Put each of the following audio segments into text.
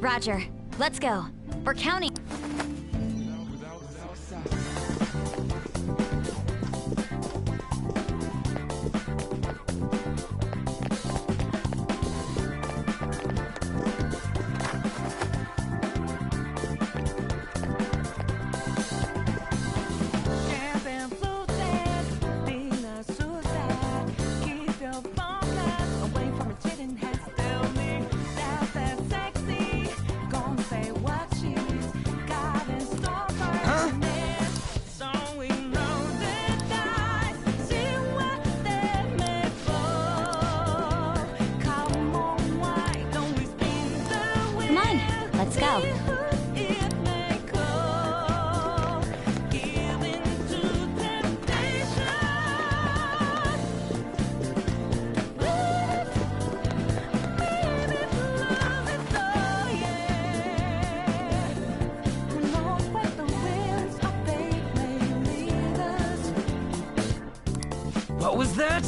Roger. Let's go. We're counting. Let's go. What was that?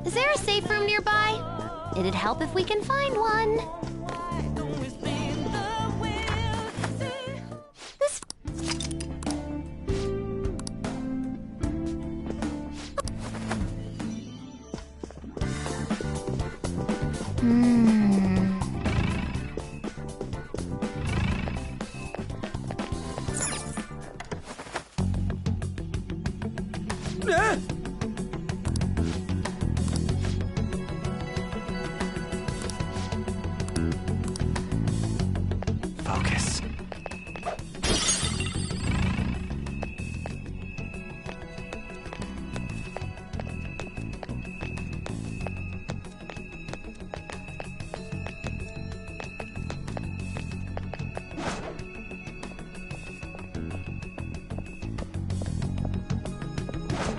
Is there a safe room nearby? It'd help if we can find one. This... Focus.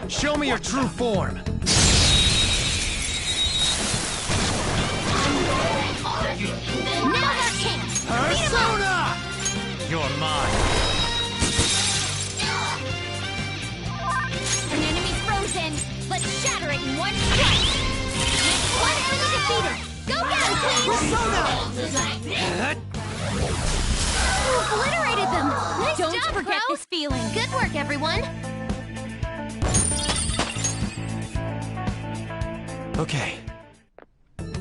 Show me your true form. Now's our chance! Persona! You're mine. An enemy's frozen. Let's shatter it in one strike. One enemy defeated. Go get him, Queen! Persona! You obliterated them. Nice Don't job, forget Crow. this feeling. Good work, everyone. Okay.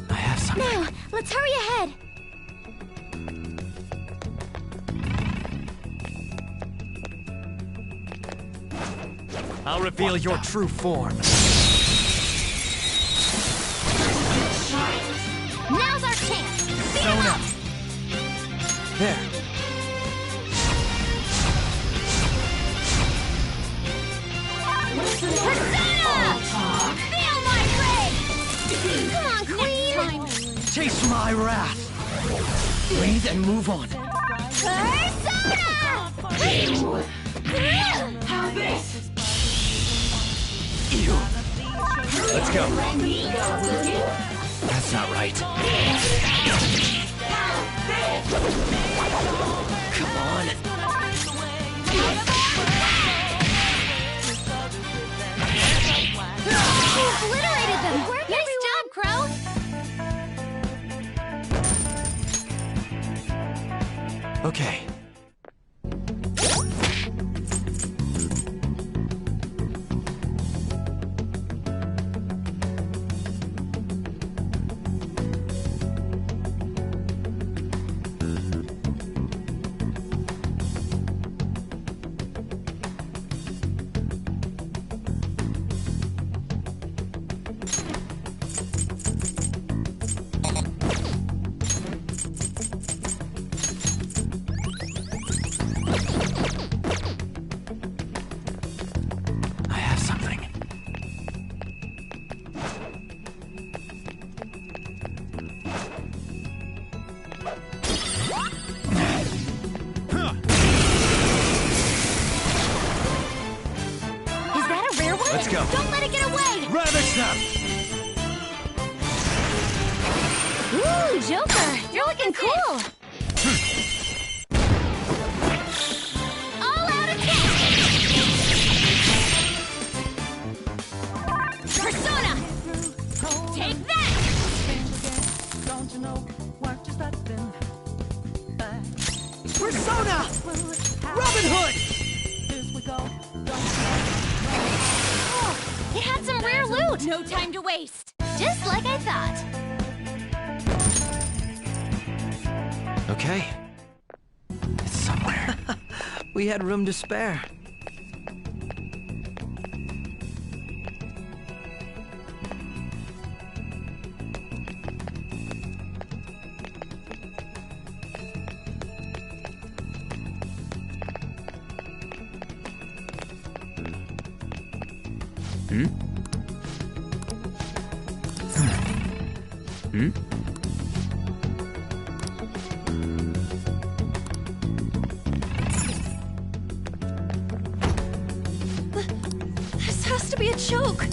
I have something. Now, let's hurry ahead. I'll reveal your true form. Now's our chance. Beat 'em Persona! up. There. Persona! Feel my rage! Come on, Queen! Chase my wrath. Breathe and move on. Persona! Have this! Ew. Let's go. That's not right. Come on. You obliterated them! Nice job, Crow! Okay. Let's go. Don't let it get away! Ravage them! Ooh, Joker! You're looking cool! All out attack! Persona! Take that! Persona! Robin Hood! Oh, it had some rare loot! No time to waste! Just like I thought. Okay. It's somewhere. We had room to spare. Hmm? Hmm? This has to be a joke.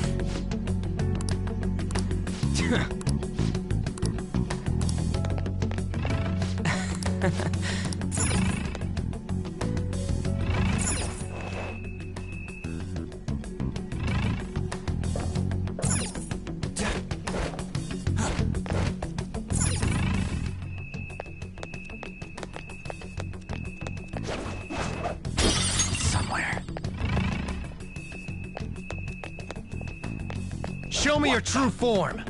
Somewhere. Show me your true form.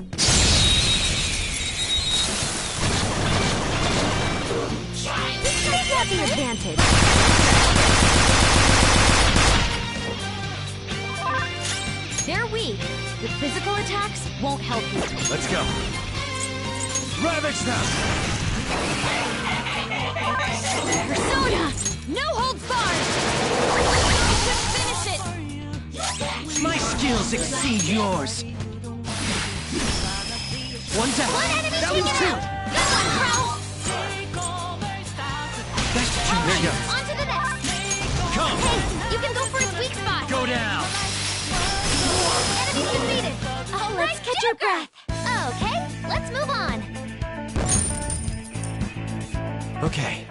Take out the advantage. They're weak. With physical attacks, won't help you. Let's go. Ravage them! Persona! No holds barred! Just finish it! My skills exceed yours. One down. One enemy That was taken two. out! Good one, bro! That's two. There you go. On to the next! Come. Hey, you can go for its weak spot! Go down. Enemy defeated! All right, catch your breath! Okay, let's move on! Okay.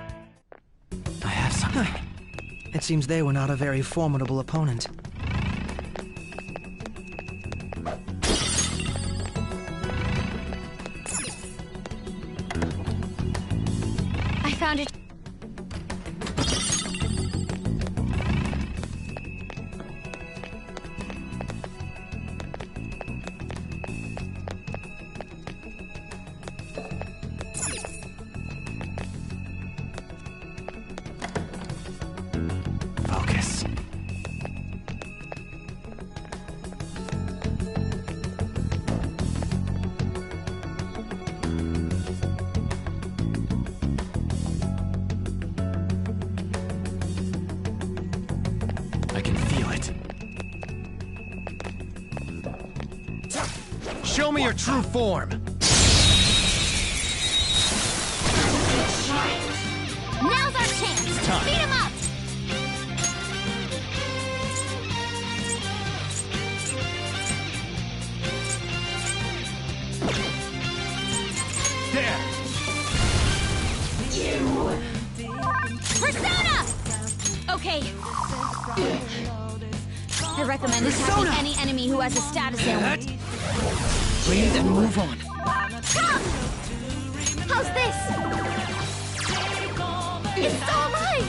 I have something. It seems they were not a very formidable opponent. I found it. Focus. I can feel it. Show me your true form. Now's our chance! Time. Beat him up! There. Persona! Okay. I recommend attacking Persona! any enemy who has a status ailment. Breathe and move on. Come! How's this? It's still alive!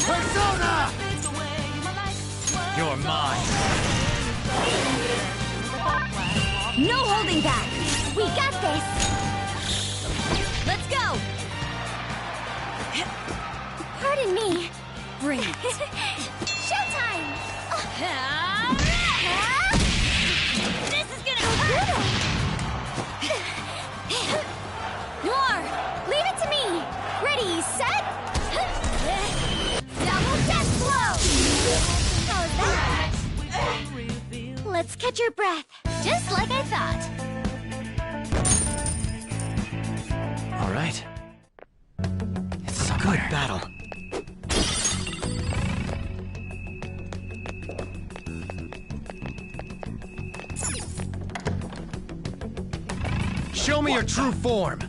Persona! You're mine. No holding back! We got this! Let's go! Pardon me. Great. Showtime! This is gonna hurt! Noir, leave it to me! Ready, set? Double death blow! How's that? Let's catch your breath, just like I thought. All right. It's somewhere. Good battle. Show me your true form.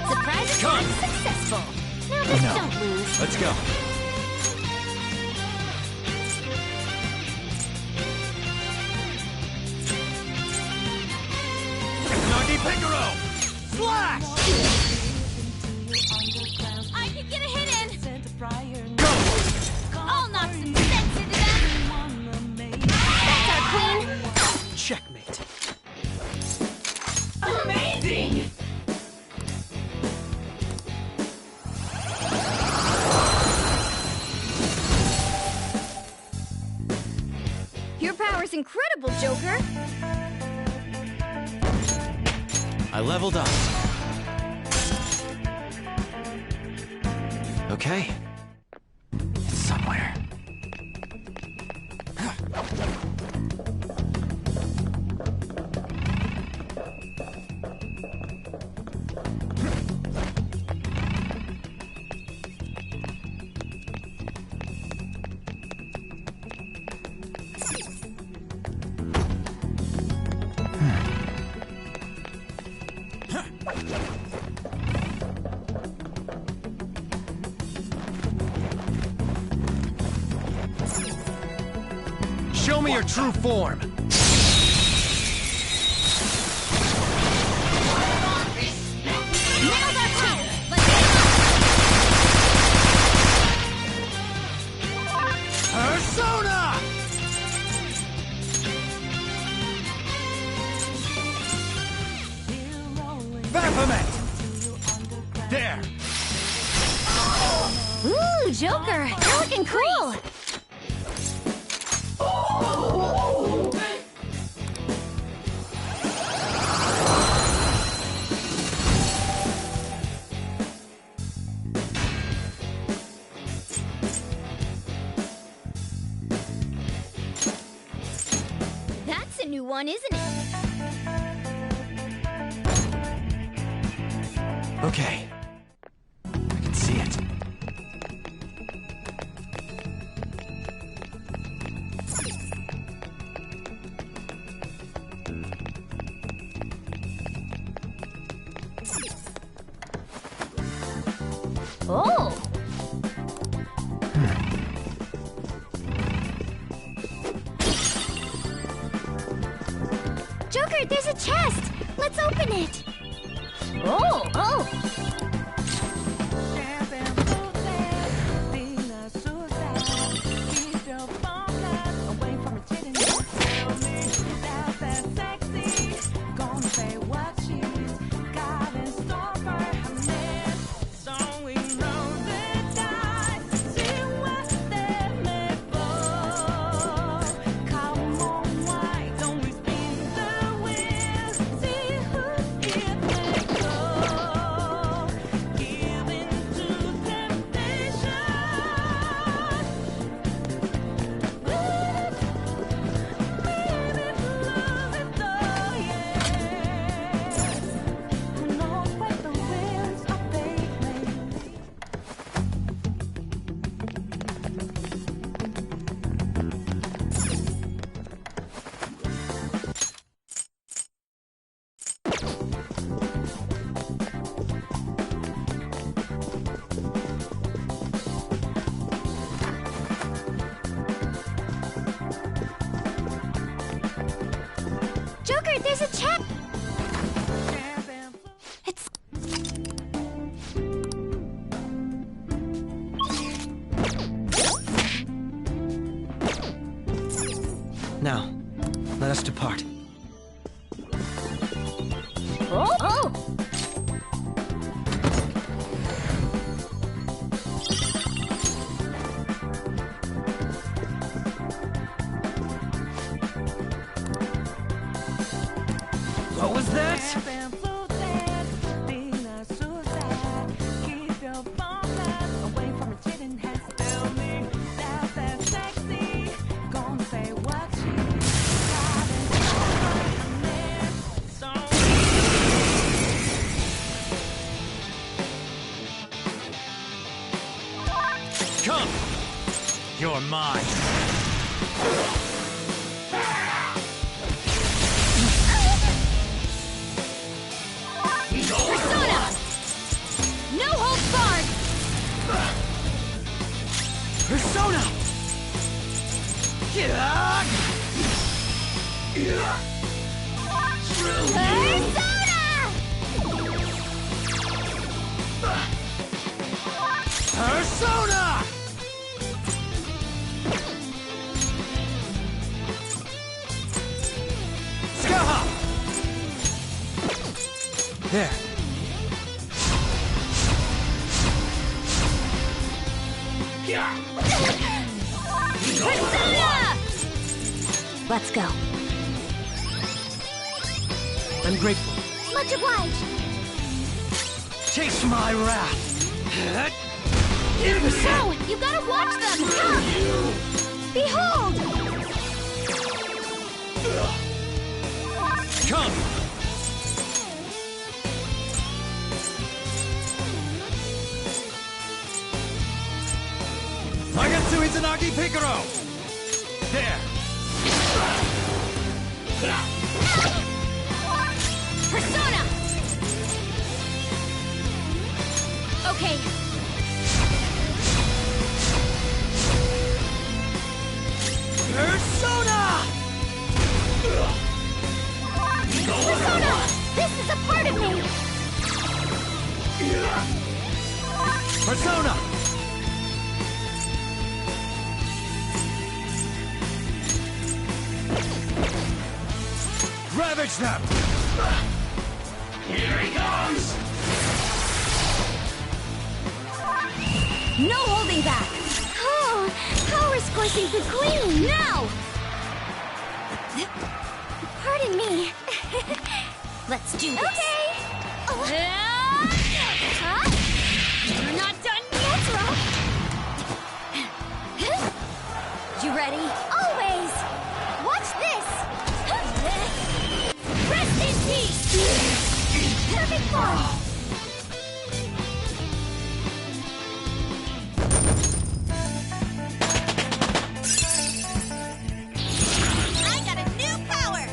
Surprise attack successful. Now just don't lose. Let's go. Nagi Picaro! Slash! I can get a hit in. Go! I'll knock some sense into them. That's our queen. Checkmate. Amazing! Your power's incredible, Joker. I leveled up. Okay. It's somewhere. Show me your true form. Nailed our power. Let's Persona! Baphomet! There! Ooh, Joker, you're looking cool. That's a new one, isn't it? Okay. I can see it. Oh! Joker, there's a chest! Let's open it! Oh! Oh! Joker, there's a chest! It's... Now, let us depart. Oh! Oh! What was that? Come! You're mine. Persona! Persona! Skaha! There. Persona! Let's go. I'm grateful. Much obliged. Taste my wrath! No, you gotta watch them! Behold! Come! Magatsu Izanagi Picaro! There! Persona! Okay. Persona! Persona! This is a part of me! Persona! Ravage them! Here he comes! No holding back! Oh, power's coursing through Queen! Now! Pardon me. Let's do this. Okay! Huh? You're not done yet! You ready? Always! Watch this! Rest in peace! Perfect form! I got a new power!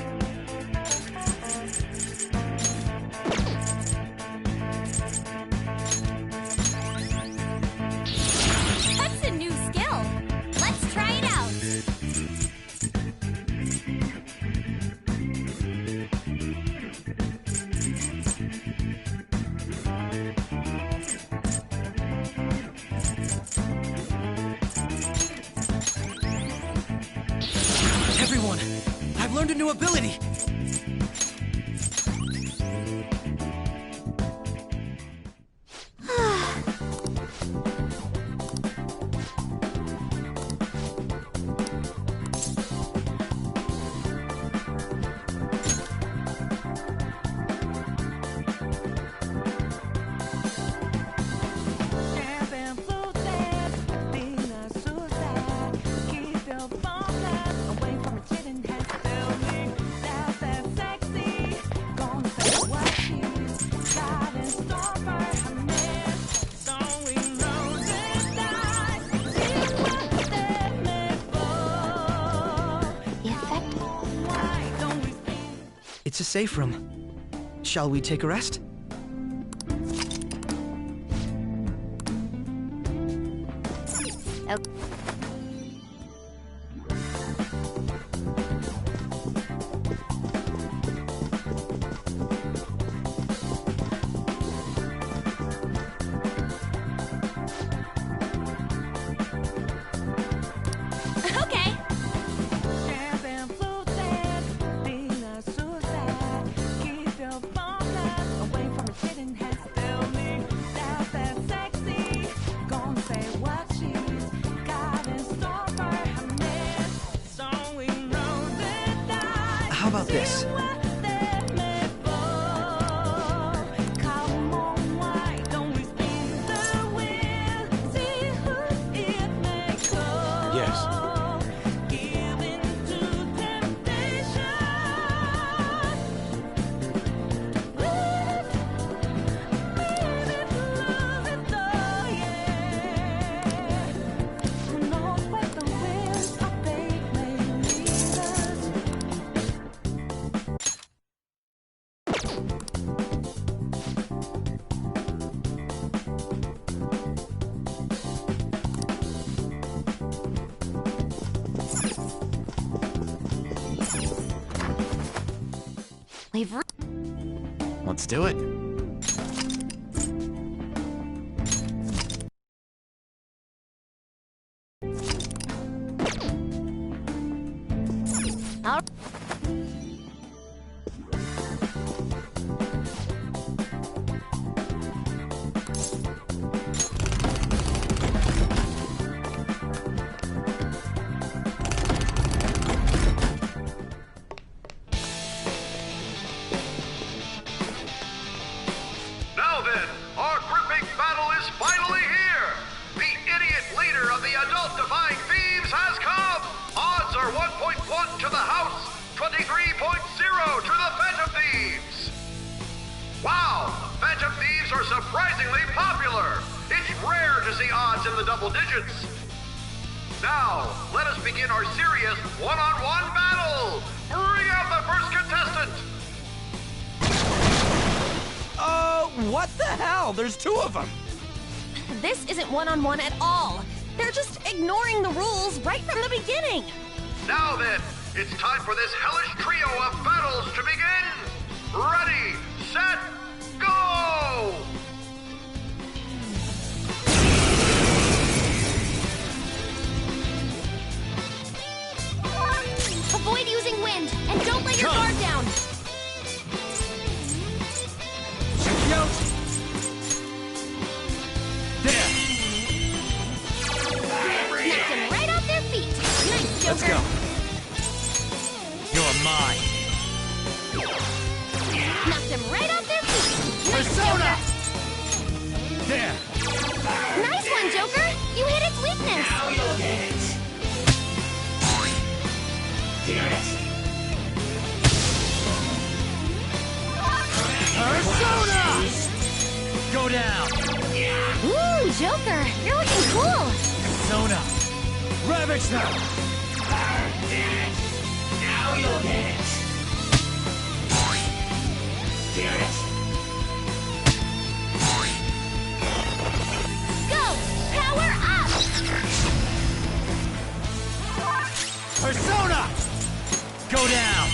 That's a new skill. Let's try it out. Everyone, I've learned a new ability! It's a safe room. Shall we take a rest? Okay. How about this? Yes. We've Let's do it. All Now then, our gripping battle is finally here! The idiot leader of the adult-defying thieves has come! Odds are 1.1 to the House, 23.0 to the Phantom Thieves! Wow! Phantom Thieves are surprisingly popular! It's rare to see odds in the double digits! Now, let us begin our serious one-on-one battle! Bring out the first contestant! What the hell? There's two of them! This isn't one-on-one at all. They're just ignoring the rules right from the beginning. Now then, it's time for this hellish trio of battles to begin! Ready, set, go! Avoid using wind, and don't let your Come. guard down. Out! There! Knocked him right off their feet. Nice, Joker. Let's go. You're mine. Knocked him right off their feet. Nice, Persona! Joker. There! Nice one, Joker. You hit its weakness. Now you'll get it. Hear it. Persona! Go down! Ooh, Joker, you're looking cool. Persona! Ravage them! Now you'll get it. Hear it. Go, power up. Persona! Go down!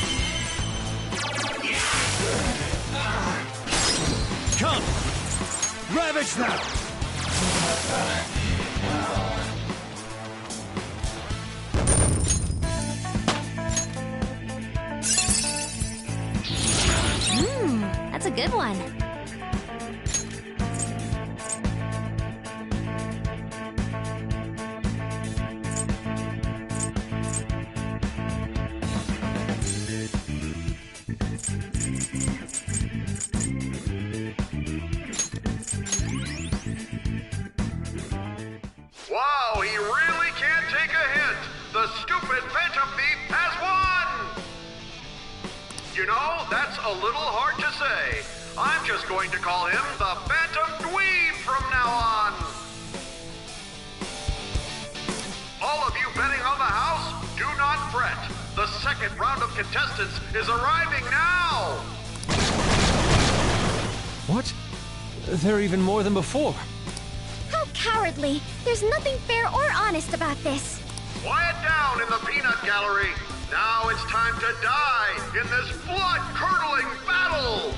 Come! Ravage them! That's a good one. Wow, he really can't take a hint! The stupid Phantom Thief has won! You know, that's a little hard to say. I'm just going to call him the Phantom Dweeb from now on! All of you betting on the house, do not fret. The second round of contestants is arriving now! What? There are even more than before. How cowardly. There's nothing fair or honest about this. Quiet down in the peanut gallery. Now it's time to die in this blood-curdling battle!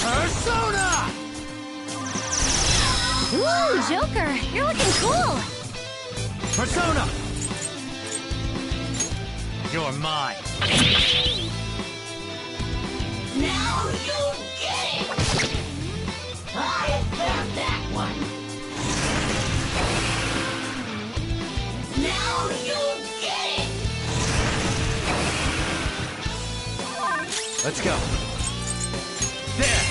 Persona! Ooh, Joker, you're looking cool. Persona! You're mine. Now you'll get it. I found that one. Now you'll get it. Let's go. There!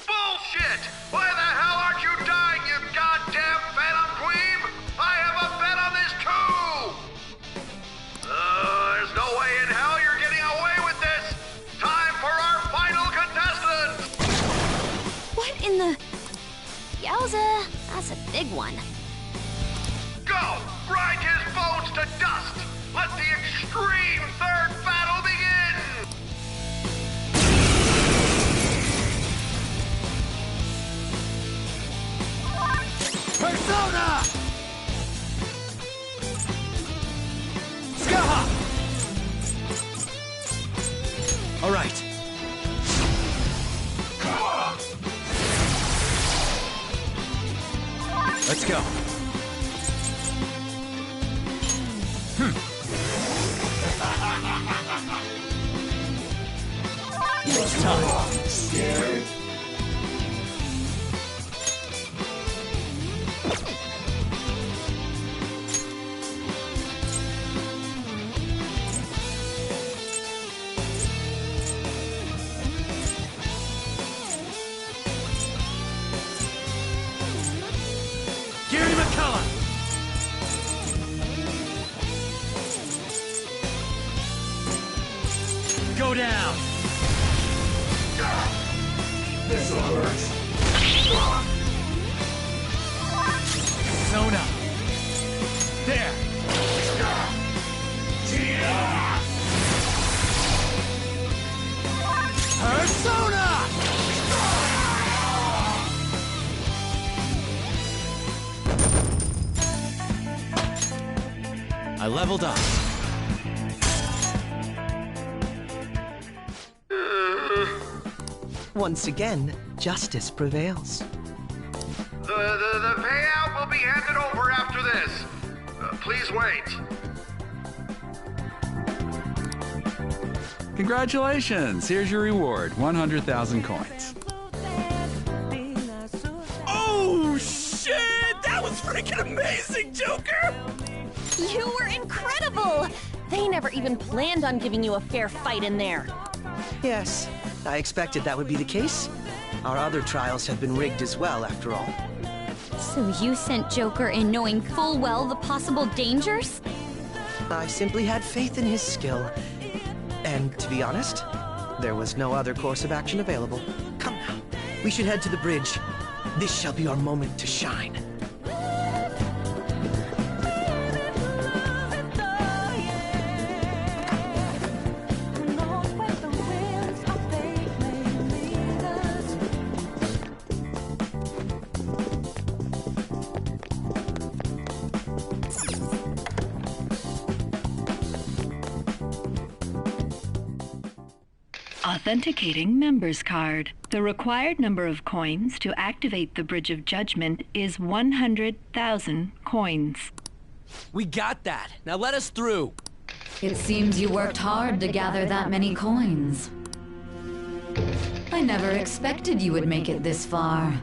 Bullshit! Why the hell aren't you dying, you goddamn Phantom Queen? I have a bet on this too! There's no way in hell you're getting away with this! Time for our final contestant! What in the... Yowza, that's a big one. Go! go! Grind his bones to dust! Let the extreme third battle begin! Persona! Skaha! All right. Let's go. It's time. Scared? Gary McCullough! Go down! This'll hurt. Zona! There! Persona! I leveled up. Once again, justice prevails. The payout will be handed over after this. Please wait. Congratulations! Here's your reward, 100,000 coins. Oh, shit! That was freaking amazing, Joker! You were incredible! They never even planned on giving you a fair fight in there. Yes, I expected that would be the case. Our other trials have been rigged as well, after all. So you sent Joker in knowing full well the possible dangers? I simply had faith in his skill. And to be honest, there was no other course of action available. Come now, we should head to the bridge. This shall be our moment to shine. Authenticating member's card. The required number of coins to activate the Bridge of Judgment is 100,000 coins. We got that. Now let us through. It seems you worked hard to gather that many coins. I never expected you would make it this far.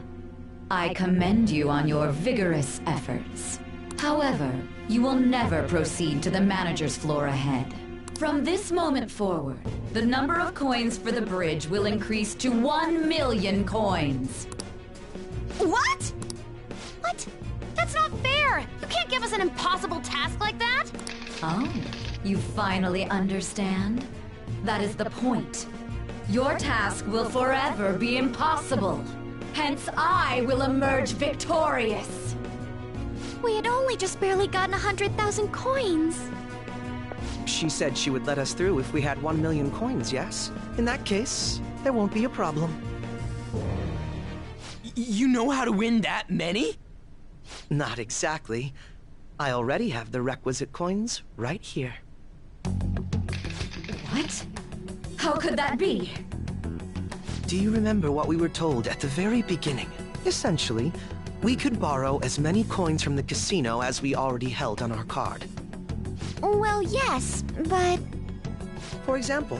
I commend you on your vigorous efforts. However, you will never proceed to the manager's floor ahead. From this moment forward, the number of coins for the bridge will increase to 1 million coins. What? What? That's not fair! You can't give us an impossible task like that! Oh, you finally understand? That is the point. Your task will forever be impossible. Hence, I will emerge victorious. We had only just barely gotten 100,000 coins. She said she would let us through if we had 1 million coins, yes? In that case, there won't be a problem. You know how to win that many? Not exactly. I already have the requisite coins right here. What? How could that be? Do you remember what we were told at the very beginning? Essentially, we could borrow as many coins from the casino as we already held on our card. Well, yes, but... For example,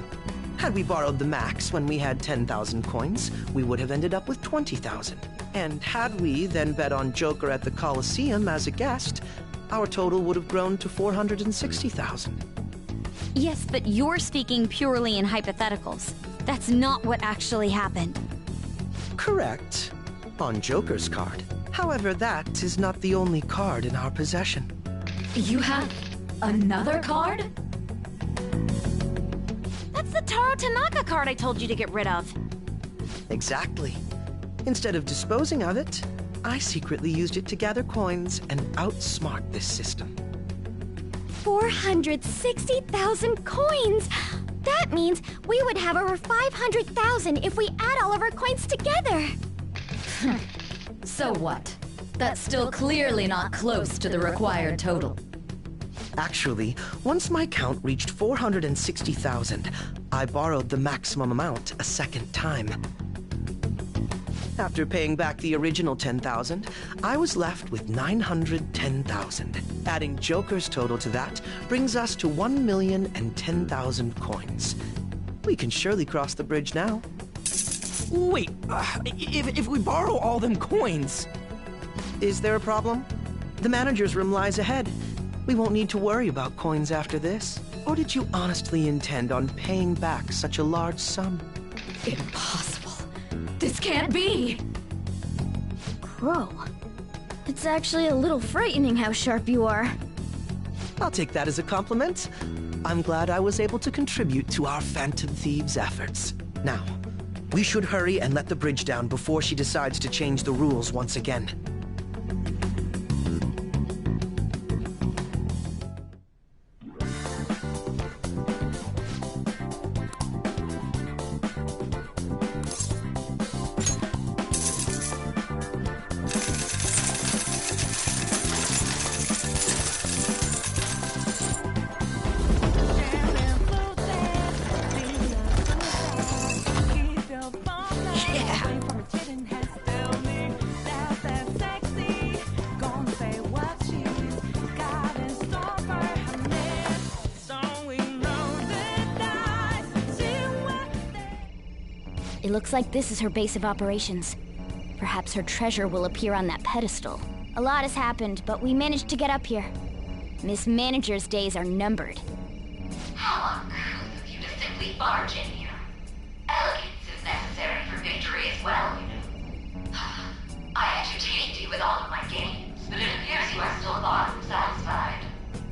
had we borrowed the max when we had 10,000 coins, we would have ended up with 20,000. And had we then bet on Joker at the Coliseum as a guest, our total would have grown to 460,000. Yes, but you're speaking purely in hypotheticals. That's not what actually happened. Correct. On Joker's card. However, that is not the only card in our possession. You have another card? That's the Taro Tanaka card I told you to get rid of. Exactly. Instead of disposing of it, I secretly used it to gather coins and outsmart this system. 460,000 coins! That means we would have over 500,000 if we add all of our coins together! So what? That's still clearly not close to the required total. Actually, once my count reached 460,000, I borrowed the maximum amount a second time. After paying back the original 10,000, I was left with 910,000. Adding Joker's total to that brings us to 1,010,000 coins. We can surely cross the bridge now. Wait, if we borrow all them coins... Is there a problem? The manager's room lies ahead. We won't need to worry about coins after this. Or did you honestly intend on paying back such a large sum? Impossible. This can't be! Crow, it's actually a little frightening how sharp you are. I'll take that as a compliment. I'm glad I was able to contribute to our Phantom Thieves' efforts. Now, we should hurry and let the bridge down before she decides to change the rules once again. It looks like this is her base of operations. Perhaps her treasure will appear on that pedestal. A lot has happened, but we managed to get up here. Miss Manager's days are numbered. How uncouth of you to simply barge in here. Elegance is necessary for victory as well, you know. I entertained you with all of my games, but it appears you are still far from satisfied.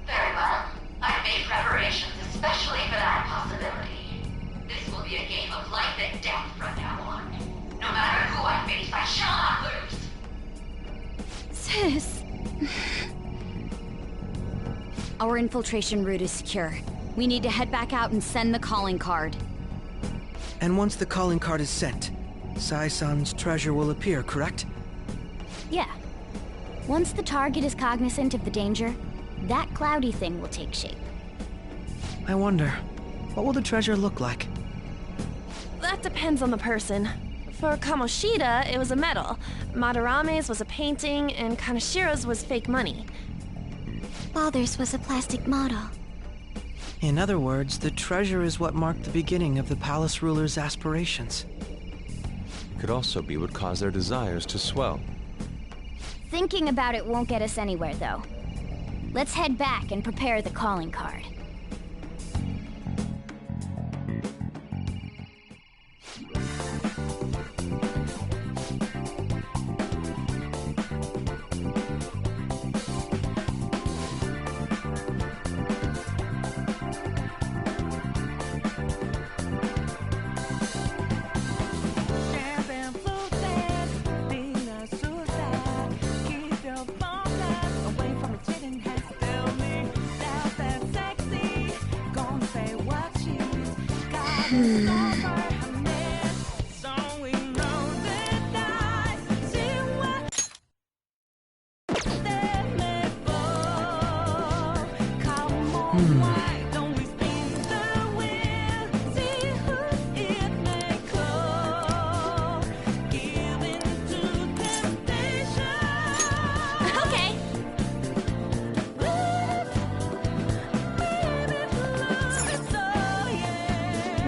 Very well. I've made preparations especially for that possibility. This will be a game of life and death from now on. No matter who I face, I shall not lose. Sis... Our infiltration route is secure. We need to head back out and send the calling card. And once the calling card is sent, Sai-san's treasure will appear, correct? Yeah. Once the target is cognizant of the danger, that cloudy thing will take shape. I wonder, what will the treasure look like? That depends on the person. For Kamoshida, it was a medal. Madarame's was a painting, and Kanashiro's was fake money. Father's was a plastic model. In other words, the treasure is what marked the beginning of the palace ruler's aspirations. Could also be what caused their desires to swell. Thinking about it won't get us anywhere, though. Let's head back and prepare the calling card.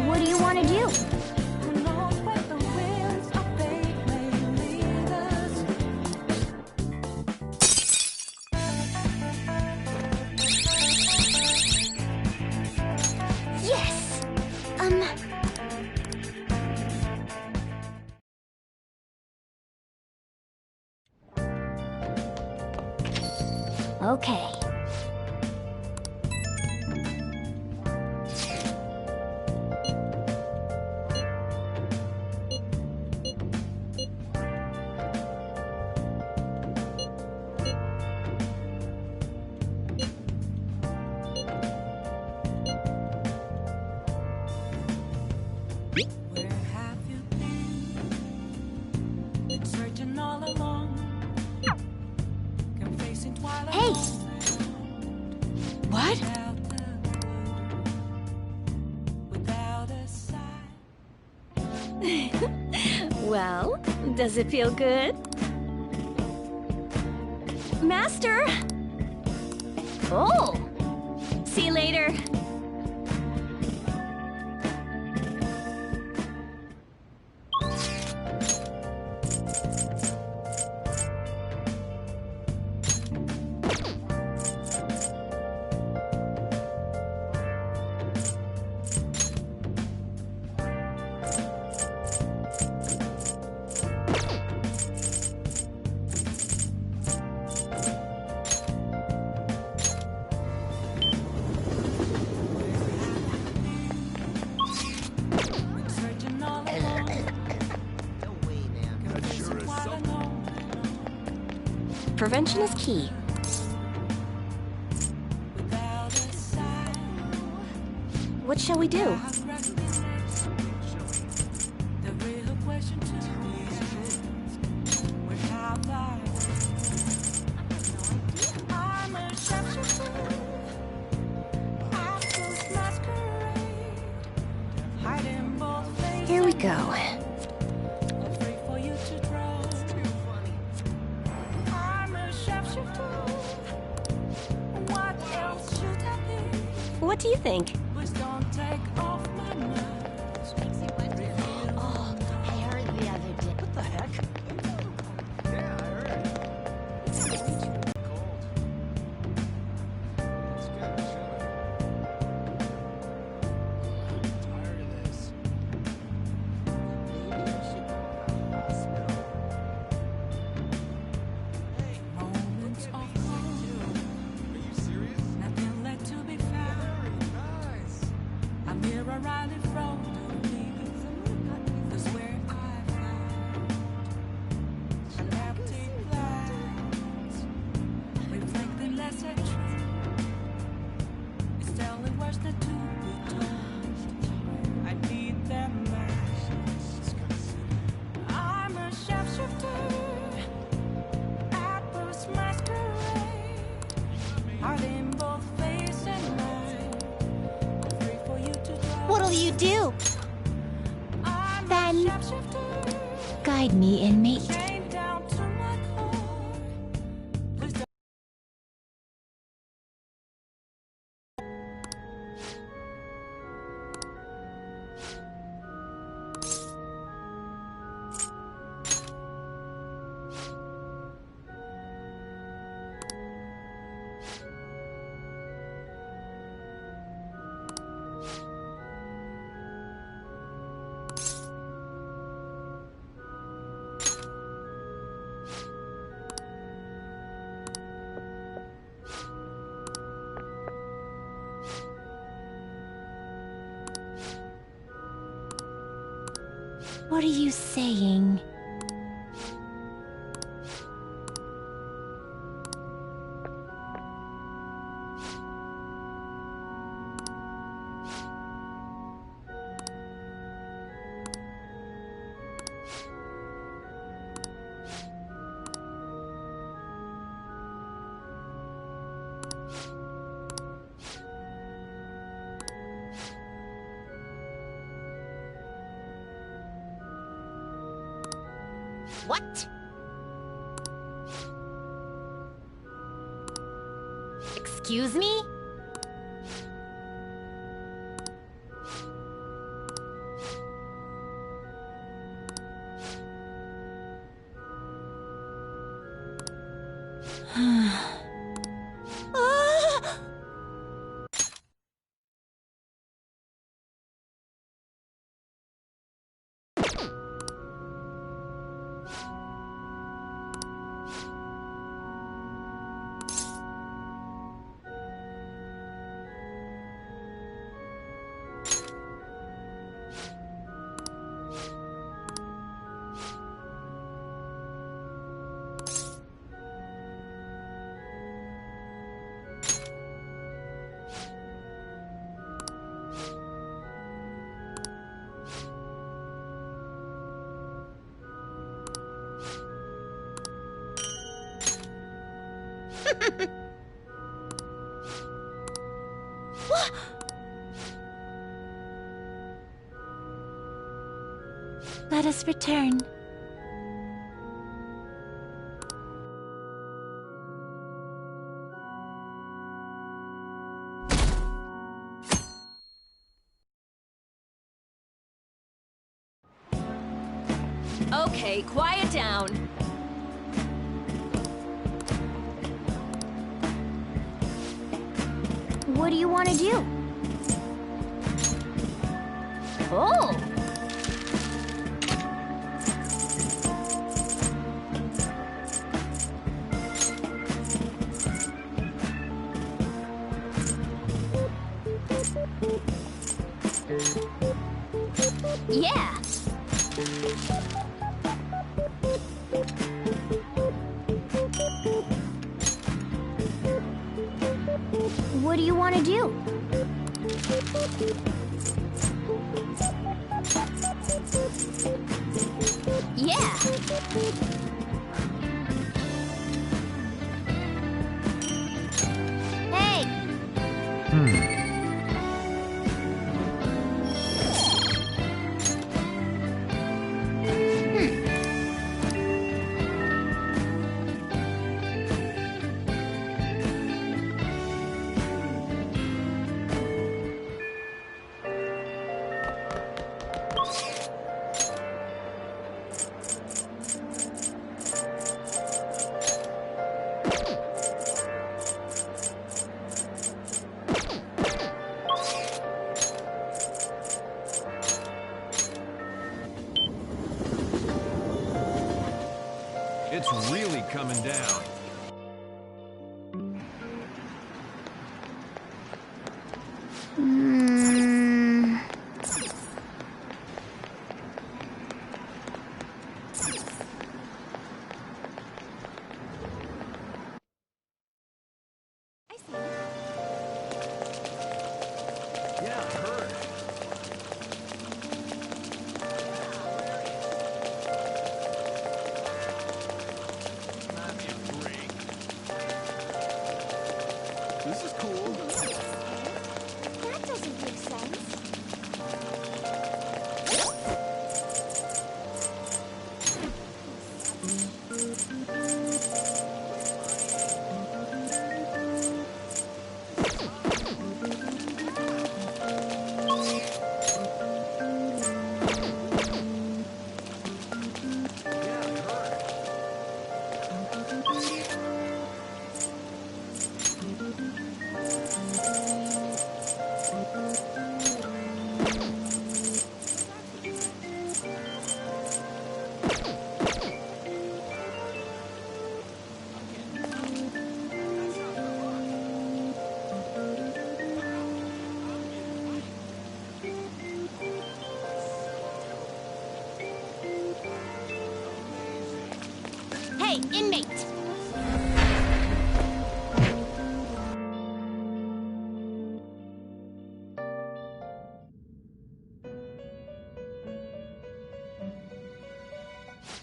What do you want to do? Yes! Okay. Hey! What? Well, does it feel good? Master! Oh! See you later. Prevention is key. What shall we do? Here we go. What do you think? Oh, I heard the other day. What the heck? What'll you do? Then guide me, inmate. What are you saying? What? Excuse me? Let us return. Okay, quiet down. What do you want to do? Oh! Yeah! What do you want to do? Yeah! Hey! It's really coming down. This is cool. That doesn't make sense. Hey, inmate!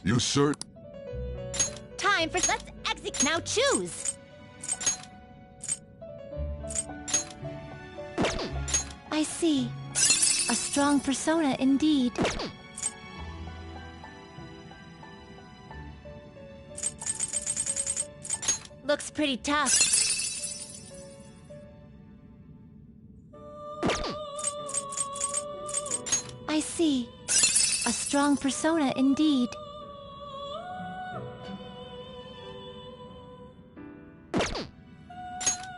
You cert? Time for... Let's exit. Now choose! I see. A strong persona indeed. Looks pretty tough. I see. A strong persona indeed.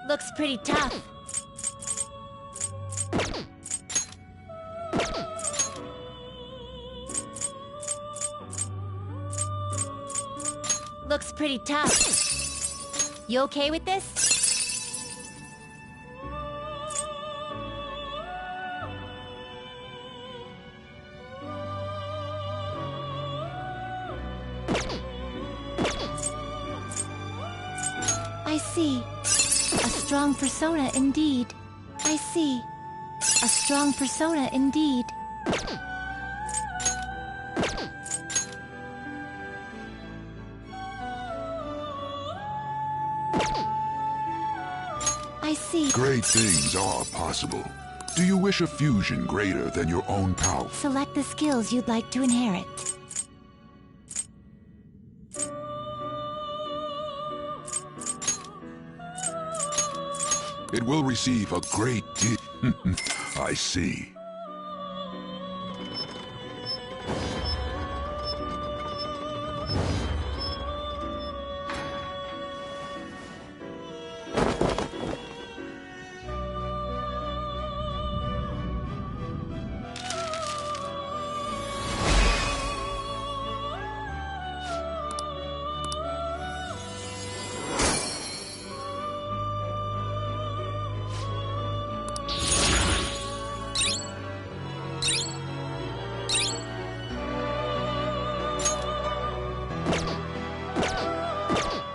Looks pretty tough. Looks pretty tough. You okay with this? I see. A strong persona indeed. I see. A strong persona indeed. I see. Great things are possible. Do you wish a fusion greater than your own power? Select the skills you'd like to inherit. It will receive a great deal. I see.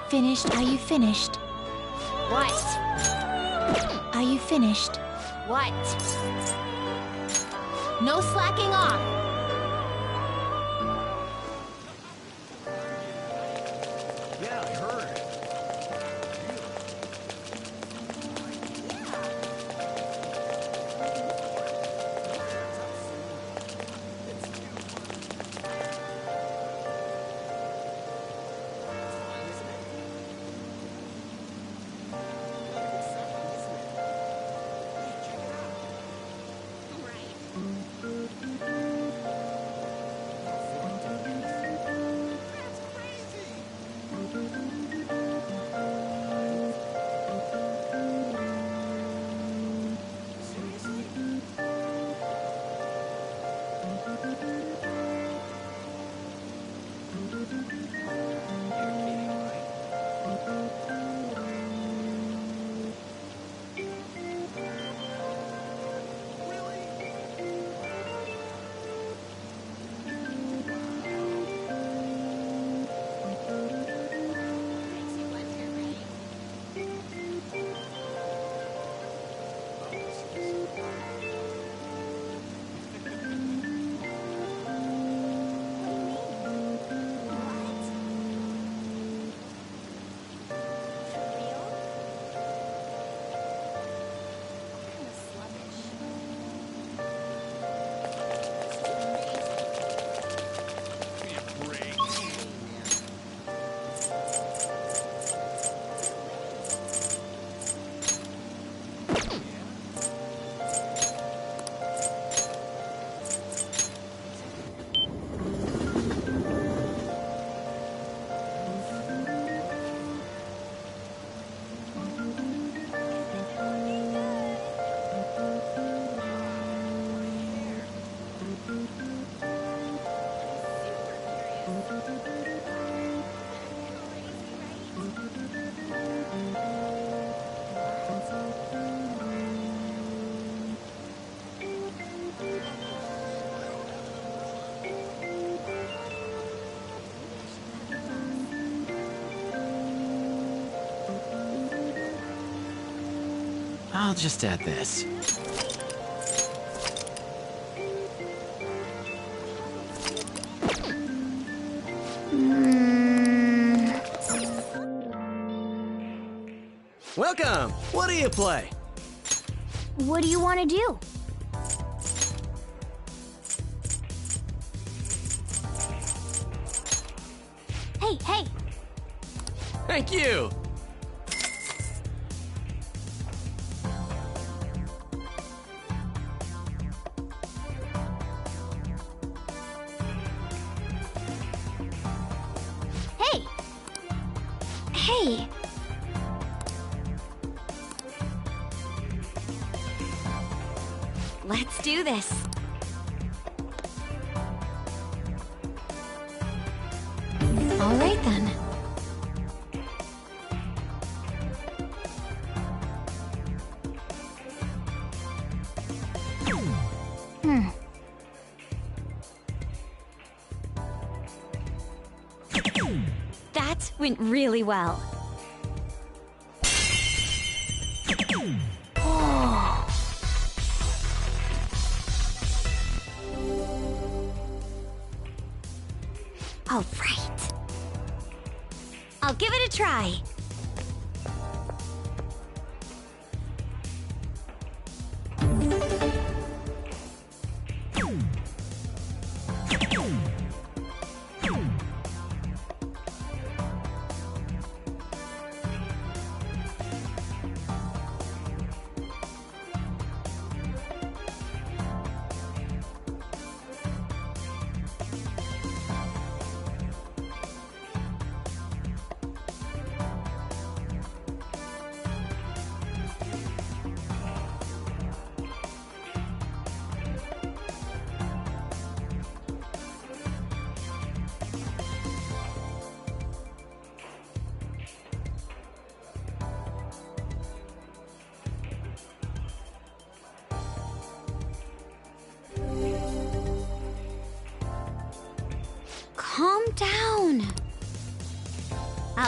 Finished? Are you finished? What? Are you finished? What? No slacking off! Yeah, I heard. I'll just add this. Welcome! What do you play? What do you want to do? Hey, hey! Thank you! Hey! Hey! Let's do this. All right then. That went really well. Oh. All right. I'll give it a try.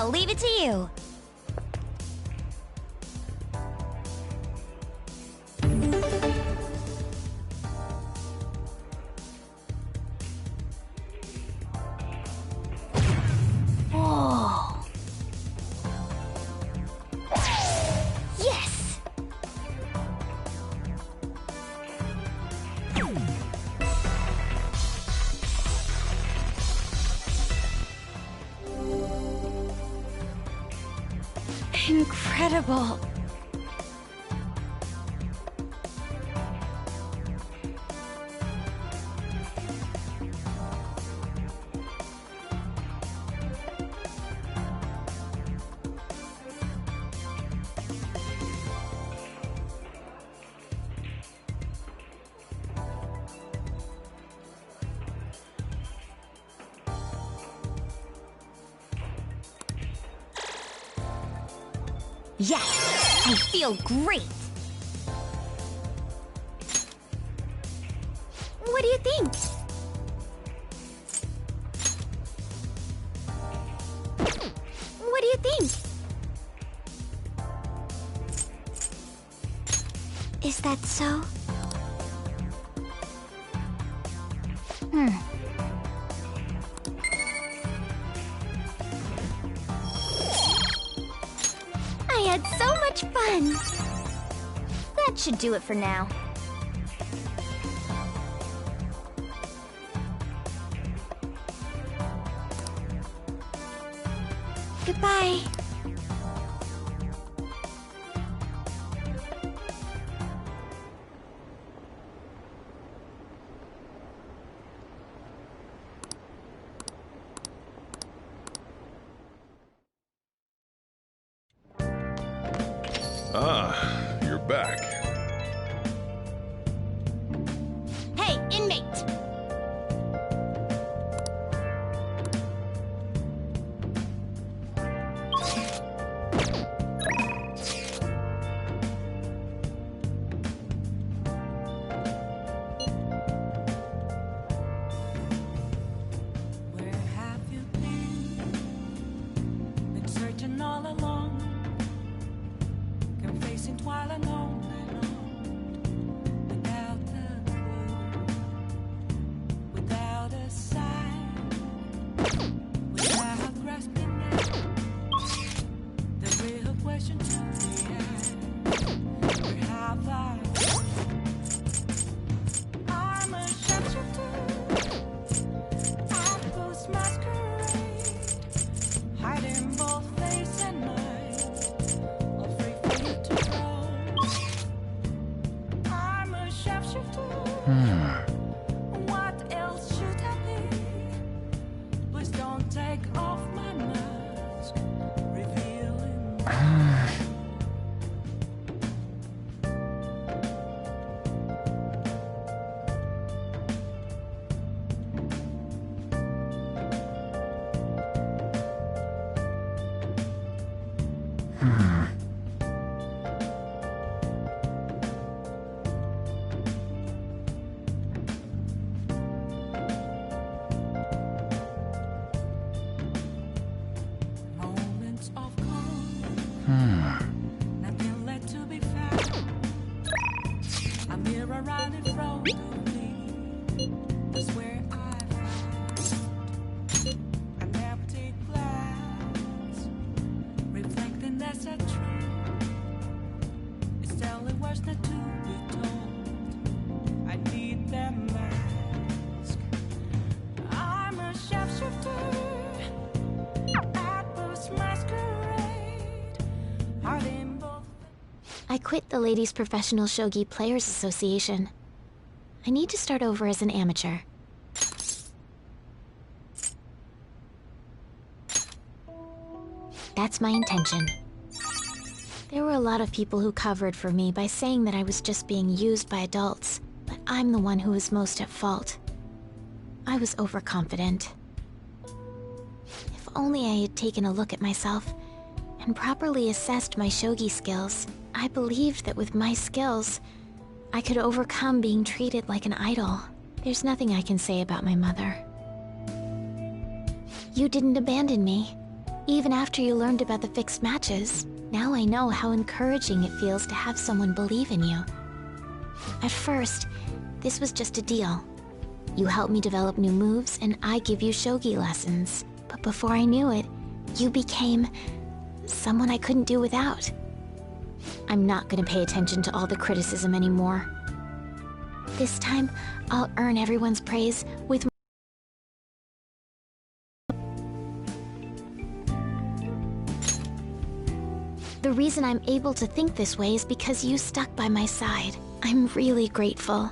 I'll leave it to you. Whoa. Yes! Incredible. Yes, I feel great. What do you think? What do you think? Is that so? I had so much fun. That should do it for now. Goodbye. Ah, you're back. Hey, inmate! Where have you been? Been searching all along. Facing twilight on and on, without a clue, without a sign, without grasping it. The real question to be asked: where have I been? I'm a sharpshooter at this masquerade, hiding both face and mind. What else should I be? Please don't take off my mask, revealing nothing left to be found. A mirror right in front of me is where I found an empty glass, reflecting that's a truth. It's telling words not to be told. I need that mask. I'm a sharpshooter at this masquerade. I quit the Ladies Professional Shogi Players Association. I need to start over as an amateur. That's my intention. There were a lot of people who covered for me by saying that I was just being used by adults, but I'm the one who was most at fault. I was overconfident. If only I had taken a look at myself and properly assessed my shogi skills. I believed that with my skills, I could overcome being treated like an idol. There's nothing I can say about my mother. You didn't abandon me, Even after you learned about the fixed matches, now I know how encouraging it feels to have someone believe in you. At first, this was just a deal. You help me develop new moves, and I give you shogi lessons. But before I knew it, you became someone I couldn't do without. I'm not gonna pay attention to all the criticism anymore. This time, I'll earn everyone's praise with The reason I'm able to think this way is because you stuck by my side. I'm really grateful.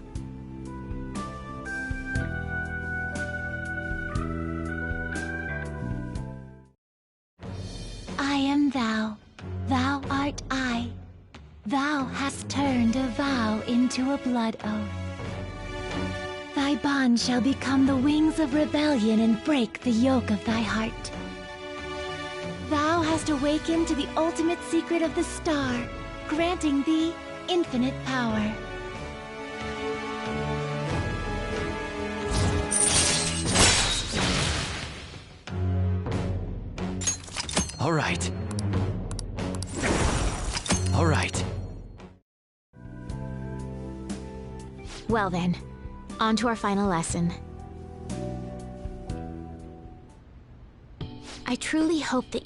I am thou, thou art I. Thou hast turned a vow into a blood oath. Thy bond shall become the wings of rebellion and break the yoke of thy heart. Thou hast awakened to the ultimate secret of the star, granting thee infinite power. All right. All right. Well then, on to our final lesson. I truly hope that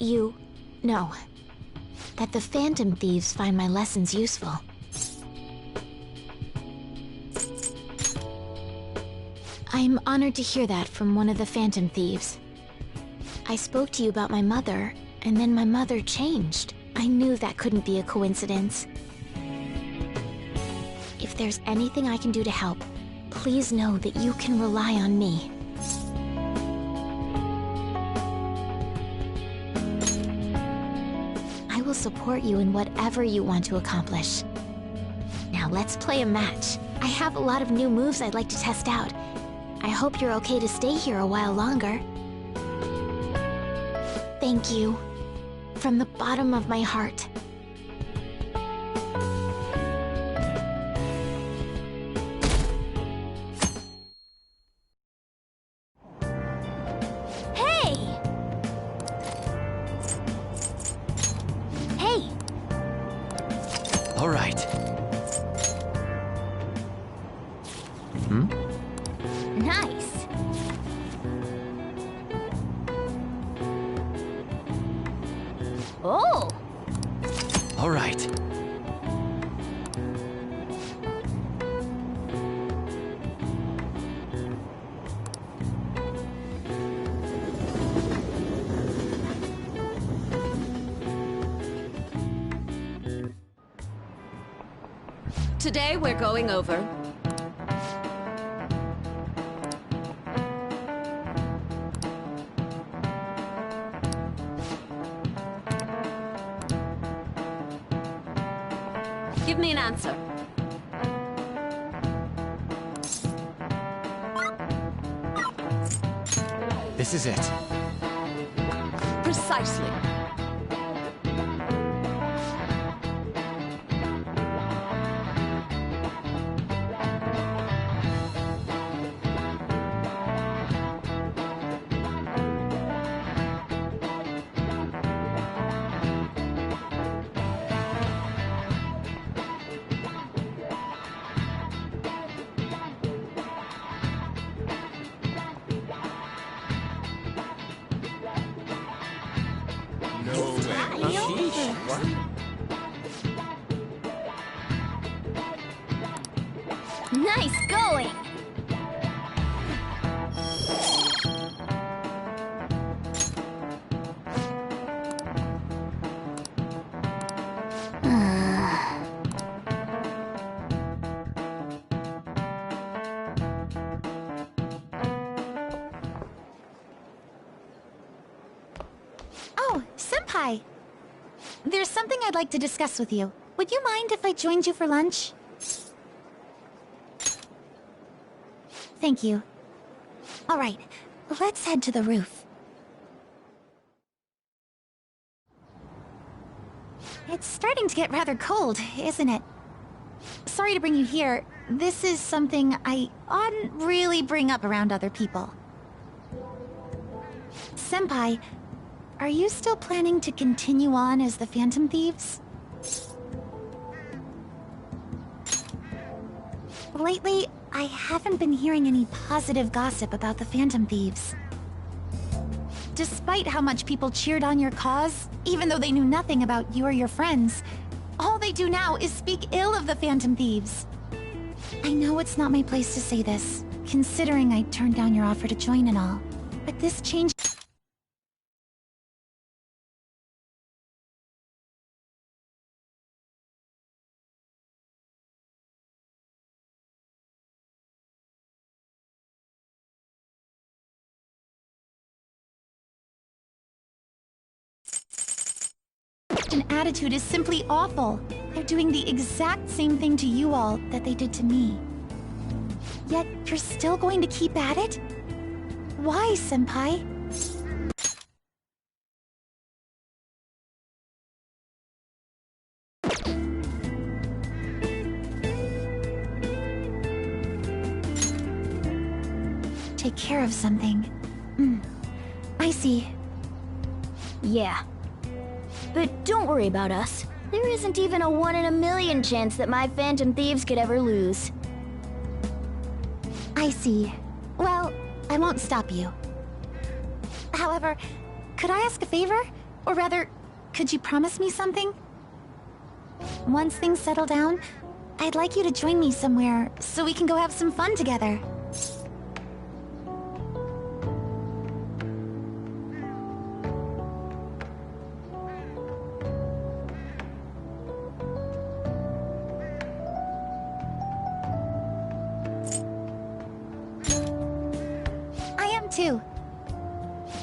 that the Phantom Thieves find my lessons useful. I'm honored to hear that from one of the Phantom Thieves. I spoke to you about my mother, and then my mother changed. I knew that couldn't be a coincidence. If there's anything I can do to help, please know that you can rely on me. I will support you in whatever you want to accomplish. Now let's play a match. I have a lot of new moves I'd like to test out. I hope you're okay to stay here a while longer. Thank you. From the bottom of my heart. Hey! Hey! All right. Hmm? Nice! Oh! All right. Today we're going over Give me an answer. This is it. Precisely. Nice going! Oh, Senpai! There's something I'd like to discuss with you. Would you mind if I joined you for lunch? Thank you. All right, let's head to the roof. It's starting to get rather cold, isn't it? Sorry to bring you here. This is something I oughtn't really bring up around other people. Senpai, are you still planning to continue on as the Phantom Thieves? Lately, I haven't been hearing any positive gossip about the Phantom Thieves. Despite how much people cheered on your cause, even though they knew nothing about you or your friends, all they do now is speak ill of the Phantom Thieves. I know it's not my place to say this, considering I turned down your offer to join and all, but this change... attitude is simply awful. They're doing the exact same thing to you all that they did to me. Yet you're still going to keep at it? Why, Senpai? Take care of something. I see. Yeah. But don't worry about us. There isn't even a 1 in a million chance that my Phantom Thieves could ever lose. I see. Well, I won't stop you. However, could I ask a favor? Or rather, could you promise me something? Once things settle down, I'd like you to join me somewhere so we can go have some fun together. Too.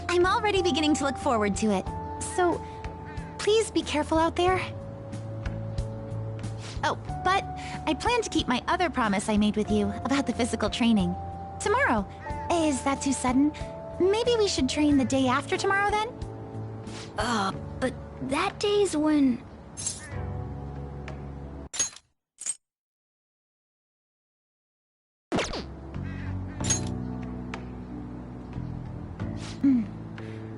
I'm already beginning to look forward to it, so please be careful out there. Oh, but I plan to keep my other promise I made with you about the physical training. Tomorrow. Is that too sudden? Maybe we should train the day after tomorrow then? But that day's when...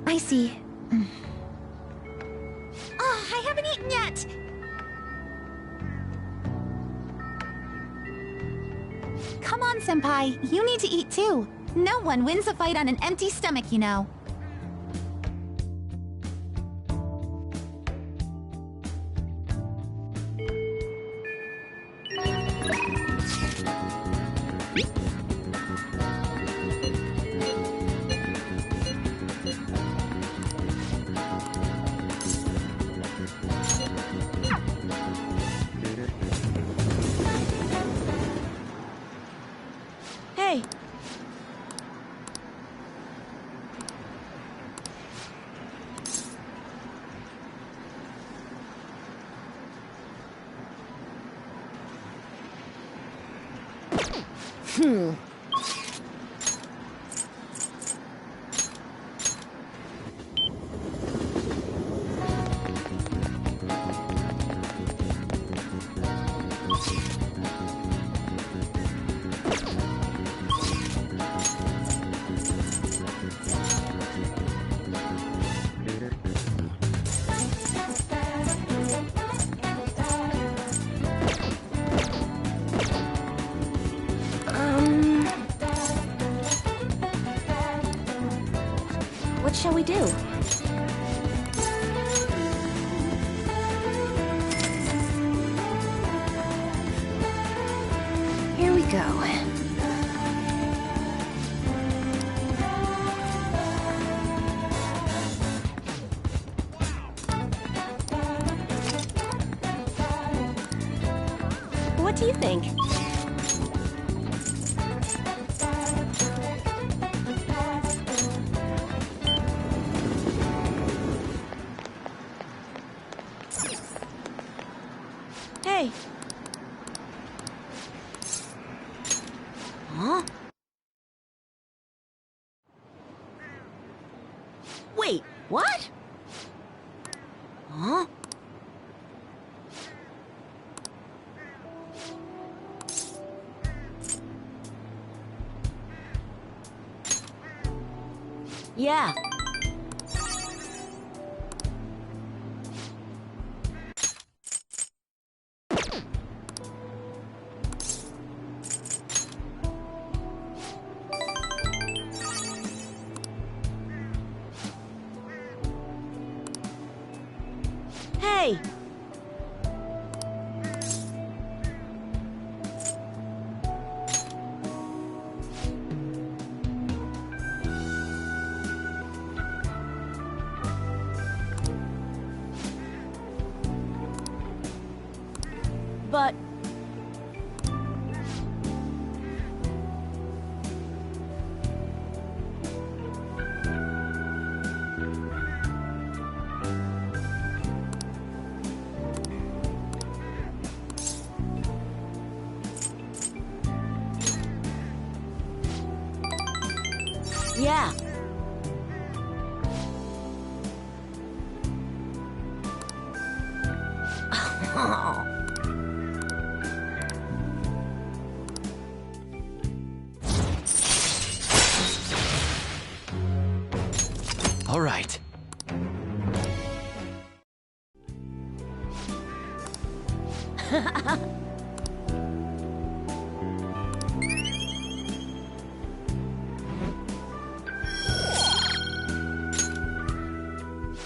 I see. Oh, I haven't eaten yet! Come on, Senpai. You need to eat too. No one wins a fight on an empty stomach, you know. Hey. What shall we do? Here we go. What do you think? Hey. Huh? Wait, what? Huh? Yeah. Hey! But... Yeah. All right.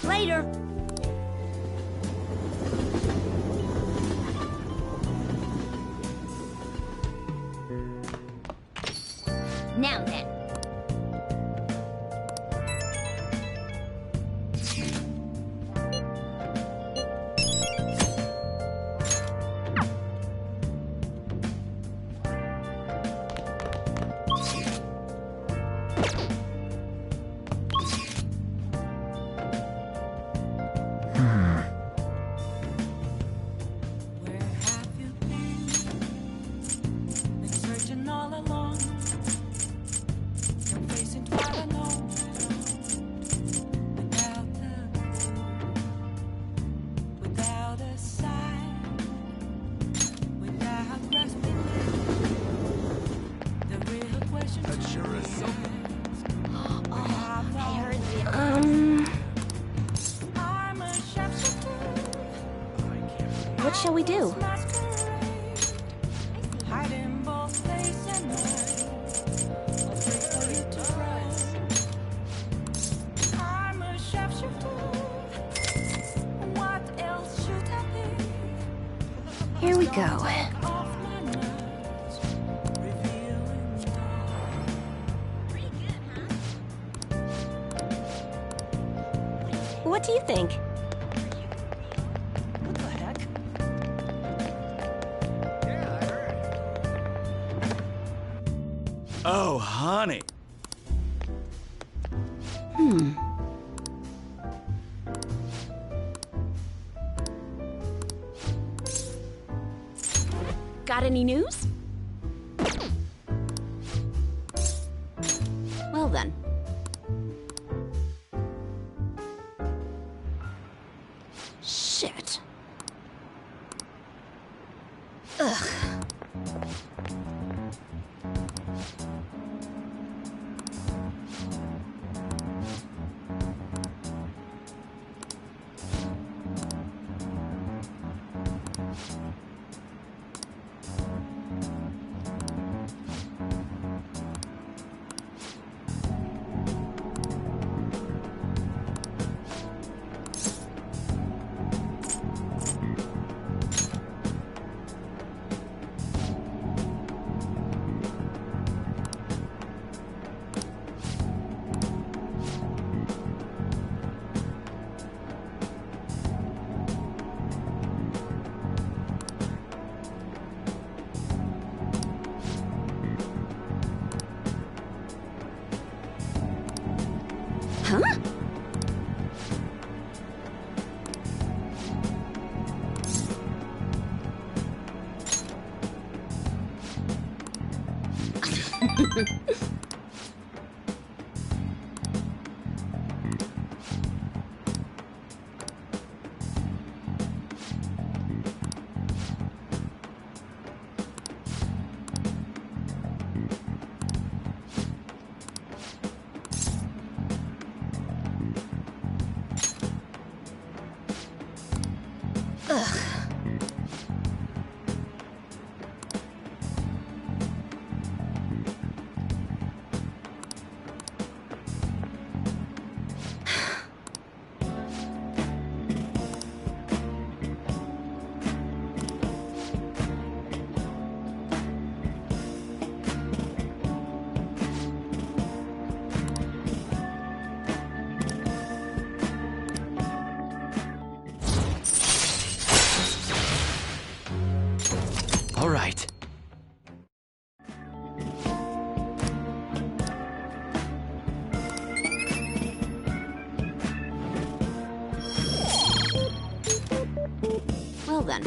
Later. Now then. Been searching all along. You're facing twilight alone. Without a sign, without grasping. The real question. That sure is something. What shall we do? Hiding both face and mind. A place for you to grow. I'm a sharpshooter. What else should I be? Here we go. What do you think? What the heck? Oh, honey. Got any news? Well then. Shit. Ugh. Huh? All right. Well then.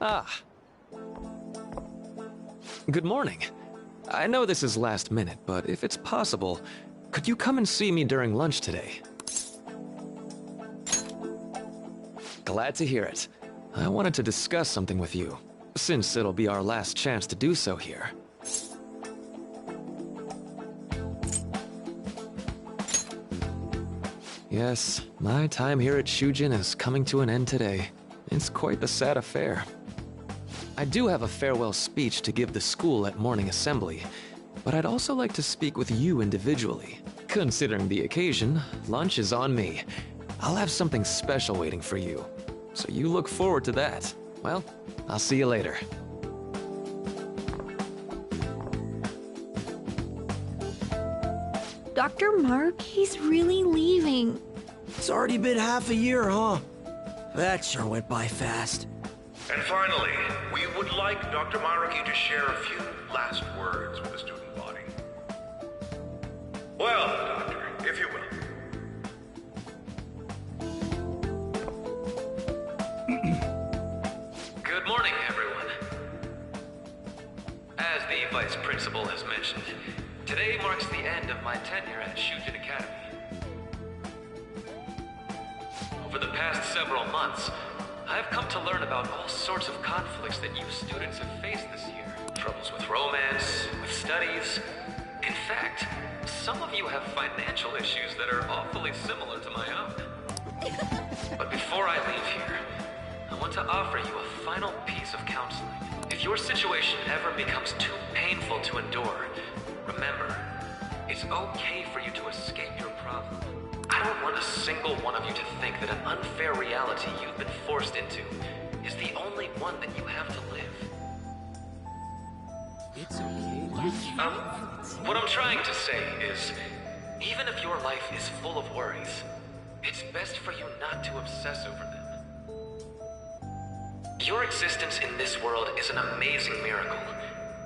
Ah. Good morning. I know this is last minute, but if it's possible, could you come and see me during lunch today? Glad to hear it. I wanted to discuss something with you, since it'll be our last chance to do so here. Yes, my time here at Shujin is coming to an end today. It's quite the sad affair. I do have a farewell speech to give the school at morning assembly, but I'd also like to speak with you individually. Considering the occasion, lunch is on me. I'll have something special waiting for you, so you look forward to that. Well, I'll see you later. Dr. Mark, he's really leaving. It's already been half a year, huh? That sure went by fast. And finally, we would like Dr. Maruki to share a few last words with the student body. Well, Doctor, if you will. Good morning, everyone. As the Vice Principal has mentioned, today marks the end of my tenure at Shujin Academy. Over the past several months, I've come to learn about all sorts of conflicts that you students have faced this year. Troubles with romance, with studies. In fact, some of you have financial issues that are awfully similar to my own. But before I leave here, I want to offer you a final piece of counseling. If your situation ever becomes too painful to endure, remember, it's okay for you to escape your problem. I don't want a single one of you to think that an unfair reality you've been forced into is the only one that you have to live. It's okay. What I'm trying to say is, even if your life is full of worries, it's best for you not to obsess over them. Your existence in this world is an amazing miracle.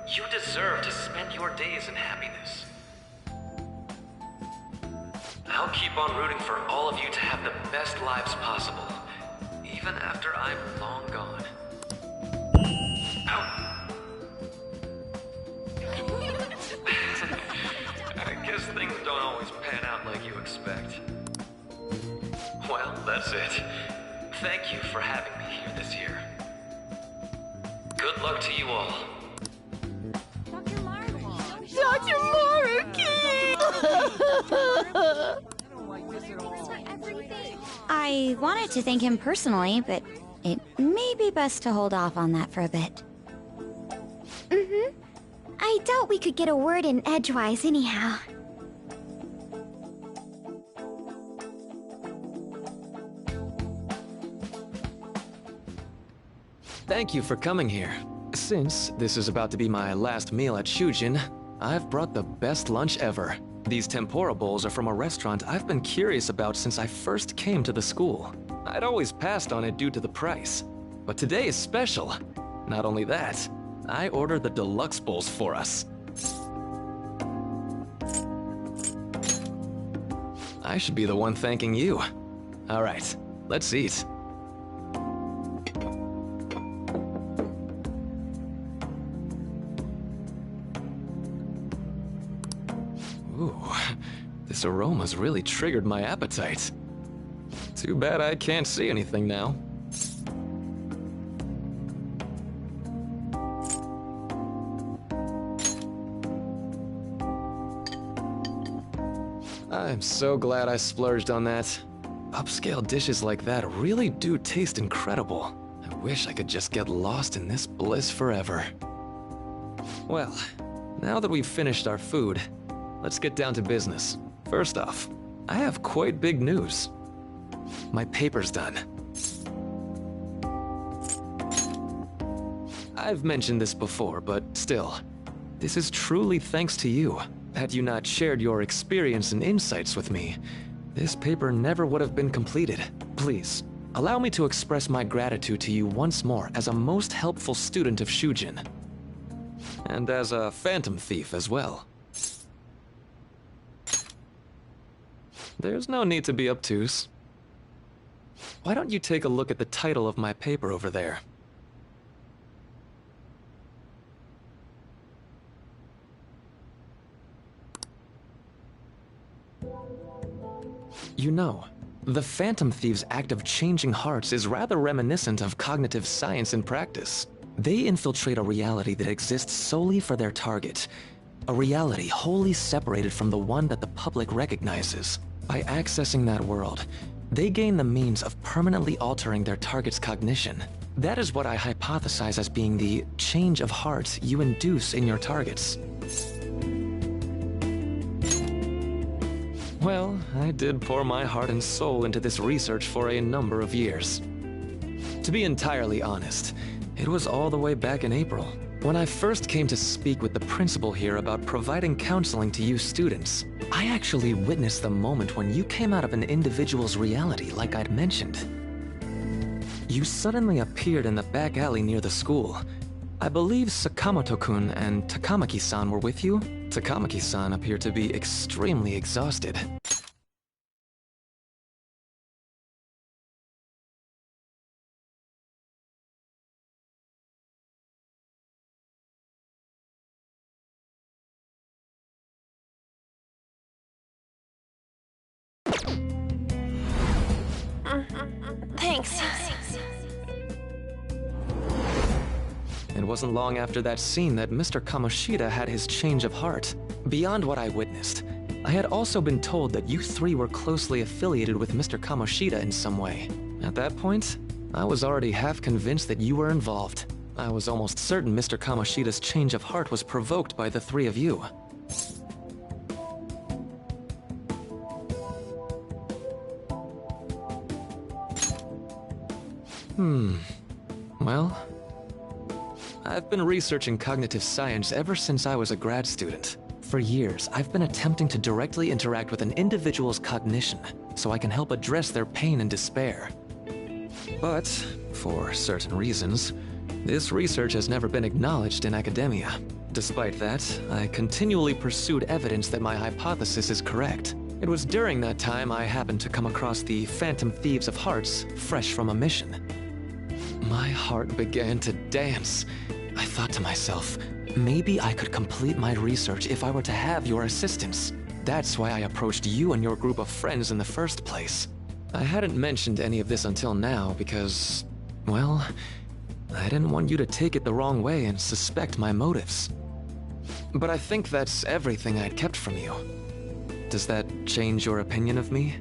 You deserve to spend your days in happiness. I'll keep on rooting for all of you to have the best lives possible, even after I'm long gone. Ow. I guess things don't always pan out like you expect. Well, that's it. Thank you for having me here this year. Good luck to you all. Dr. Maruki! I wanted to thank him personally, but it may be best to hold off on that for a bit. I doubt we could get a word in edgewise anyhow. Thank you for coming here. Since this is about to be my last meal at Shujin, I've brought the best lunch ever. These tempura bowls are from a restaurant I've been curious about since I first came to the school. I'd always passed on it due to the price, but today is special. Not only that, I ordered the deluxe bowls for us. I should be the one thanking you. All right, let's eat. Ooh, this aroma's really triggered my appetite. Too bad I can't see anything now. I'm so glad I splurged on that. Upscale dishes like that really do taste incredible. I wish I could just get lost in this bliss forever. Well, now that we've finished our food, let's get down to business. First off, I have quite big news. My paper's done. I've mentioned this before, but still, this is truly thanks to you. Had you not shared your experience and insights with me, this paper never would have been completed. Please, allow me to express my gratitude to you once more as a most helpful student of Shujin. And as a phantom thief as well. There's no need to be obtuse. Why don't you take a look at the title of my paper over there? You know, the Phantom Thieves' act of changing hearts is rather reminiscent of cognitive science in practice. They infiltrate a reality that exists solely for their target. A reality wholly separated from the one that the public recognizes. By accessing that world, they gain the means of permanently altering their target's cognition. That is what I hypothesize as being the change of heart you induce in your targets. Well, I did pour my heart and soul into this research for a number of years. To be entirely honest, it was all the way back in April, when I first came to speak with the principal here about providing counseling to you students. I actually witnessed the moment when you came out of an individual's reality like I'd mentioned. You suddenly appeared in the back alley near the school. I believe Sakamoto-kun and Takamaki-san were with you? Takamaki-san appeared to be extremely exhausted. Thanks. It wasn't long after that scene that Mr. Kamoshida had his change of heart. Beyond what I witnessed, I had also been told that you three were closely affiliated with Mr. Kamoshida in some way. At that point, I was already half convinced that you were involved. I was almost certain Mr. Kamoshida's change of heart was provoked by the three of you. Well, I've been researching cognitive science ever since I was a grad student. For years, I've been attempting to directly interact with an individual's cognition so I can help address their pain and despair. But, for certain reasons, this research has never been acknowledged in academia. Despite that, I continually pursued evidence that my hypothesis is correct. It was during that time I happened to come across the Phantom Thieves of Hearts, fresh from a mission. My heart began to dance. I thought to myself, maybe I could complete my research if I were to have your assistance. That's why I approached you and your group of friends in the first place. I hadn't mentioned any of this until now because, well, I didn't want you to take it the wrong way and suspect my motives. But I think that's everything I'd kept from you. Does that change your opinion of me?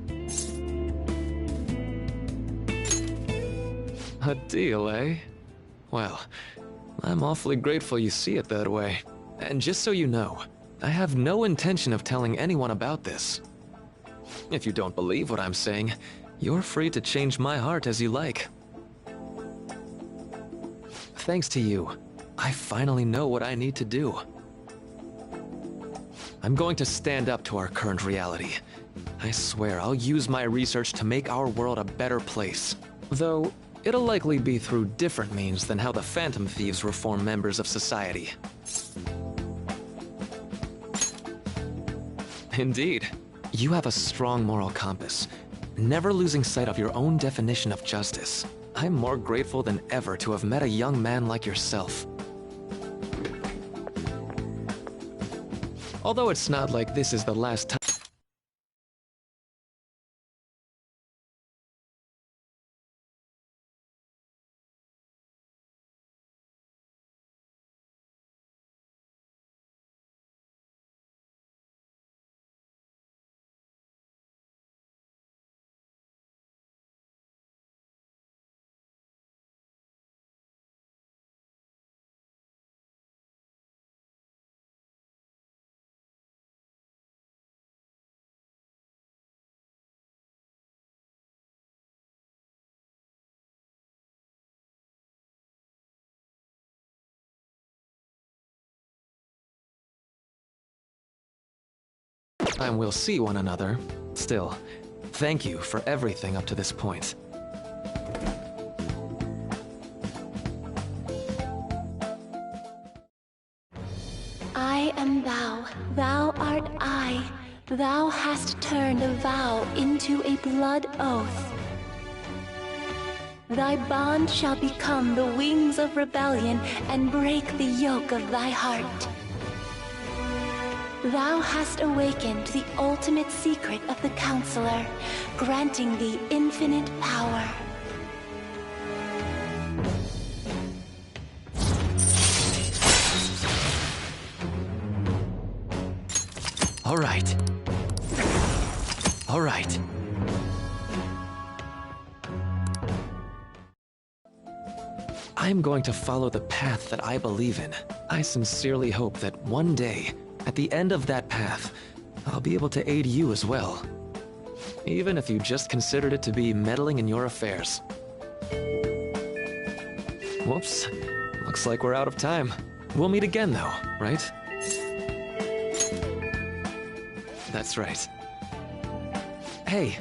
A deal, eh? Well, I'm awfully grateful you see it that way. And just so you know, I have no intention of telling anyone about this. If you don't believe what I'm saying, you're free to change my heart as you like. Thanks to you, I finally know what I need to do. I'm going to stand up to our current reality. I swear I'll use my research to make our world a better place. Though, it'll likely be through different means than how the Phantom Thieves reform members of society. Indeed. You have a strong moral compass, never losing sight of your own definition of justice. I'm more grateful than ever to have met a young man like yourself. Although it's not like this is the last time. Time we'll see one another. Still, thank you for everything up to this point. I am thou, thou art I. Thou hast turned a vow into a blood oath. Thy bond shall become the wings of rebellion and break the yoke of thy heart. Thou hast awakened the ultimate secret of the Counselor, granting thee infinite power. All right. All right. I'm going to follow the path that I believe in. I sincerely hope that one day, at the end of that path, I'll be able to aid you as well. Even if you just considered it to be meddling in your affairs. Whoops. Looks like we're out of time. We'll meet again though, right? That's right. Hey.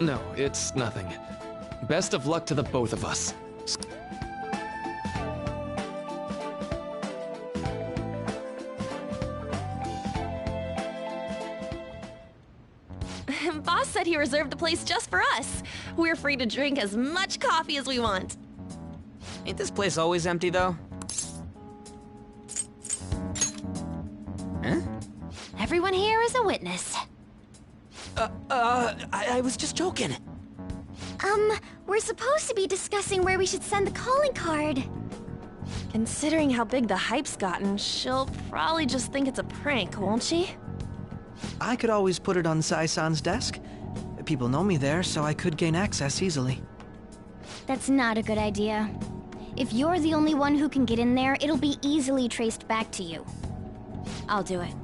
No, it's nothing. Best of luck to the both of us. Boss said he reserved the place just for us. We're free to drink as much coffee as we want. Ain't this place always empty, though? Huh? Everyone here is a witness. I was just joking. We're supposed to be discussing where we should send the calling card. Considering how big the hype's gotten, she'll probably just think it's a prank, won't she? I could always put it on Sai-san's desk. People know me there, so I could gain access easily. That's not a good idea. If you're the only one who can get in there, it'll be easily traced back to you. I'll do it.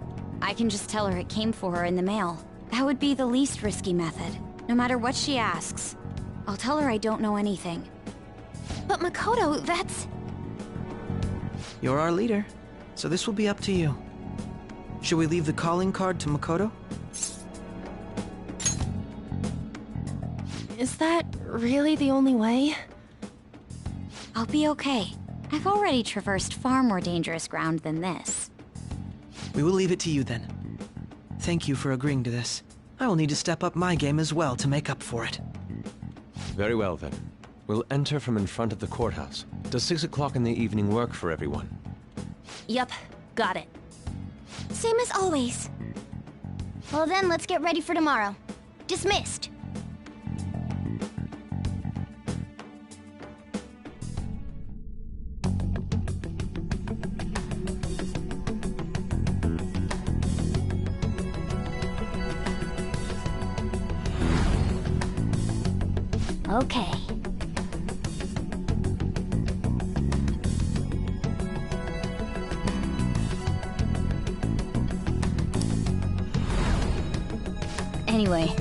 I can just tell her it came for her in the mail. That would be the least risky method, no matter what she asks. I'll tell her I don't know anything. But Makoto, that's... You're our leader, so this will be up to you. Should we leave the calling card to Makoto? Is that really the only way? I'll be okay. I've already traversed far more dangerous ground than this. We will leave it to you then. Thank you for agreeing to this. I will need to step up my game as well to make up for it. Very well then. We'll enter from in front of the courthouse. Does 6 o'clock in the evening work for everyone? Yup, got it. Same as always. Well then, let's get ready for tomorrow. Dismissed. Okay. Anyway.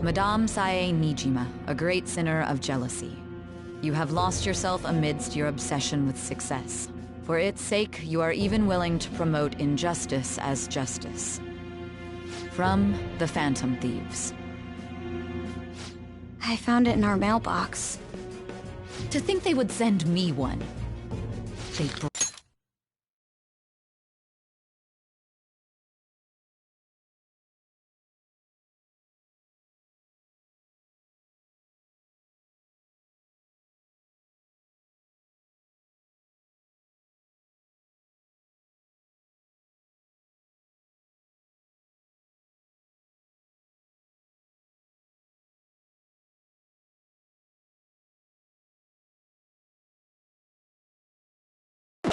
Madame Sae Nijima, a great sinner of jealousy. You have lost yourself amidst your obsession with success. For its sake, you are even willing to promote injustice as justice. From the Phantom Thieves. I found it in our mailbox. To think they would send me one. They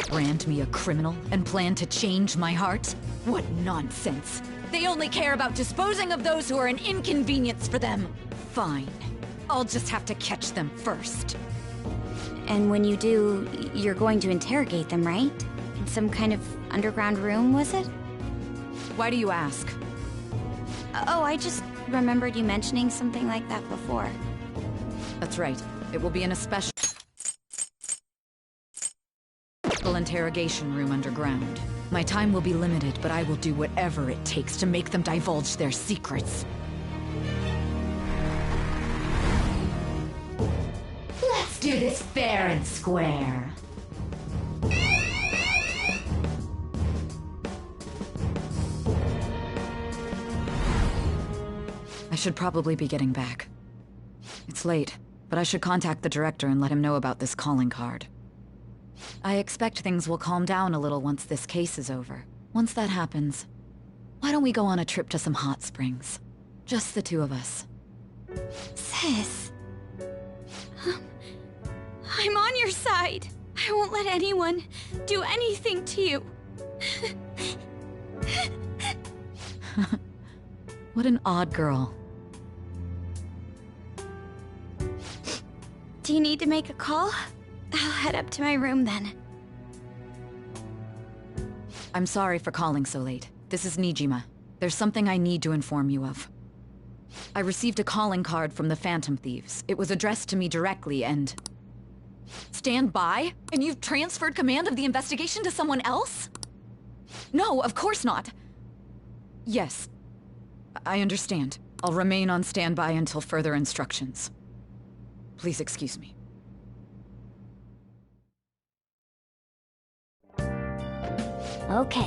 brand me a criminal and plan to change my heart? What nonsense! They only care about disposing of those who are an inconvenience for them. Fine. I'll just have to catch them first. And when you do, you're going to interrogate them, right? In some kind of underground room, was it? Why do you ask? Oh, I just remembered you mentioning something like that before. That's right. It will be in a special interrogation room underground. My time will be limited, but I will do whatever it takes to make them divulge their secrets. Let's do this fair and square. I should probably be getting back. It's late, but I should contact the director and let him know about this calling card. I expect things will calm down a little once this case is over. Once that happens, why don't we go on a trip to some hot springs? Just the two of us. Sis. I'm on your side. I won't let anyone do anything to you. What an odd girl. Do you need to make a call? I'll head up to my room then. I'm sorry for calling so late. This is Nijima. There's something I need to inform you of. I received a calling card from the Phantom Thieves. It was addressed to me directly and... Stand by? And you've transferred command of the investigation to someone else? No, of course not. Yes. I understand. I'll remain on standby until further instructions. Please excuse me. Okay.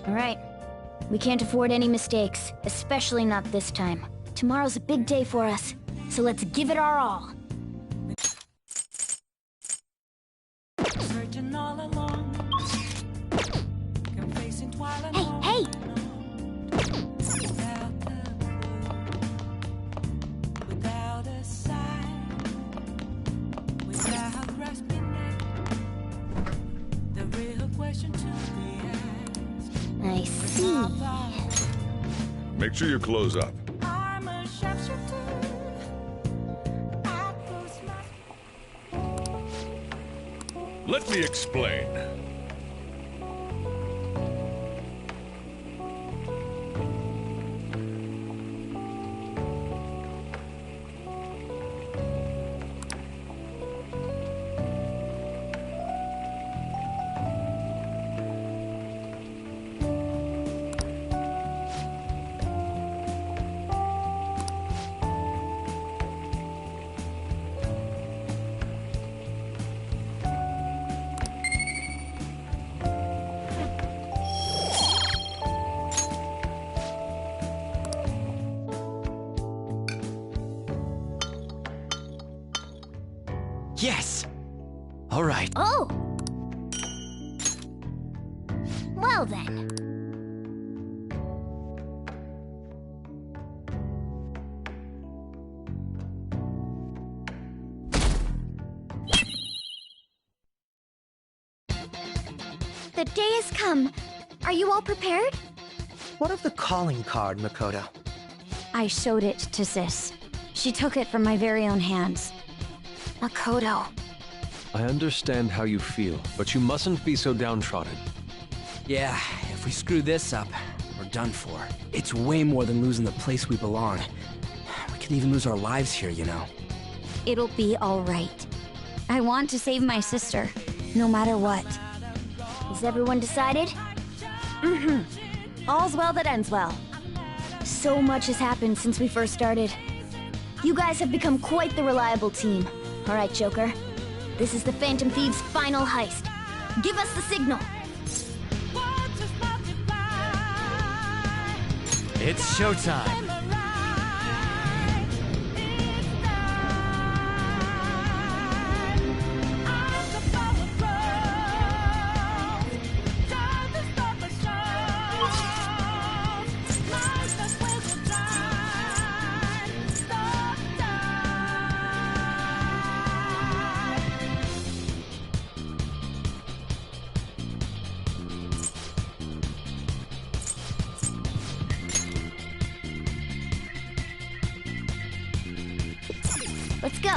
All right. We can't afford any mistakes, especially not this time. Tomorrow's a big day for us, so let's give it our all. Searching all along, confessing twilight. Hey! Without a sign, without grasping it, the real question to be asked. I see. Make sure you close up. I'm a sharpshooter. I close my... Let me explain. Yes! All right. Oh! Well then. The day has come. Are you all prepared? What of the calling card, Makoto? I showed it to Sis. She took it from my very own hands. Makoto. I understand how you feel, but you mustn't be so downtrodden. Yeah, if we screw this up, we're done for. It's way more than losing the place we belong. We could even lose our lives here, you know. It'll be all right. I want to save my sister, no matter what. Is everyone decided? Mm-hmm. All's well that ends well. So much has happened since we first started. You guys have become quite the reliable team. All right, Joker. This is the Phantom Thieves' final heist. Give us the signal. It's showtime. Let's go.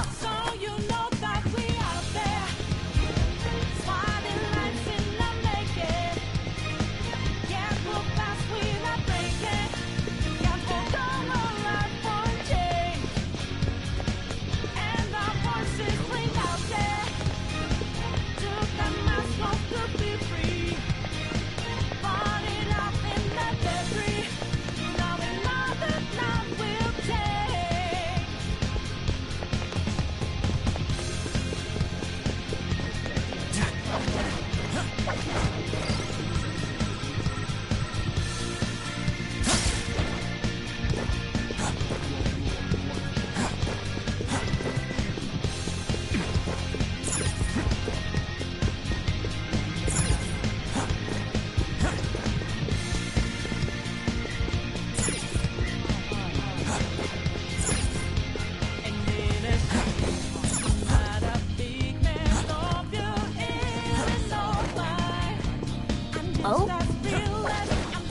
Oh?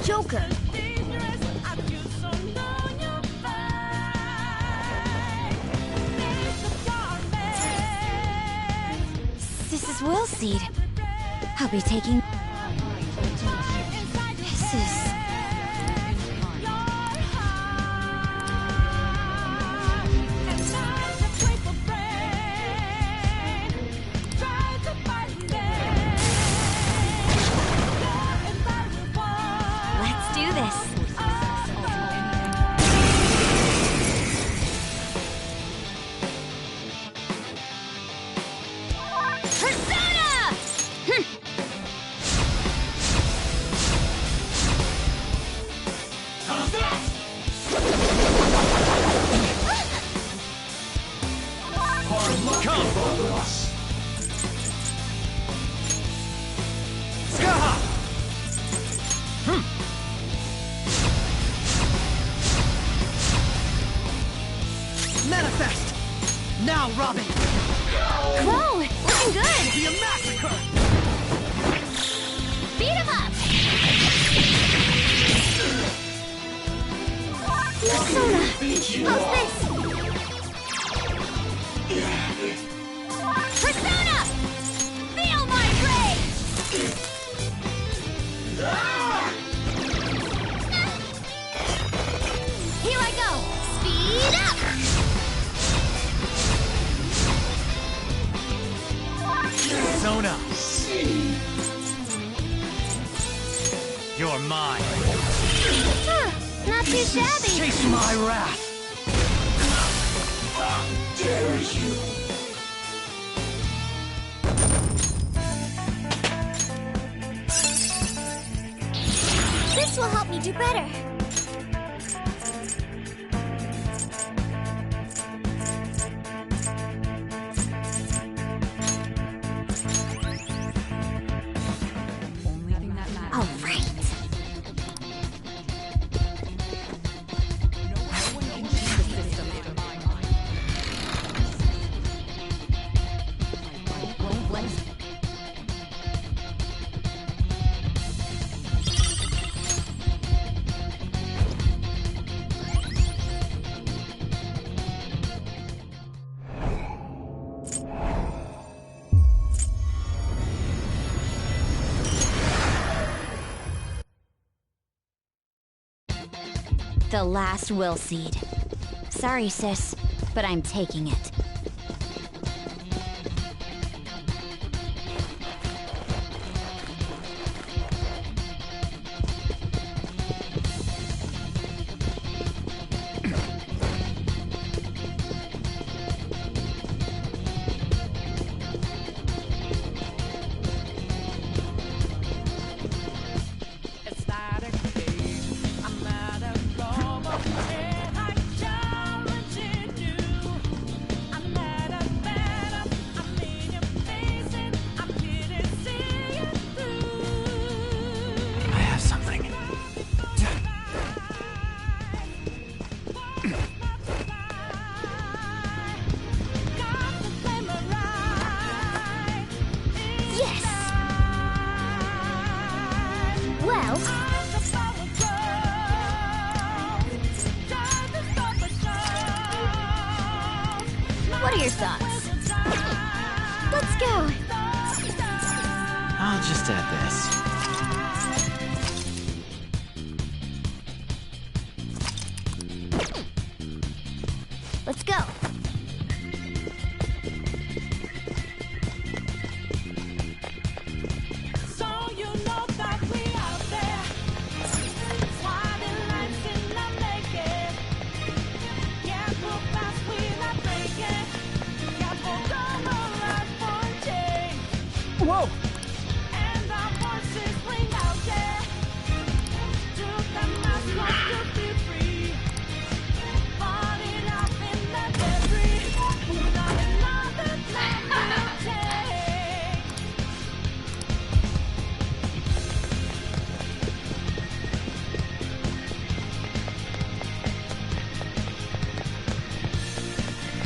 Joker! This is Will Seed. I'll be taking... This is... Let's do this. Persona! Come! Skaha! Manifest! Now, Robin! Whoa! Looking good! Be a massacre! Beat him up! Persona! How's this? Persona! Feel my rage! Here I go! Speed up! Persona! You're mine. Huh, not too shabby. Chase my wrath! How dare you! This will help me do better. All right. The last will seed. Sorry, sis, but I'm taking it. What are your thoughts? Let's go. I'll just add this. Let's go. Whoa!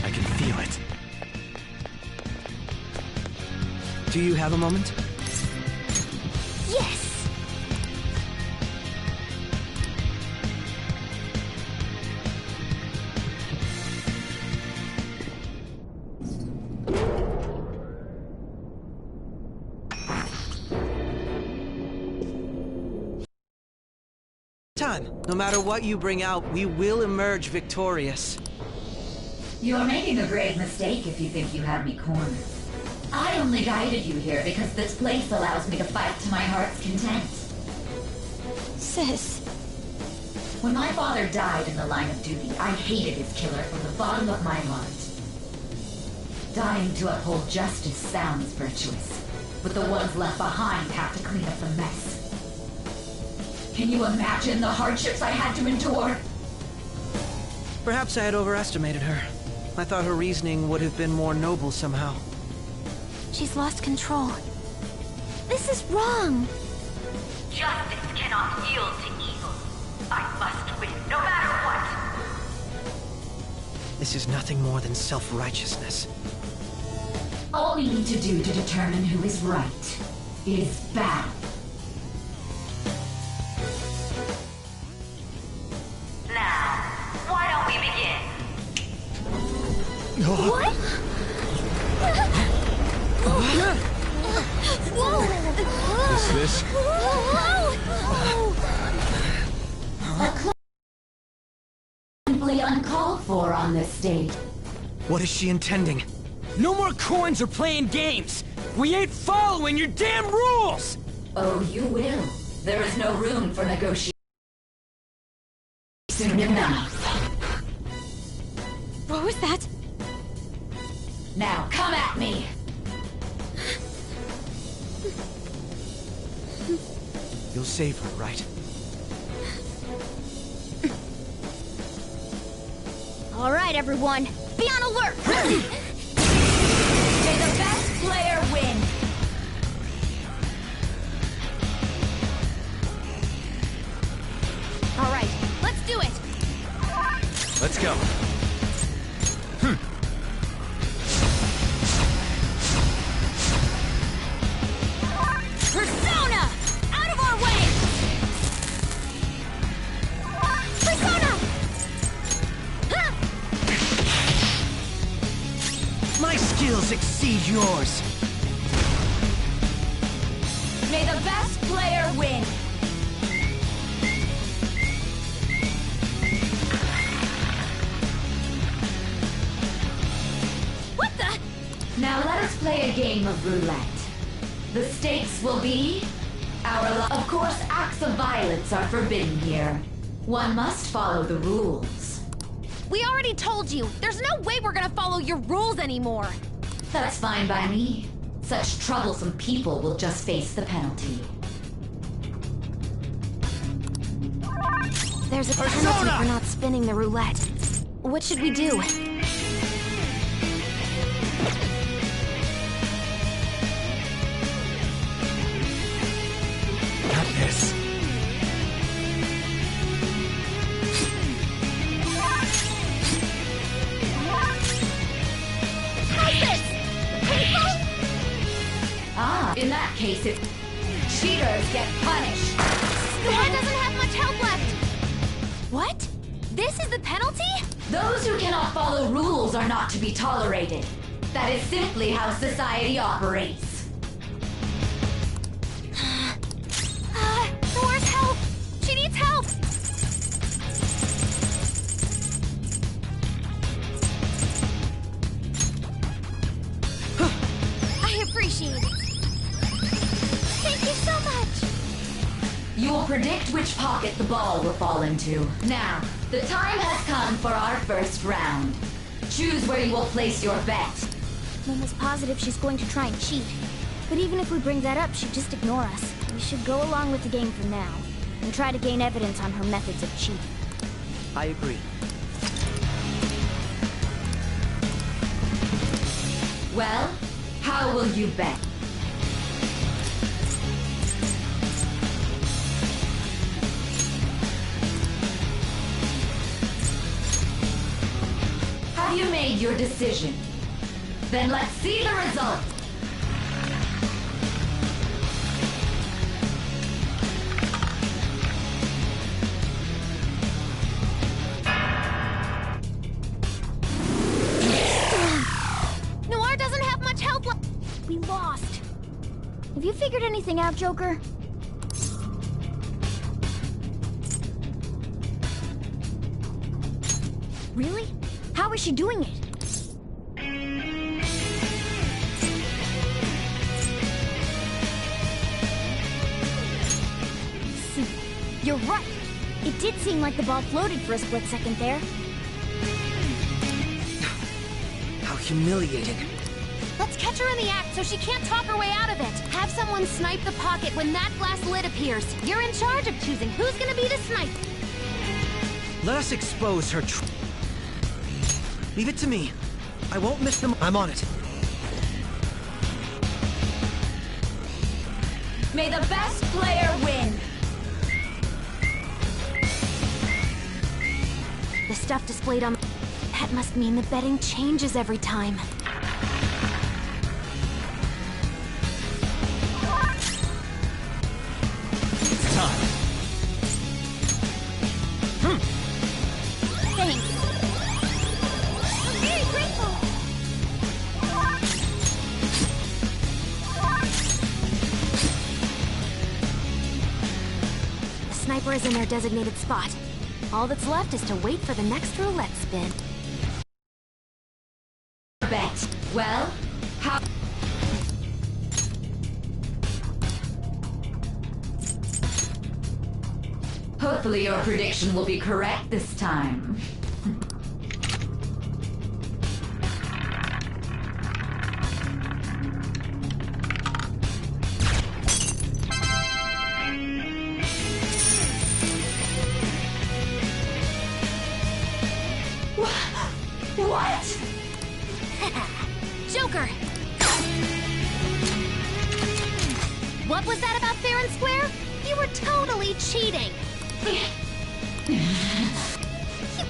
I can feel it. Do you have a moment? Yes! Time. No matter what you bring out, we will emerge victorious. You're making a grave mistake if you think you have me cornered. I only guided you here because this place allows me to fight to my heart's content. Sis. When my father died in the line of duty, I hated his killer from the bottom of my heart. Dying to uphold justice sounds virtuous, but the ones left behind have to clean up the mess. Can you imagine the hardships I had to endure? Perhaps I had overestimated her. I thought her reasoning would have been more noble somehow. She's lost control. This is wrong. Justice cannot yield to evil. I must win, no matter what. This is nothing more than self-righteousness. All we need to do to determine who is right is battle. Now, why don't we begin? What? Whoa! This? Simply uncalled for on this stage. What is she intending? No more coins or playing games! We ain't following your damn rules! Oh, you will. There is no room for negotiation. Soon enough. What was that? Now, come at me! You'll save her, right? All right, everyone. Be on alert! May the best player win! All right, let's do it! Let's go. Persona! Out of our way! Persona! Ha! My skills exceed yours! May the best player win! Now let us play a game of roulette. The stakes will be of course, acts of violence are forbidden here. One must follow the rules. We already told you! There's no way we're gonna follow your rules anymore! That's fine by me. Such troublesome people will just face the penalty. There's a penalty for not spinning the roulette. What should we do? Not this. In that case, cheaters get punished. Noir doesn't have much help left! What? This is the penalty? Those who cannot follow rules are not to be tolerated. That is simply how society operates. Noir's help! She needs help! I appreciate it. Thank you so much! You will predict which pocket the ball will fall into. Now, the time has come for our first round. Choose where you will place your bet. I'm almost positive she's going to try and cheat. But even if we bring that up, she'd just ignore us. We should go along with the game for now, and try to gain evidence on her methods of cheating. I agree. Well, how will you bet? Have you made your decision? Then let's see the result. Noir doesn't have much help left. We lost. Have you figured anything out, Joker? Really? How is she doing it? You're right. It did seem like the ball floated for a split second there. How humiliating. Let's catch her in the act so she can't talk her way out of it. Have someone snipe the pocket when that glass lid appears. You're in charge of choosing who's gonna be the snipe. Let us expose her Leave it to me. I won't miss them. I'm on it. May the best player win. The stuff displayed on... That must mean the betting changes every time. It's time. Thanks. I'm very grateful. The sniper is in their designated spot. All that's left is to wait for the next roulette spin. Bet. Well, how... Hopefully your prediction will be correct this time. What? Joker! What was that about fair and square? You were totally cheating! You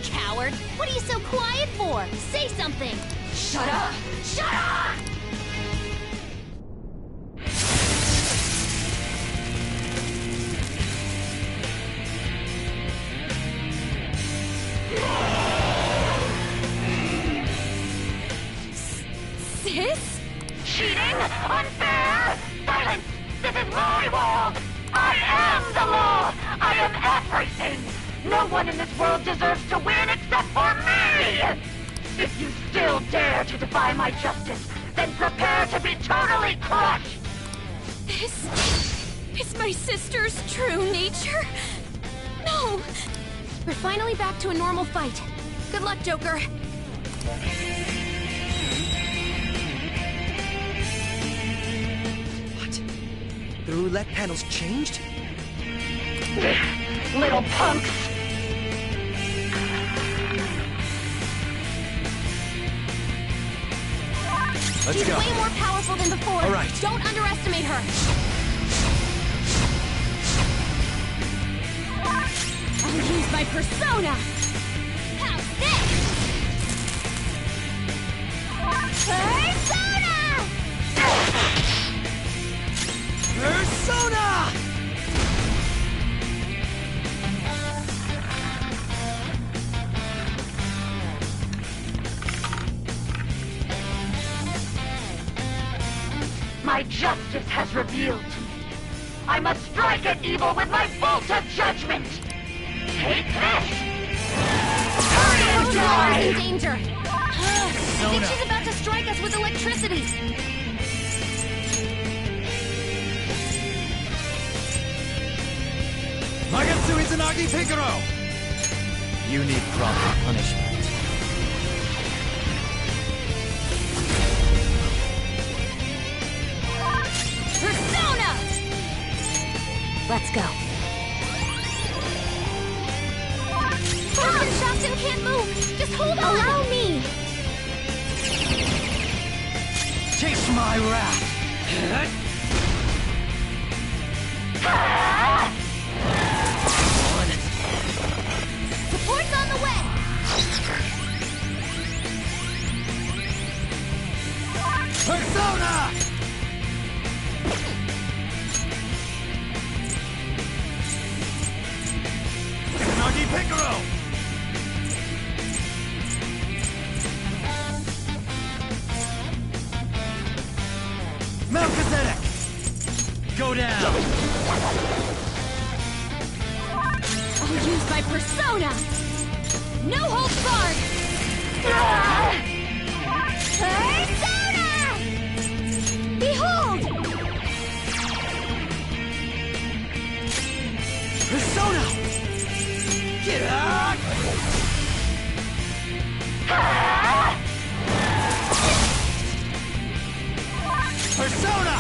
coward! What are you so quiet for? Say something! Shut up! Shut up! Sis? Cheating? Unfair? Silence! This is my world! I am the law! I am everything! No one in this world deserves to win except for me! If you still dare to defy my justice, then prepare to be totally crushed! Is my sister's true nature? No! We're finally back to a normal fight. Good luck, Joker. What? The roulette panel's changed? Little punks! Let's She's go. way more powerful than before. All right. Don't underestimate her. I'll use my persona. How's this? Persona! Persona! My justice has revealed to me. I must strike at evil with my bolt of judgment! Take this! Hurry and die! In danger! I think she's about to strike us with electricity! Magatsu Izanagi Picaro! You need proper punishment. Persona! Let's go. I've been shocked and can't move! Just hold on! Allow me! Taste my wrath! Support's on the way! Persona! Izanagi Picaro! Melchizedek! Go down! I'll use my persona! No holds barred! Persona! Behold! Persona! Get out! Persona!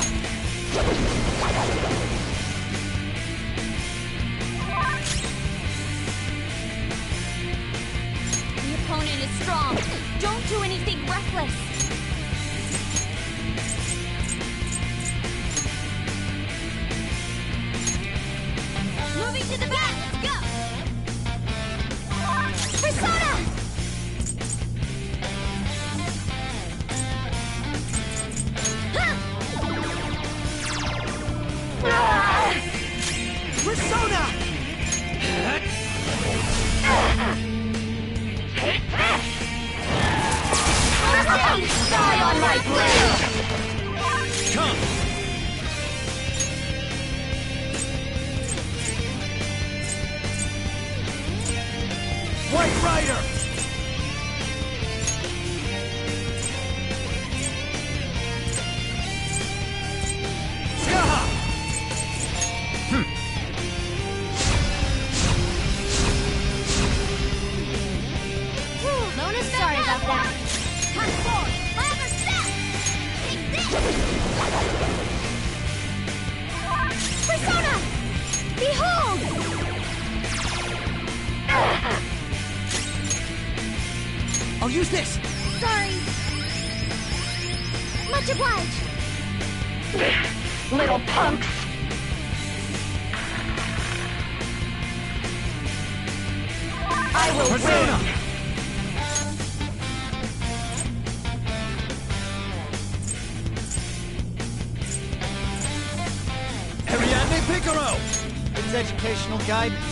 The opponent is strong. Don't do anything reckless. Moving to the back. Let's go. Persona! Persona! Take this! Die on my blade! Come! White Rider! Skaha! Lona, sorry about that. Come forward. My other step. Take this. Persona! Behold! I'll use this! Sorry. Much obliged. Little punks! I will Persona! win! Ariadne Picaro! It's educational guidance.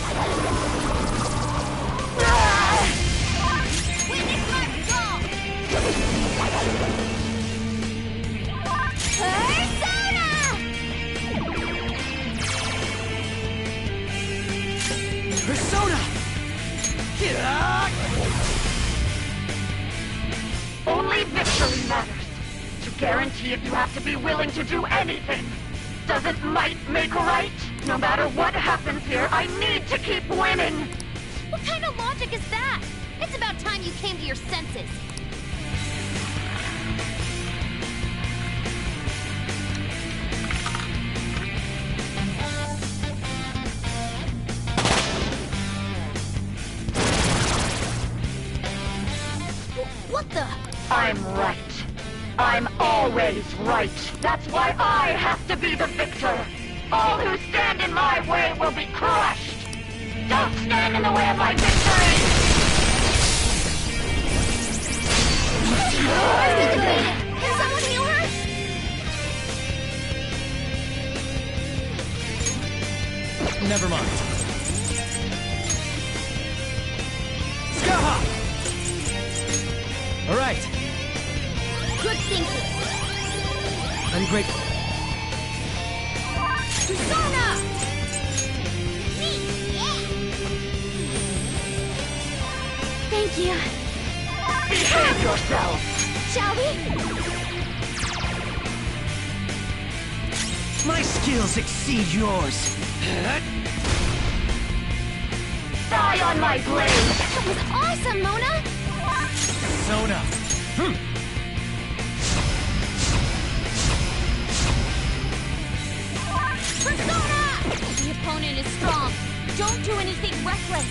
Witness my resolve! Persona! Persona! Get out! Only victory matters. To guarantee loyalty if you have to be willing to do anything. Doesn't might make right? No matter what happens here, I need to keep winning! What kind of logic is that? It's about time you came to your senses. What the? I'm right. I'm always right. That's why I have to be the victor. All who stand in my way will be crushed. Don't stand in the way of my victory! Can someone heal her? Never mind. Skaha! All right. Good thinking. I'm grateful. Persona! Thank you. Behave yourself! Shall we? My skills exceed yours. Die on my blade! That was awesome, Mona! Sona. Persona! The opponent is strong. Don't do anything reckless.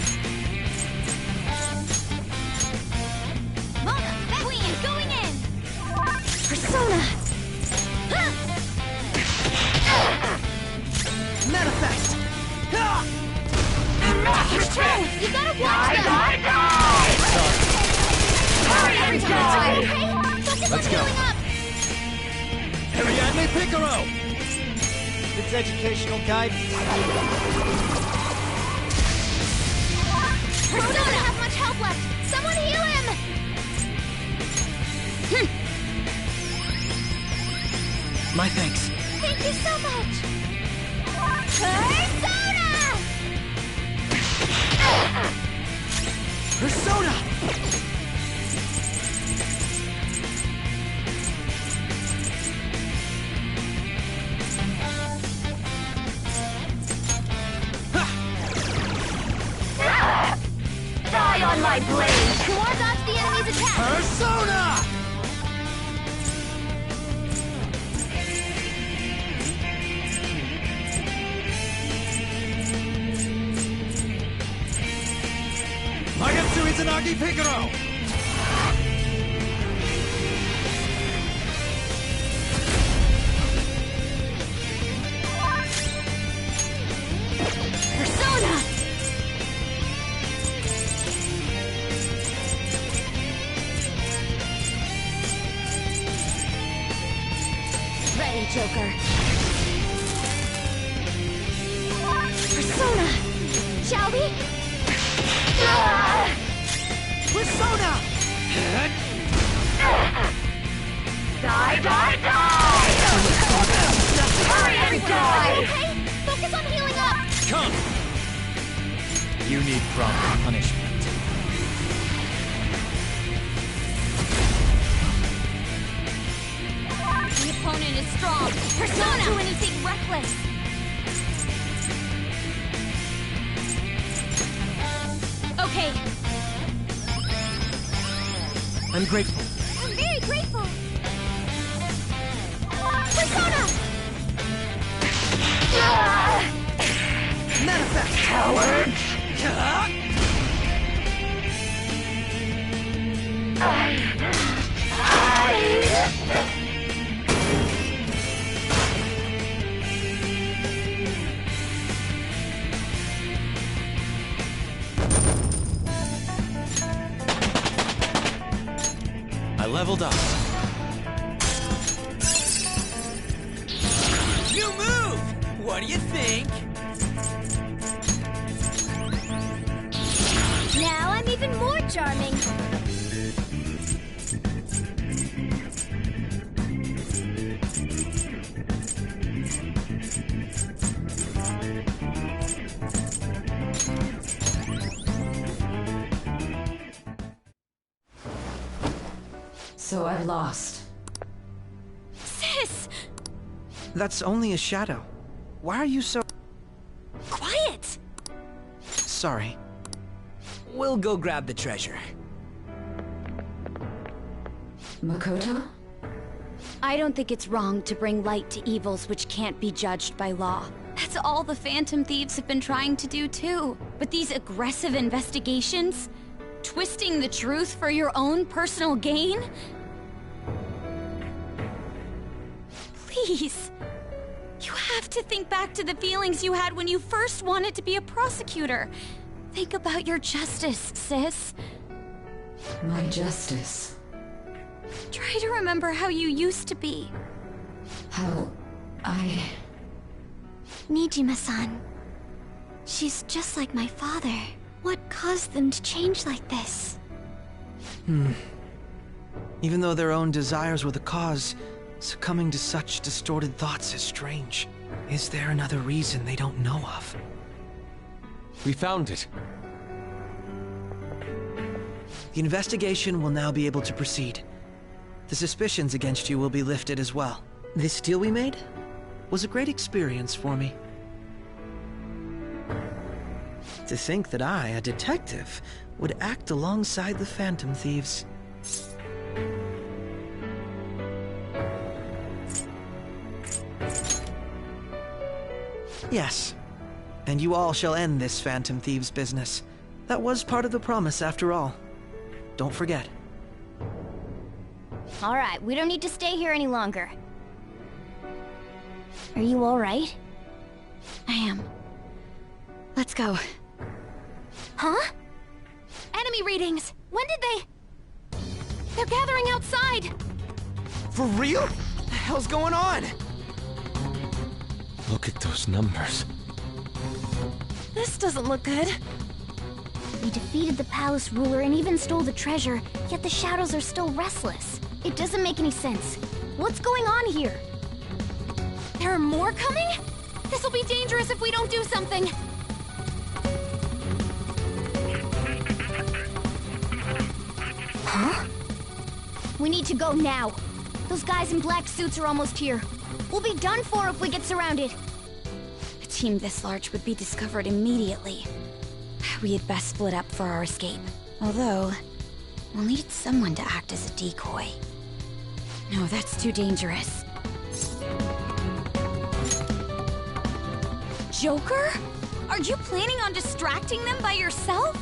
Mona, Queen, going in! Persona! Manifest! Your turn! You gotta watch them! Die! Hurry and die! Okay? Focus Let's on go. healing up! Ariadne Picaro! It's educational guidance. Persona doesn't have much health left! Someone heal him! My thanks. Thank you so much! Persona! Persona! Die on my blade! More dodge the enemy's attack! Persona! Magatsu Izanagi Picaro! Persona! Ready, Joker. Persona! Shall we? Persona! Die! Hurry and die! Okay? Focus on healing up! Come! You need proper punishment. The opponent is strong. Persona! Don't do anything reckless. Okay. I'm grateful. I'm very grateful. Persona! Manifest! Cowards! I leveled up. New move! What do you think? Now I'm even more charming. So I've lost. Sam! That's only a shadow. Why are you so... Quiet! Sorry. We'll go grab the treasure. Makoto? I don't think it's wrong to bring light to evils which can't be judged by law. That's all the Phantom Thieves have been trying to do too. But these aggressive investigations? Twisting the truth for your own personal gain? Please. You have to think back to the feelings you had when you first wanted to be a prosecutor. Think about your justice, sis. My justice. Try to remember how you used to be. How I... Nijima-san. She's just like my father. What caused them to change like this? Even though their own desires were the cause, succumbing to such distorted thoughts is strange. Is there another reason they don't know of? We found it. The investigation will now be able to proceed. The suspicions against you will be lifted as well. This deal we made was a great experience for me. To think that I, a detective, would act alongside the Phantom Thieves. Yes, and you all shall end this Phantom Thieves business. That was part of the promise after all. Don't forget. All right, we don't need to stay here any longer. Are you all right? I am. Let's go. Huh? Enemy readings! When did they... They're gathering outside! For real? What the hell's going on? Look at those numbers. This doesn't look good. We defeated the palace ruler and even stole the treasure, yet the shadows are still restless. It doesn't make any sense. What's going on here? There are more coming? This'll be dangerous if we don't do something. Huh? We need to go now. Those guys in black suits are almost here. We'll be done for if we get surrounded. A team this large would be discovered immediately. We had best split up for our escape. Although, we'll need someone to act as a decoy. No, that's too dangerous. Joker? Are you planning on distracting them by yourself?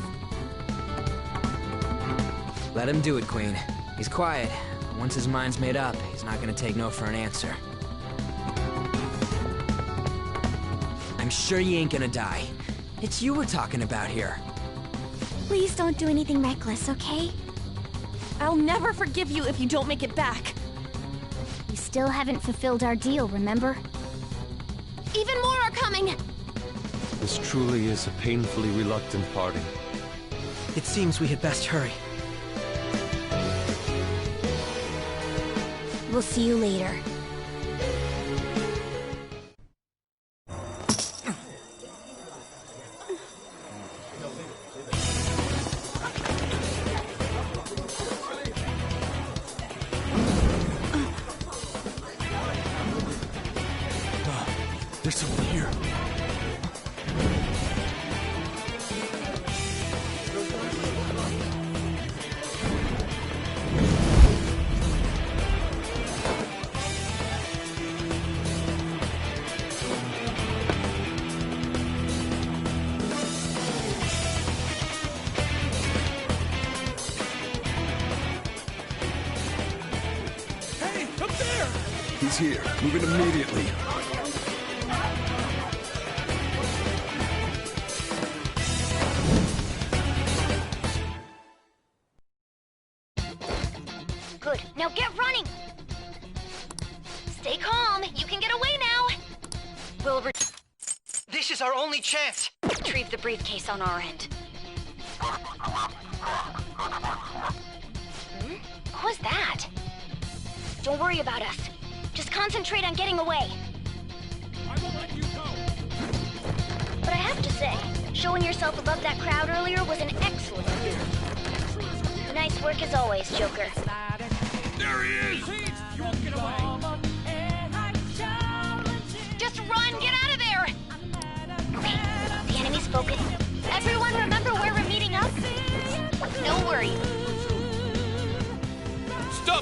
Let him do it, Queen. He's quiet. Once his mind's made up, he's not gonna take no for an answer. I'm sure you ain't gonna die. It's you we're talking about here. Please don't do anything reckless, okay? I'll never forgive you if you don't make it back. We still haven't fulfilled our deal, remember? Even more are coming! This truly is a painfully reluctant parting. It seems we had best hurry. We'll see you later. There's someone here. Hey, up there! He's here. Move in immediately. Good. Now get running! Stay calm. You can get away now. We'll This is our only chance! retrieve the briefcase on our end. What was that? Don't worry about us. Just concentrate on getting away. I won't let you go! But I have to say, showing yourself above that crowd earlier was an excellent move. Nice work as always, Joker. There he is! You won't get away!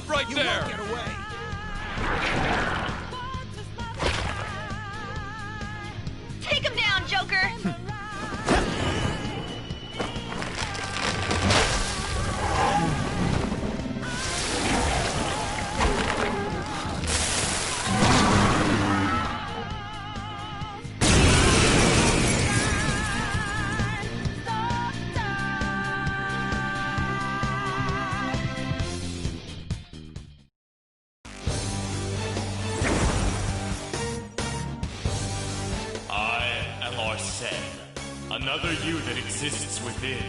Stop right there! Won't get away. Take him down, Joker! Another you that exists within.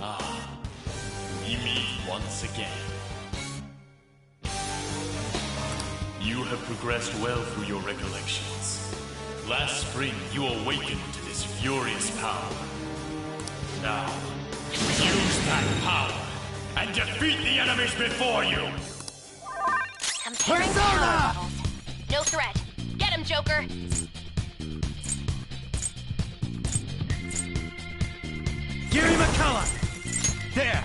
Ah, we meet once again. You have progressed well through your recollections. Last spring, you awakened to this furious power. Now, use that power and defeat the enemies before you! Comparing power levels. No threat. Get him, Joker! Gary McCullough! There!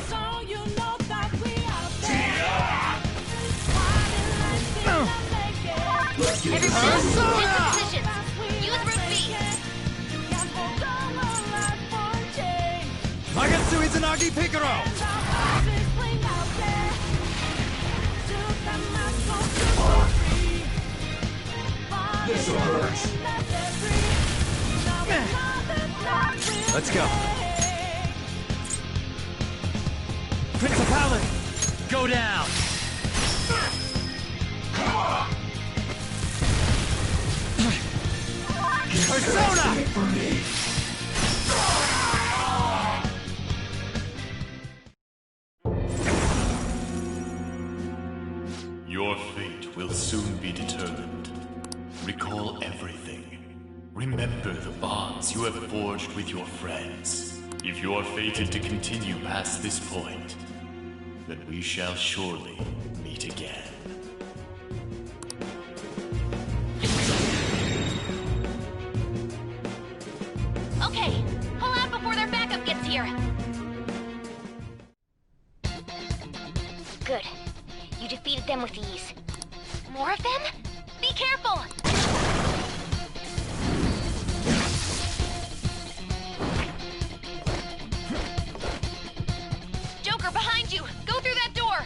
So you know that we are Everyone, take the positions. Use Root B. Magatsu Izanagi Picaro! This'll hurt. Let's go. Principality! Go down! Persona! Your fate will soon be determined. Recall everything. Remember the bonds you have forged with your friends. If you are fated to continue past this point, then we shall surely meet again. Okay, pull out before their backup gets here. Good. You defeated them with ease. More of them? Be careful! Joker, behind you! Go through that door!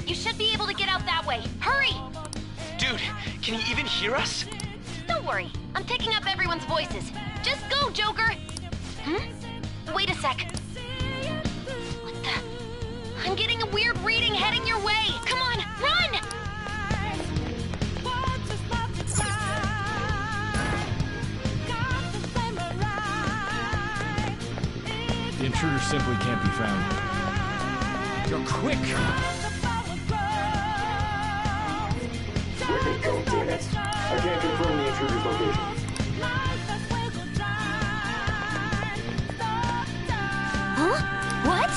You should be able to get out that way. Hurry! Dude, can you even hear us? Don't worry. I'm picking up everyone's voices. Just go, Joker! Wait a sec. What the? I'm getting a weird reading heading your way. Come on, run! The intruder simply can't be found. You're quick! Where go, damn it? I can't confirm the intruder's location. Huh? What?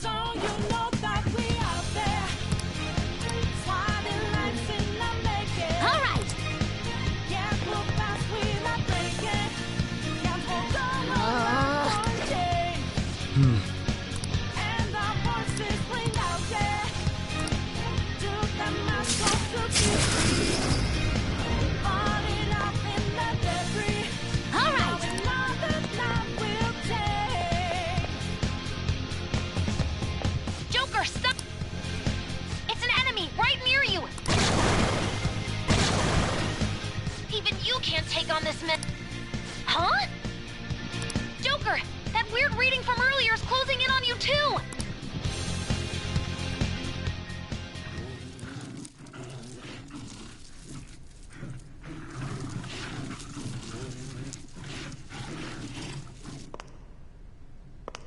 So you know that we are there. Sliding lights in the making. All right. Can't move fast without breaking. Can't hold on wanting. And our voices ring out there. Do the mask off to keep. Falling off in the debris. All right. Another night will take. Joker, stop! It's an enemy right near you! Even you can't take on this man. Huh? Joker, that weird reading from earlier is closing in on you too!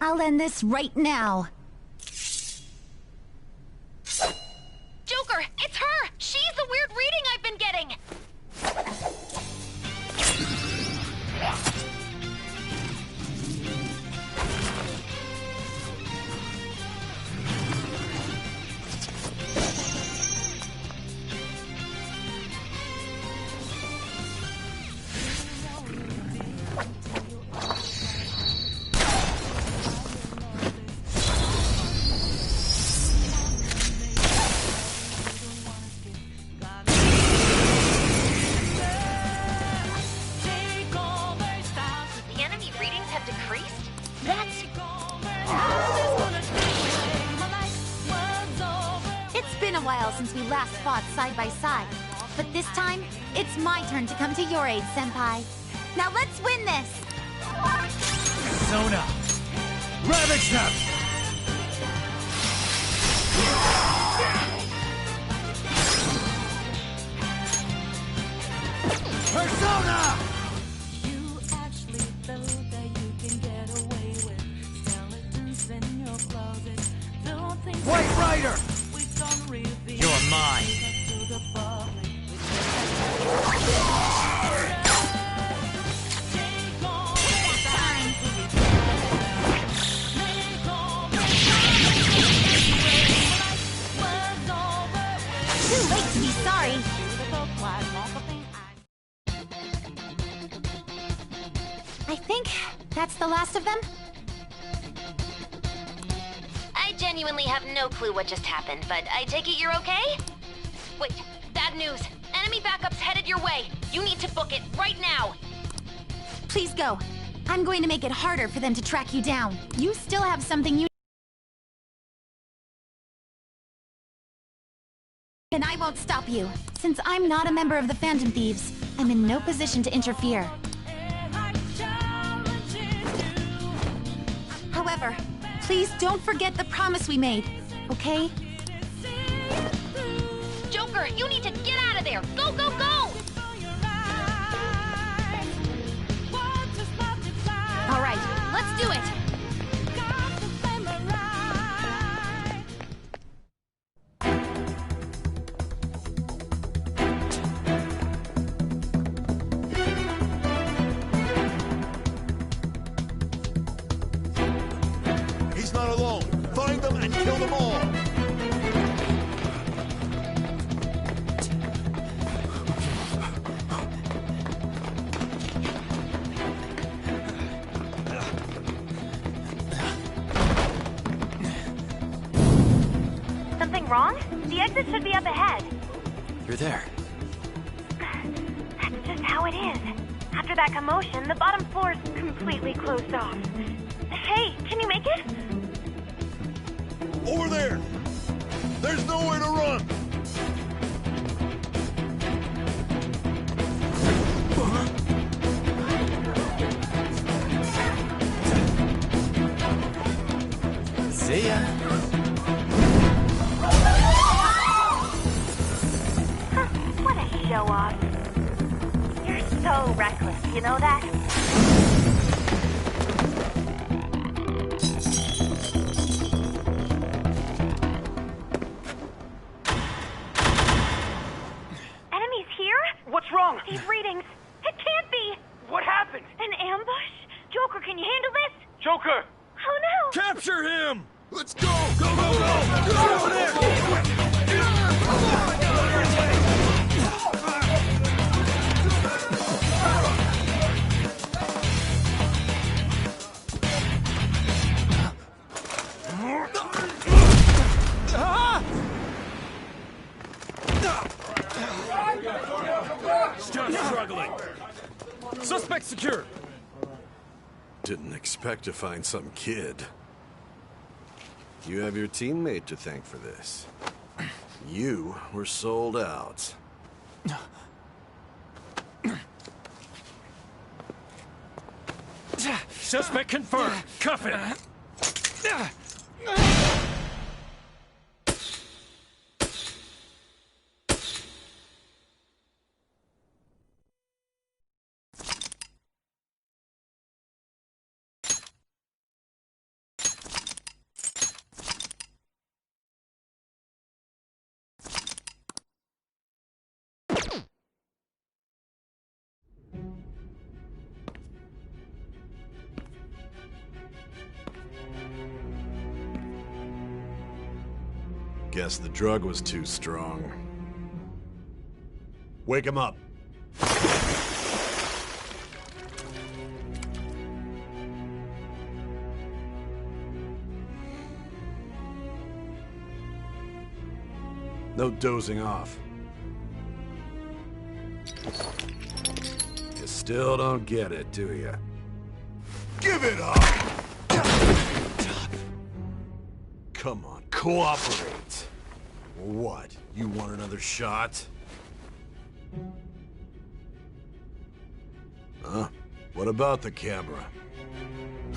I'll end this right now. Joker, it's her! She's the a while since we last fought side by side. But this time, it's my turn to come to your aid, Senpai. Now let's win this! Sona! Ravage them! Persona! You actually felt that you can get away with skeletons in your closet. Don't think White Rider! we don't reveal You're mine! to the public. Too late to be sorry! I think that's the last of them. I genuinely have no clue what just happened, but I take it you're okay? Wait, bad news. Enemy backup's headed your way. You need to book it right now. Please go. I'm going to make it harder for them to track you down. You still have something you... And I won't stop you. Since I'm not a member of the Phantom Thieves, I'm in no position to interfere. However, please don't forget the promise we made, okay? Joker, you need to get out of there! Go, go, go! All right, let's do it! He's not alone. Find them and kill them all. Something wrong? The exit should be up ahead. You're there. That's just how it is. After that commotion, the bottom floor's completely closed off. Hey, can you make it? Over there. There's nowhere to run. See ya. What a show off. You're so reckless, you know that? Enemies here? What's wrong? These readings. It can't be. What happened? An ambush? Joker, can you handle this? Joker! Oh no! Capture him! Let's go! Go, go, go! Get over there! Stop struggling. Suspect secure. Didn't expect to find some kid. You have your teammate to thank for this. You were sold out. Suspect confirmed. Cuff it. Guess the drug was too strong. Wake him up. No dozing off. You still don't get it, do you? Give it up! Come on, cooperate. What? You want another shot? Huh? What about the camera?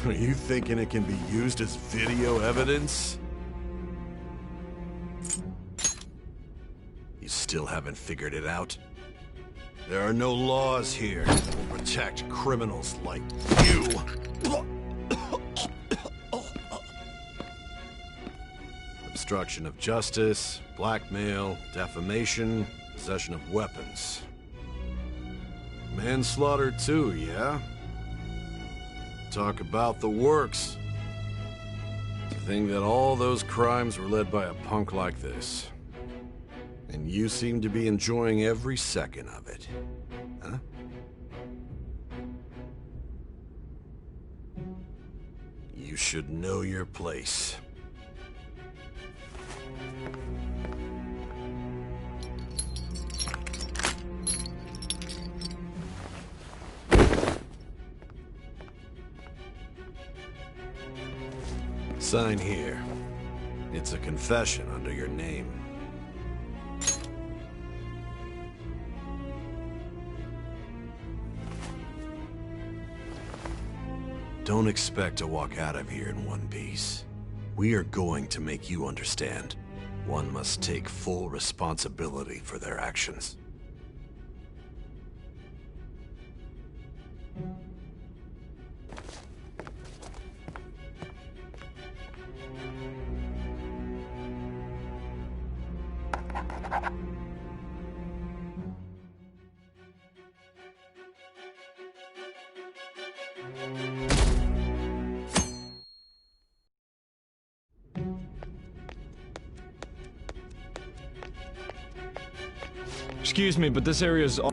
Are you thinking it can be used as video evidence? You still haven't figured it out? There are no laws here that will protect criminals like you. Obstruction of justice, blackmail, defamation, possession of weapons. Manslaughter too, yeah? Talk about the works. To think that all those crimes were led by a punk like this. And you seem to be enjoying every second of it. Huh? You should know your place. Sign here. It's a confession under your name. Don't expect to walk out of here in one piece. We are going to make you understand. One must take full responsibility for their actions. Excuse me, but this area's all...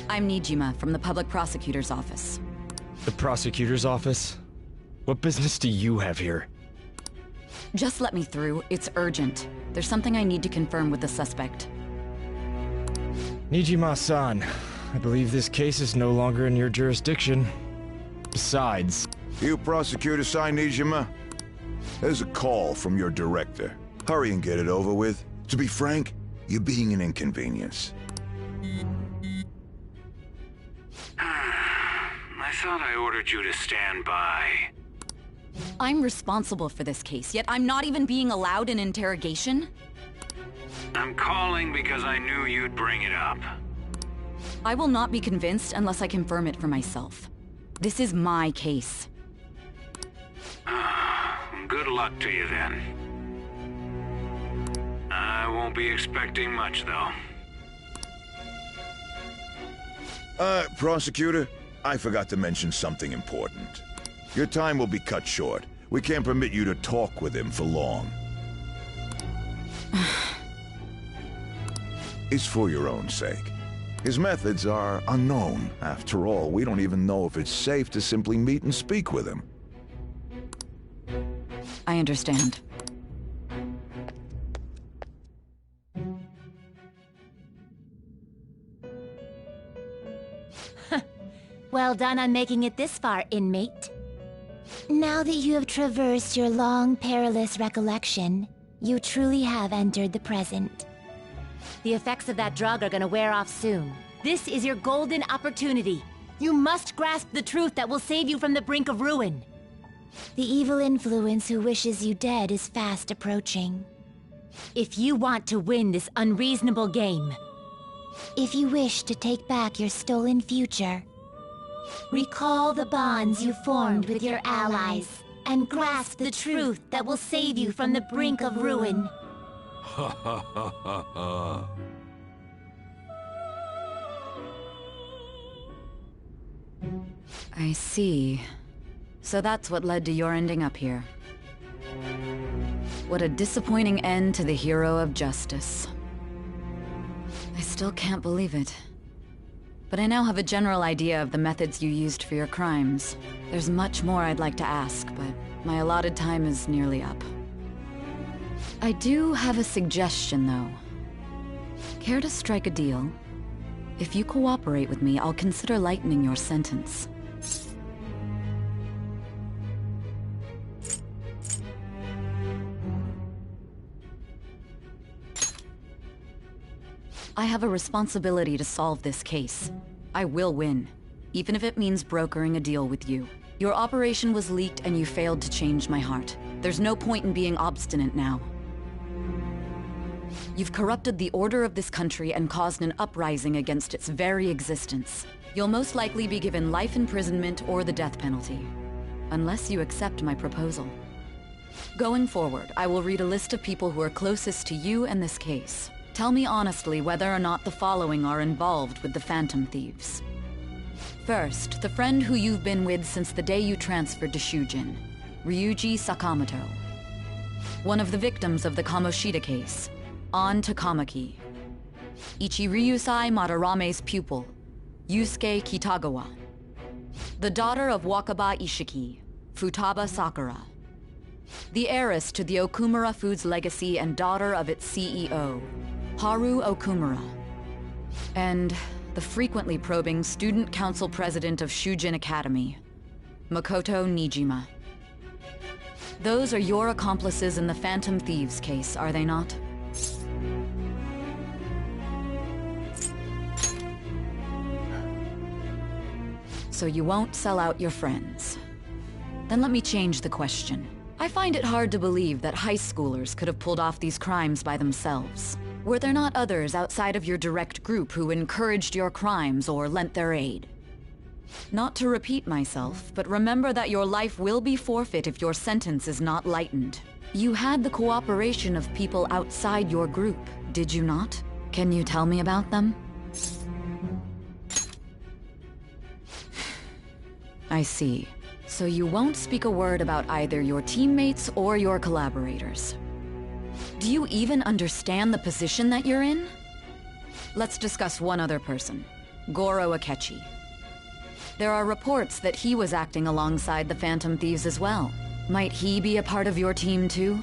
I'm Nijima from the Public Prosecutor's Office. The Prosecutor's Office? What business do you have here? Just let me through. It's urgent. There's something I need to confirm with the suspect. Nijima-san, I believe this case is no longer in your jurisdiction. Besides... You prosecutor signed Nijima? There's a call from your director. Hurry and get it over with. To be frank, you're being an inconvenience. I thought I ordered you to stand by. I'm responsible for this case, yet I'm not even being allowed an interrogation? I'm calling because I knew you'd bring it up. I will not be convinced unless I confirm it for myself. This is my case. Good luck to you then. I won't be expecting much, though. Prosecutor, I forgot to mention something important. Your time will be cut short. We can't permit you to talk with him for long. It's for your own sake. His methods are unknown. After all, we don't even know if it's safe to simply meet and speak with him. I understand. Well done on making it this far, inmate. Now that you have traversed your long, perilous recollection, you truly have entered the present. The effects of that drug are gonna wear off soon. This is your golden opportunity. You must grasp the truth that will save you from the brink of ruin. The evil influence who wishes you dead is fast approaching. If you want to win this unreasonable game, if you wish to take back your stolen future, recall the bonds you formed with your allies, and grasp the truth that will save you from the brink of ruin. Ha ha ha ha ha. I see. So that's what led to your ending up here. What a disappointing end to the hero of justice. I still can't believe it. But I now have a general idea of the methods you used for your crimes. There's much more I'd like to ask, but my allotted time is nearly up. I do have a suggestion, though. Care to strike a deal? If you cooperate with me, I'll consider lightening your sentence. I have a responsibility to solve this case. I will win, even if it means brokering a deal with you. Your operation was leaked and you failed to change my heart. There's no point in being obstinate now. You've corrupted the order of this country and caused an uprising against its very existence. You'll most likely be given life imprisonment or the death penalty, unless you accept my proposal. Going forward, I will read a list of people who are closest to you and this case. Tell me honestly whether or not the following are involved with the Phantom Thieves. First, the friend who you've been with since the day you transferred to Shujin, Ryuji Sakamoto. One of the victims of the Kamoshida case, An Takamaki. Ichiryusai Madarame's pupil, Yusuke Kitagawa. The daughter of Wakaba Ishiki, Futaba Sakura. The heiress to the Okumura Foods legacy and daughter of its CEO, Haru Okumura. And the frequently probing student council president of Shujin Academy, Makoto Nijima. Those are your accomplices in the Phantom Thieves case, are they not? So you won't sell out your friends. Then let me change the question. I find it hard to believe that high schoolers could have pulled off these crimes by themselves. Were there not others outside of your direct group who encouraged your crimes or lent their aid? Not to repeat myself, but remember that your life will be forfeit if your sentence is not lightened. You had the cooperation of people outside your group, did you not? Can you tell me about them? I see. So you won't speak a word about either your teammates or your collaborators. Do you even understand the position that you're in? Let's discuss one other person, Goro Akechi. There are reports that he was acting alongside the Phantom Thieves as well. Might he be a part of your team too?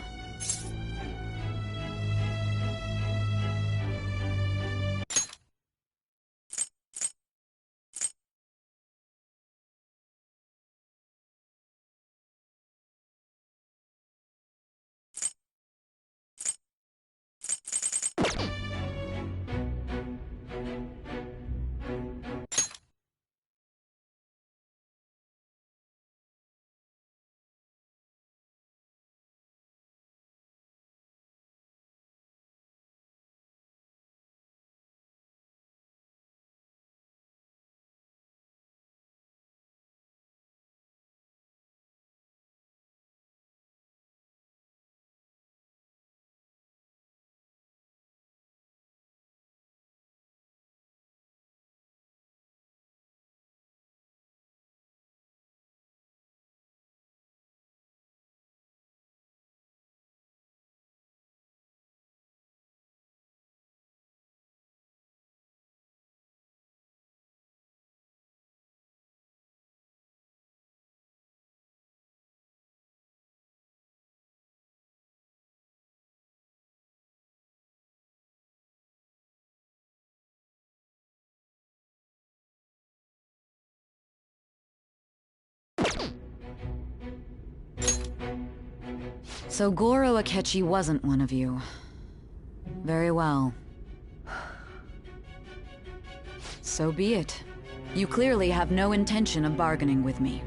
So Goro Akechi wasn't one of you. Very well. So be it. You clearly have no intention of bargaining with me.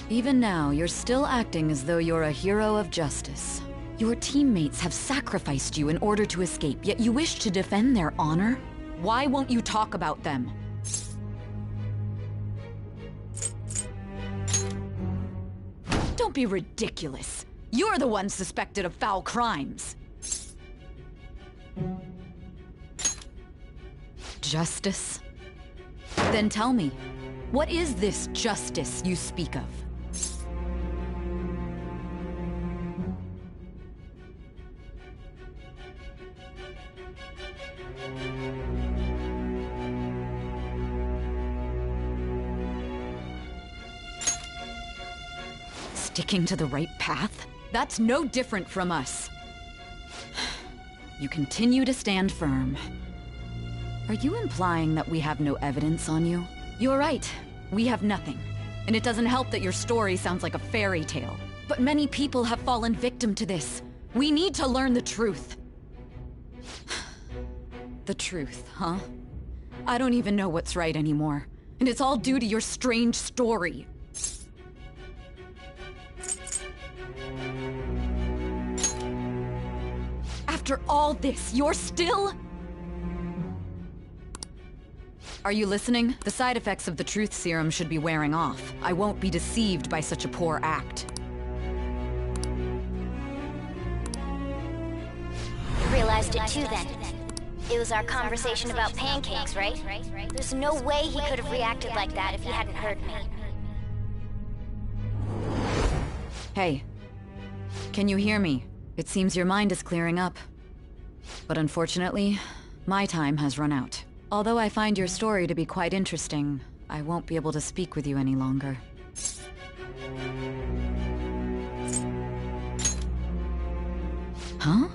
Even now, you're still acting as though you're a hero of justice. Your teammates have sacrificed you in order to escape, yet you wish to defend their honor? Why won't you talk about them? Don't be ridiculous. You're the one suspected of foul crimes. Justice? Then tell me, what is this justice you speak of? Sticking to the right path? That's no different from us. You continue to stand firm. Are you implying that we have no evidence on you? You're right. We have nothing. And it doesn't help that your story sounds like a fairy tale. But many people have fallen victim to this. We need to learn the truth. The truth, huh? I don't even know what's right anymore. And it's all due to your strange story. After all this, you're still... Are you listening? The side effects of the truth serum should be wearing off. I won't be deceived by such a poor act. Realized it too then. It was our conversation about pancakes, right? There's no way he could have reacted like that if he hadn't heard me. Hey. Can you hear me? It seems your mind is clearing up. But unfortunately, my time has run out. Although I find your story to be quite interesting, I won't be able to speak with you any longer. Huh?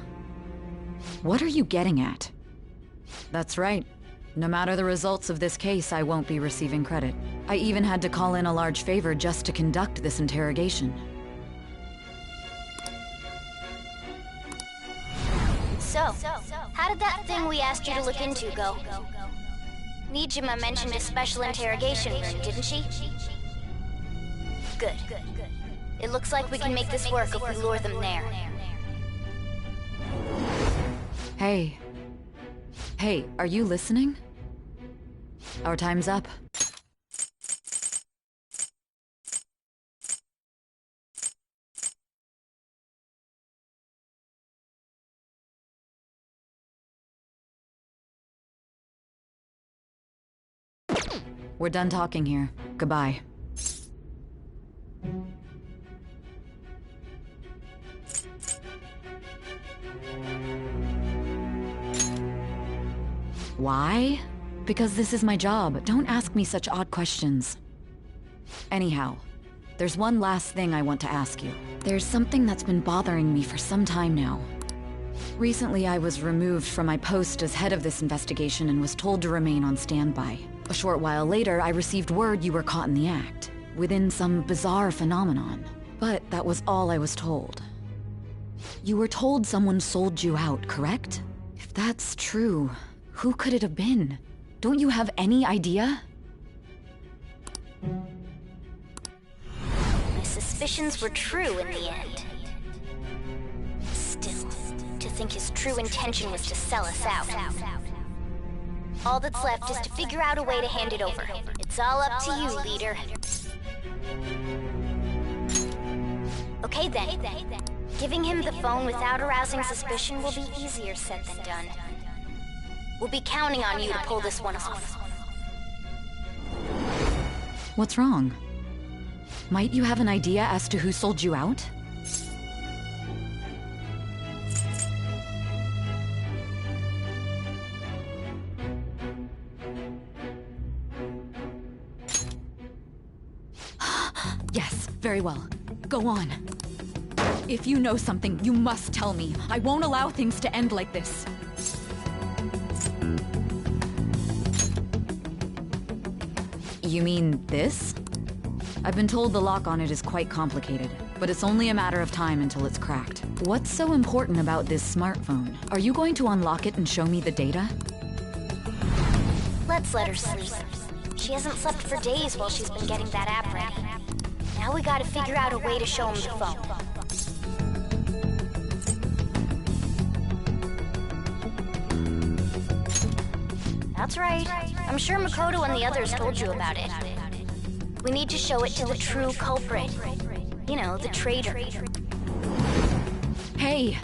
What are you getting at? That's right. No matter the results of this case, I won't be receiving credit. I even had to call in a large favor just to conduct this interrogation. So, how did that thing we asked you to look into go? Nijima mentioned a special interrogation room, didn't she? Good. It looks like we can make this work if we lure them there. Hey. Hey, are you listening? Our time's up. We're done talking here. Goodbye. Why? Because this is my job. Don't ask me such odd questions. Anyhow, there's one last thing I want to ask you. There's something that's been bothering me for some time now. Recently, I was removed from my post as head of this investigation and was told to remain on standby. A short while later, I received word you were caught in the act, within some bizarre phenomenon. But that was all I was told. You were told someone sold you out, correct? If that's true, who could it have been? Don't you have any idea? My suspicions were true in the end. Still, to think his true intention was to sell us out. All that's left is to figure out a way to hand it over. It's all up to you, leader. Okay then. Giving him the phone without arousing suspicion will be easier said than done. We'll be counting on you to pull this one off. What's wrong? Might you have an idea as to who sold you out? Yes, very well. Go on. If you know something, you must tell me. I won't allow things to end like this. You mean this? I've been told the lock on it is quite complicated, but it's only a matter of time until it's cracked. What's so important about this smartphone? Are you going to unlock it and show me the data? Let's let her sleep. She hasn't slept for days while she's been getting that app ready. Now we gotta figure out a way to show him the phone. That's right. I'm sure Makoto and the others told you about it. We need to show it to the true culprit. You know, the traitor. Hey!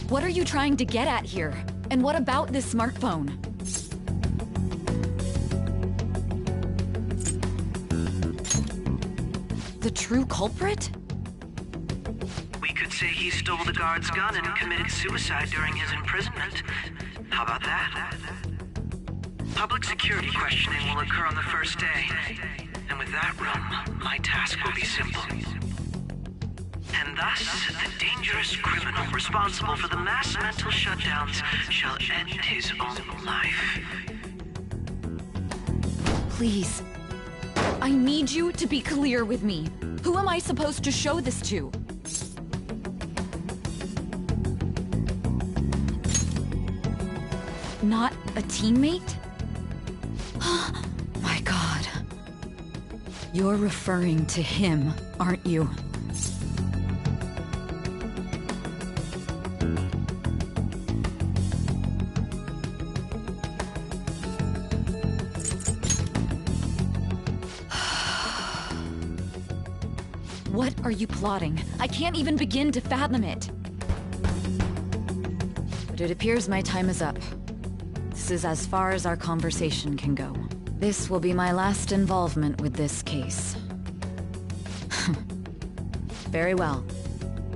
What are you trying to get at here? And what about this smartphone? The true culprit? We could say he stole the guard's gun and committed suicide during his imprisonment. How about that? Public security questioning will occur on the first day. And with that room, my task will be simple. And Thus, the dangerous criminal responsible for the mass mental shutdowns shall end his own life. Please. I need you to be clear with me. Who am I supposed to show this to? Not a teammate? My God. You're referring to him, aren't you? What are you plotting? I can't even begin to fathom it. But it appears my time is up. This is as far as our conversation can go. This will be my last involvement with this case. Very well.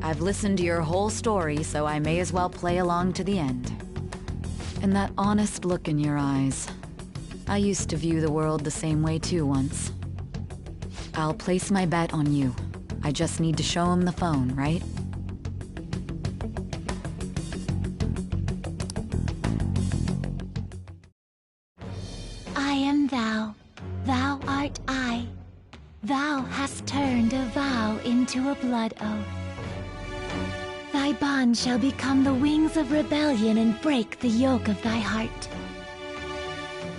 I've listened to your whole story, so I may as well play along to the end. And that honest look in your eyes. I used to view the world the same way too once. I'll place my bet on you. I just need to show him the phone, right? I am thou, thou art I. Thou hast turned a vow into a blood oath. Thy bond shall become the wings of rebellion and break the yoke of thy heart.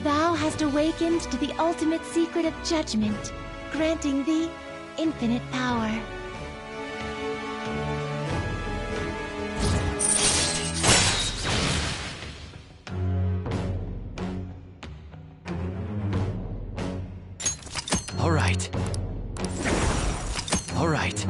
Thou hast awakened to the ultimate secret of judgment, granting thee infinite power. All right. All right.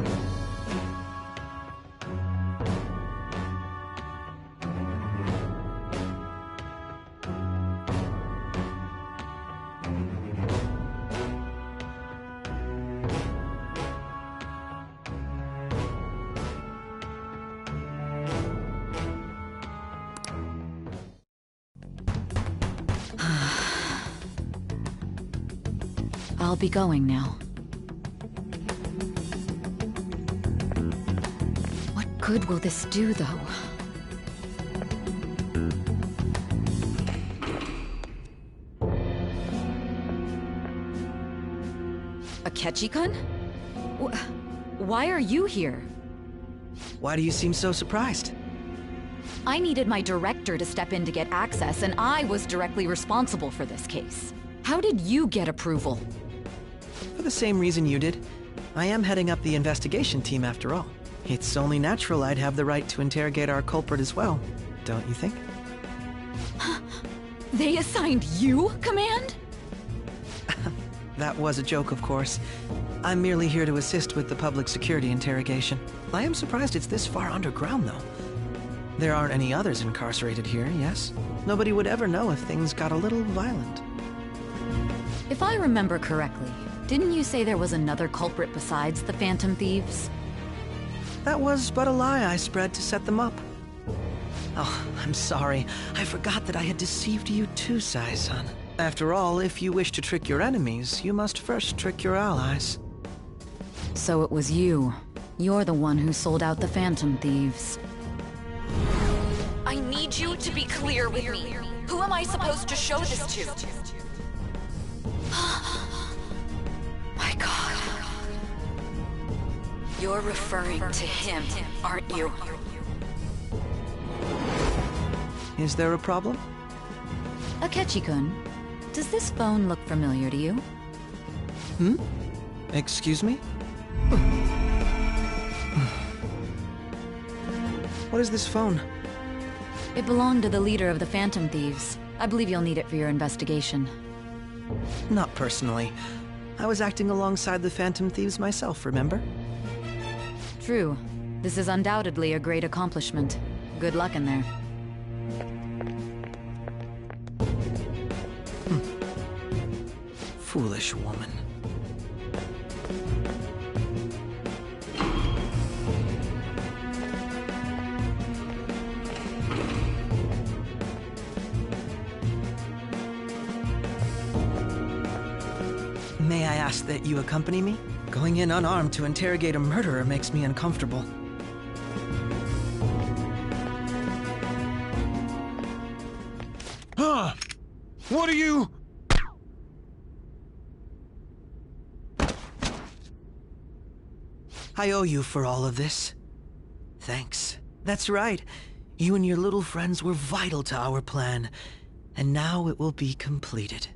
I'll be going now. What good will this do, though? Akechi-kun? Why are you here? Why do you seem so surprised? I needed my director to step in to get access, and I was directly responsible for this case. How did you get approval? For the same reason you did. I am heading up the investigation team after all. It's only natural I'd have the right to interrogate our culprit as well, don't you think? They assigned you command? That was a joke, of course. I'm merely here to assist with the public security interrogation. I am surprised it's this far underground, though. There aren't any others incarcerated here, yes? Nobody would ever know if things got a little violent. If I remember correctly, didn't you say there was another culprit besides the Phantom Thieves? That was but a lie I spread to set them up. Oh, I'm sorry. I forgot that I had deceived you too, Sai-san. After all, if you wish to trick your enemies, you must first trick your allies. So it was you. You're the one who sold out the Phantom Thieves. I need you to be clear with me. Who am I supposed to show this to? My God. You're referring to him, aren't you? Is there a problem? Akechi-kun, does this phone look familiar to you? Hmm? Excuse me? What is this phone? It belonged to the leader of the Phantom Thieves. I believe you'll need it for your investigation. Not personally. I was acting alongside the Phantom Thieves myself, remember? True. This is undoubtedly a great accomplishment. Good luck in there. Foolish woman. May I ask that you accompany me? Going in unarmed to interrogate a murderer makes me uncomfortable. Huh? What are you... I owe you for all of this. Thanks. That's right. You and your little friends were vital to our plan, and now it will be completed.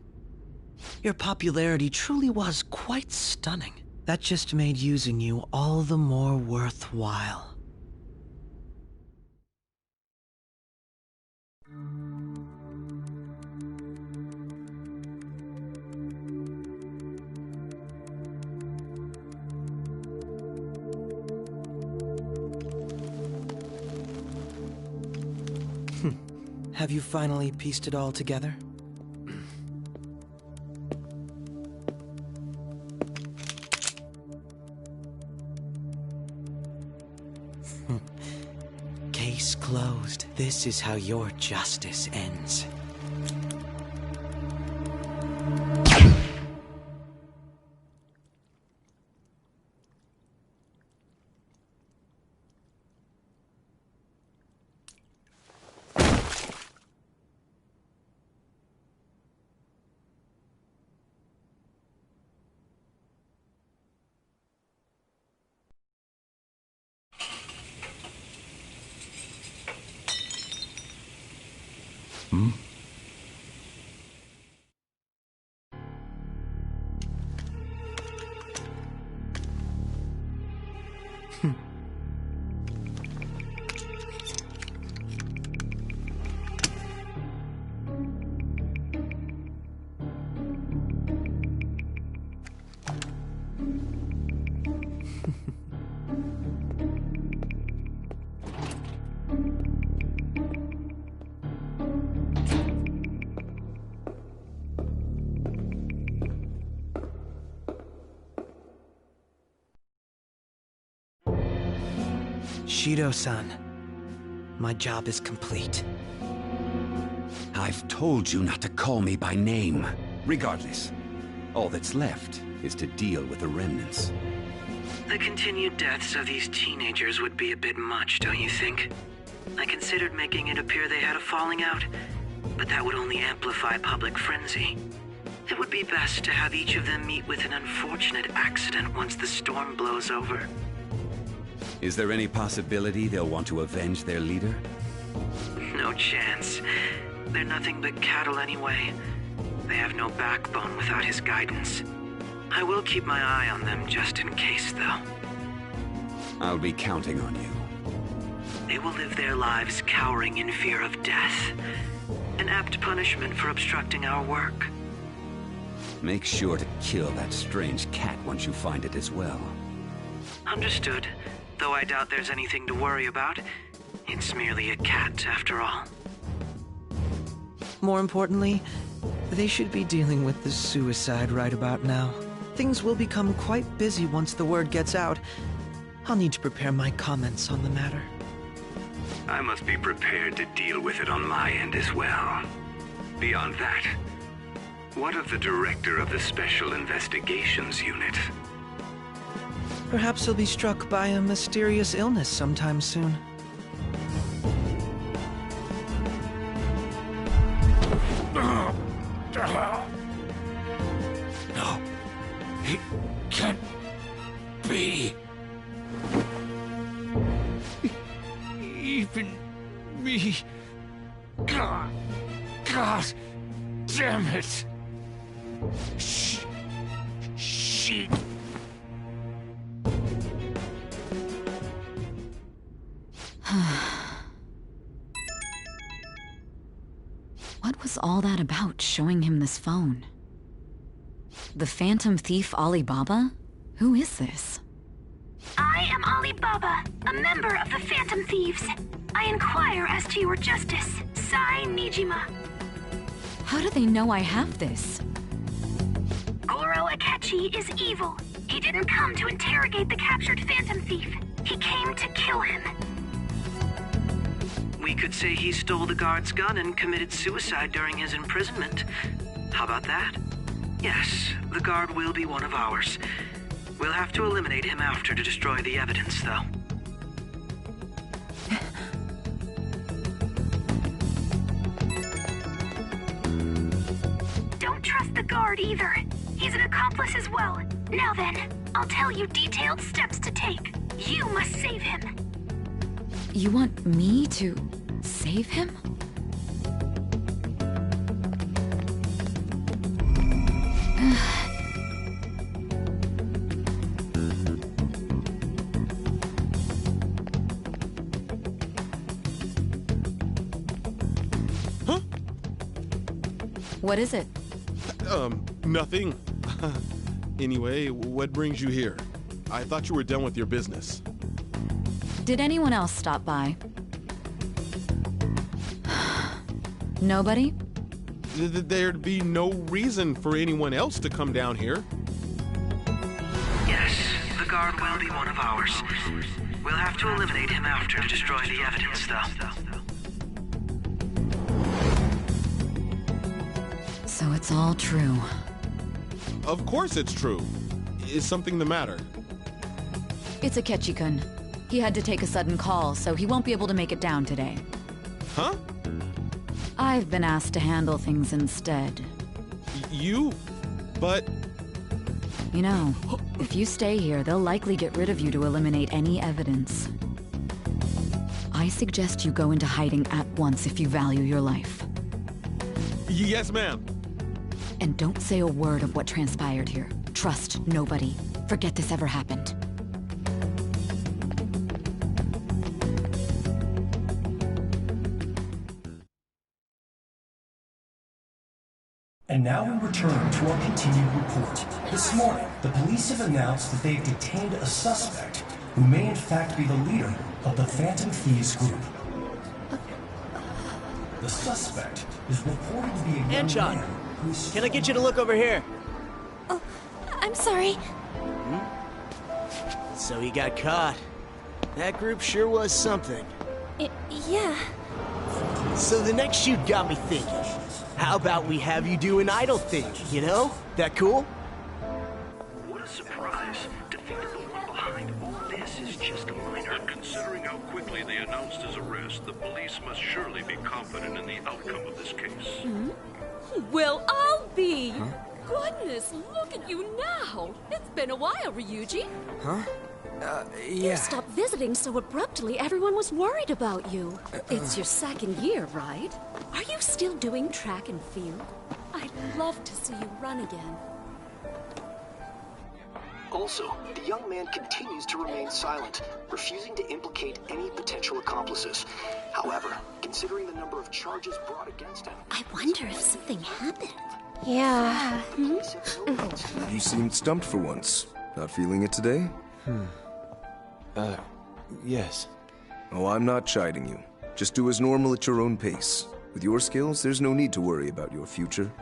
Your popularity truly was quite stunning. That just made using you all the more worthwhile. Have you finally pieced it all together? Case closed. This is how your justice ends. Hmm? Shido-san, my job is complete. I've told you not to call me by name. Regardless, all that's left is to deal with the remnants. The continued deaths of these teenagers would be a bit much, don't you think? I considered making it appear they had a falling out, but that would only amplify public frenzy. It would be best to have each of them meet with an unfortunate accident once the storm blows over. Is there any possibility they'll want to avenge their leader? No chance. They're nothing but cattle anyway. They have no backbone without his guidance. I will keep my eye on them just in case, though. I'll be counting on you. They will live their lives cowering in fear of death. An apt punishment for obstructing our work. Make sure to kill that strange cat once you find it as well. Understood. Though I doubt there's anything to worry about. It's merely a cat, after all. More importantly, they should be dealing with the suicide right about now. Things will become quite busy once the word gets out. I'll need to prepare my comments on the matter. I must be prepared to deal with it on my end as well. Beyond that, what of the director of the Special Investigations Unit? Perhaps he'll be struck by a mysterious illness sometime soon. No, it can't be. Even me. God damn it. She. What was all that about, showing him this phone? The Phantom Thief Alibaba? Who is this? I am Alibaba, a member of the Phantom Thieves. I inquire as to your justice, Sai Nijima. How do they know I have this? Goro Akechi is evil. He didn't come to interrogate the captured Phantom Thief. He came to kill him. We could say he stole the guard's gun and committed suicide during his imprisonment. How about that? Yes, the guard will be one of ours. We'll have to eliminate him after to destroy the evidence, though. don't trust the guard either. He's an accomplice as well. Now then, I'll tell you detailed steps to take. You must save him. You want me to save him? Huh? What is it? Nothing. Anyway, what brings you here? I thought you were done with your business. Did anyone else stop by? Nobody? There'd be no reason for anyone else to come down here. Yes, the guard will be one of ours. We'll have to eliminate him after to destroy the evidence, though. So it's all true. Of course it's true. Is something the matter? It's Akechi-kun. He had to take a sudden call, so he won't be able to make it down today. Huh? I've been asked to handle things instead. You? But... You know, if you stay here, they'll likely get rid of you to eliminate any evidence. I suggest you go into hiding at once if you value your life. Yes, ma'am. And don't say a word of what transpired here. Trust nobody. Forget this ever happened. And now we return to our continued report. This morning, the police have announced that they've detained a suspect who may in fact be the leader of the Phantom Thieves group. The suspect is reported to be a young man who's... Can I get you to look over here? Oh, I'm sorry. So he got caught. That group sure was something. Yeah. So the next shoot got me thinking. How about we have you do an idol thing, you know? That cool? What a surprise. Defeated the one behind all this is just a minor. Considering how quickly they announced his arrest, the police must surely be confident in the outcome of this case. Well, I'll be. Goodness, look at you now. It's been a while, Ryuji. Huh? You stopped visiting so abruptly, everyone was worried about you. It's your second year, right? Are you still doing track and field? I'd love to see you run again. Also, the young man continues to remain silent, refusing to implicate any potential accomplices. However, considering the number of charges brought against him... I wonder if something happened. Yeah. You seemed stumped for once. Not feeling it today? Yes. Oh, I'm not chiding you. Just do as normal at your own pace. With your skills, there's no need to worry about your future.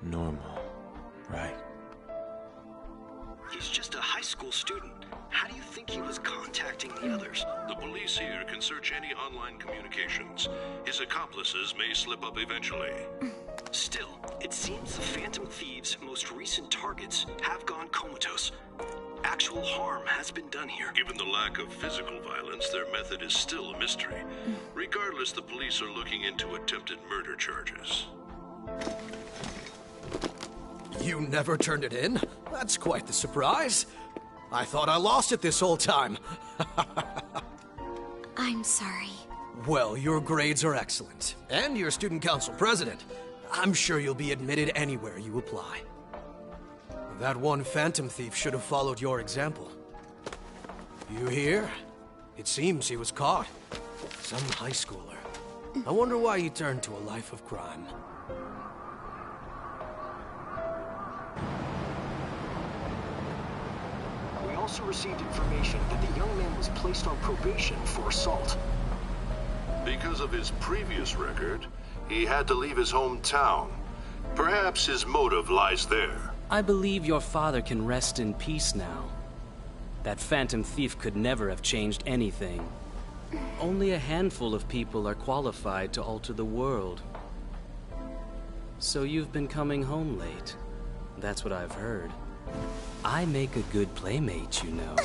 Normal. Right. He's just a high school student. How do you think he was contacting the others? The police here can search any online communications. His accomplices may slip up eventually. Still, it seems the Phantom Thieves' most recent targets have gone comatose. Actual harm has been done here. Given the lack of physical violence, their method is still a mystery. Regardless, the police are looking into attempted murder charges. You never turned it in? That's quite the surprise. I thought I lost it this whole time. I'm sorry. Well, your grades are excellent. And you're student council president. I'm sure you'll be admitted anywhere you apply. That one Phantom Thief should have followed your example. You hear? It seems he was caught. Some high schooler. I wonder why he turned to a life of crime. We also received information that the young man was placed on probation for assault. Because of his previous record, he had to leave his hometown. Perhaps his motive lies there. I believe your father can rest in peace now. That Phantom Thief could never have changed anything. Only a handful of people are qualified to alter the world. So you've been coming home late. That's what I've heard. I make a good playmate, you know.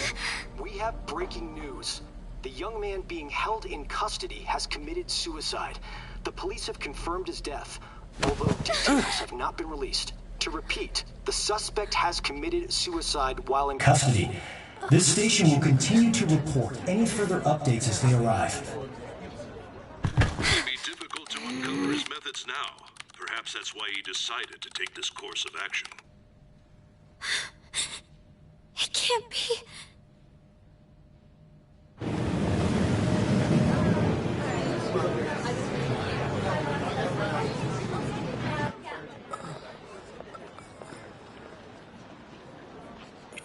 We have breaking news. The young man being held in custody has committed suicide. The police have confirmed his death, although details have not been released. To repeat, the suspect has committed suicide while in Custody. This station will continue to report any further updates as they arrive. It would be difficult to uncover his methods now. Perhaps that's why he decided to take this course of action. It can't be.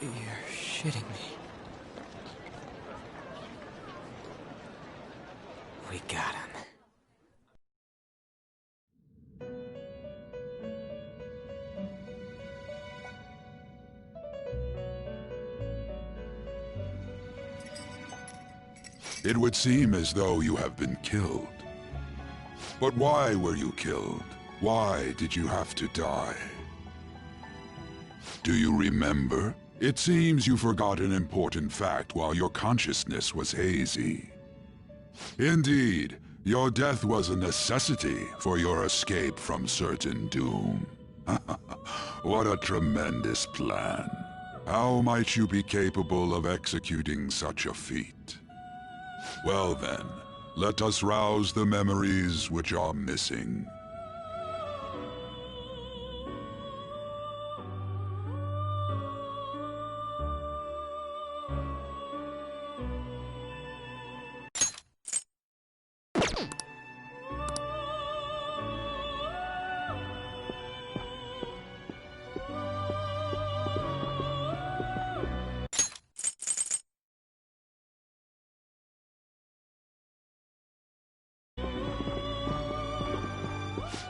You're shitting me. We got him. It would seem as though you have been killed. But why were you killed? Why did you have to die? Do you remember? It seems you forgot an important fact while your consciousness was hazy. Indeed, your death was a necessity for your escape from certain doom. What a tremendous plan. How might you be capable of executing such a feat? Well then, let us rouse the memories which are missing.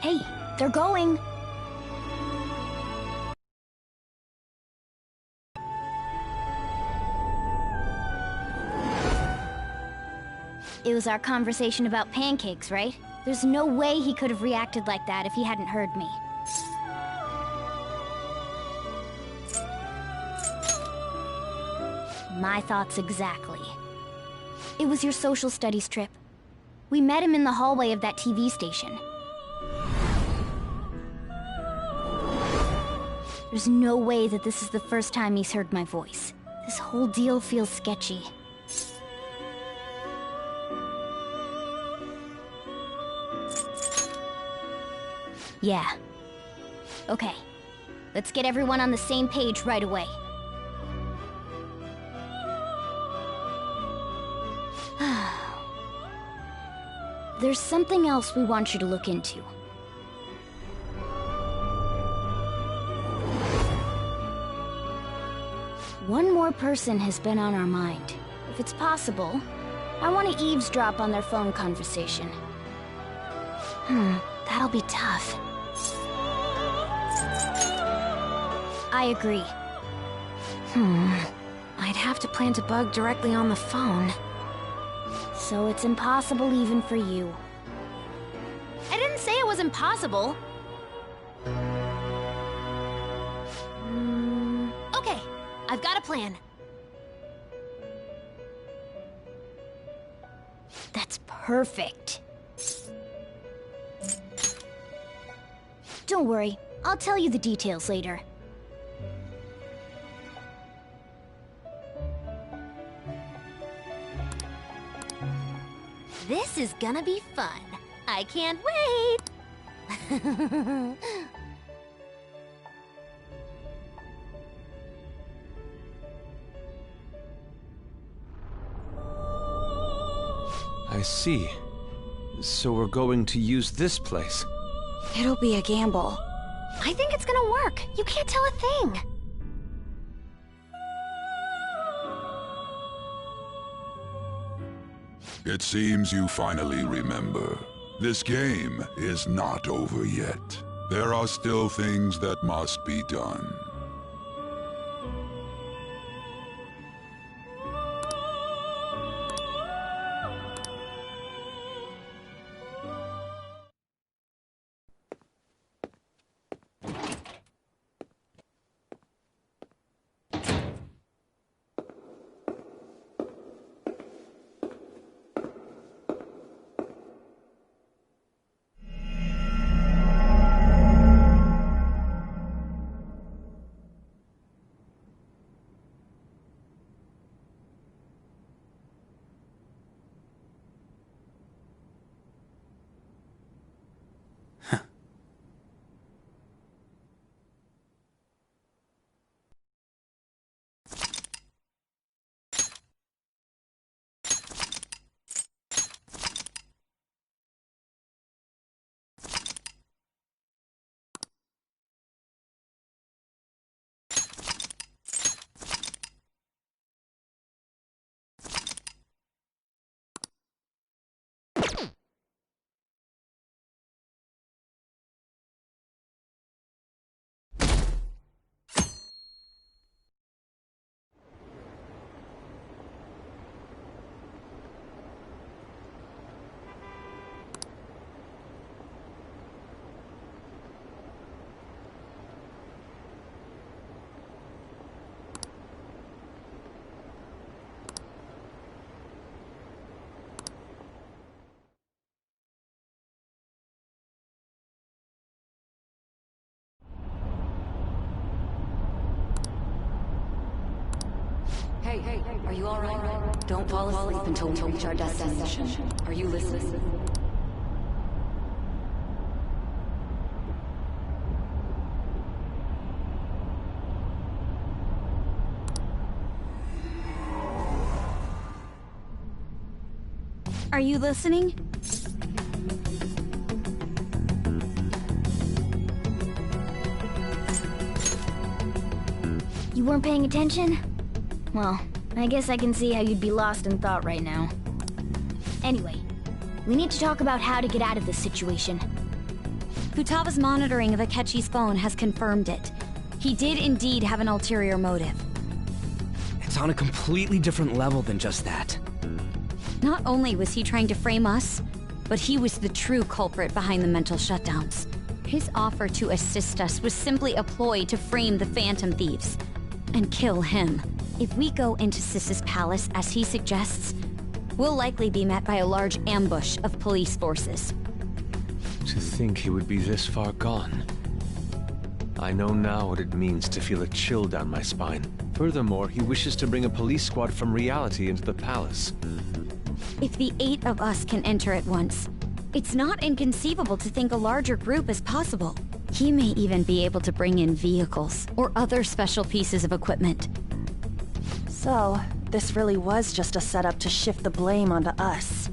Hey, they're going. It was our conversation about pancakes, right? There's no way he could have reacted like that if he hadn't heard me. My thoughts exactly. It was your social studies trip. We met him in the hallway of that TV station. There's no way that this is the first time he's heard my voice. This whole deal feels sketchy. Yeah. Okay. Let's get everyone on the same page right away. There's something else we want you to look into. One more person has been on our mind. If it's possible, I want to eavesdrop on their phone conversation. That'll be tough. I agree. I'd have to plant a bug directly on the phone. So it's impossible even for you. I didn't say it was impossible. Okay, I've got a plan. That's perfect. Don't worry, I'll tell you the details later. This is gonna be fun. I can't wait! I see. So we're going to use this place. It'll be a gamble. I think it's gonna work. You can't tell a thing. It seems you finally remember. This game is not over yet. There are still things that must be done. Hey, are you alright? Don't fall asleep until we reach our destination. Are you listening? Are you listening? You weren't paying attention? Well, I guess I can see how you'd be lost in thought right now. Anyway, we need to talk about how to get out of this situation. Futaba's monitoring of Akechi's phone has confirmed it. He did indeed have an ulterior motive. It's on a completely different level than just that. Not only was he trying to frame us, but he was the true culprit behind the mental shutdowns. His offer to assist us was simply a ploy to frame the Phantom Thieves and kill him. If we go into Sis's palace as he suggests, we'll likely be met by a large ambush of police forces. To think he would be this far gone. I know now what it means to feel a chill down my spine. Furthermore, he wishes to bring a police squad from reality into the palace. If the 8 of us can enter at once, it's not inconceivable to think a larger group is possible. He may even be able to bring in vehicles or other special pieces of equipment. So, this really was just a setup to shift the blame onto us.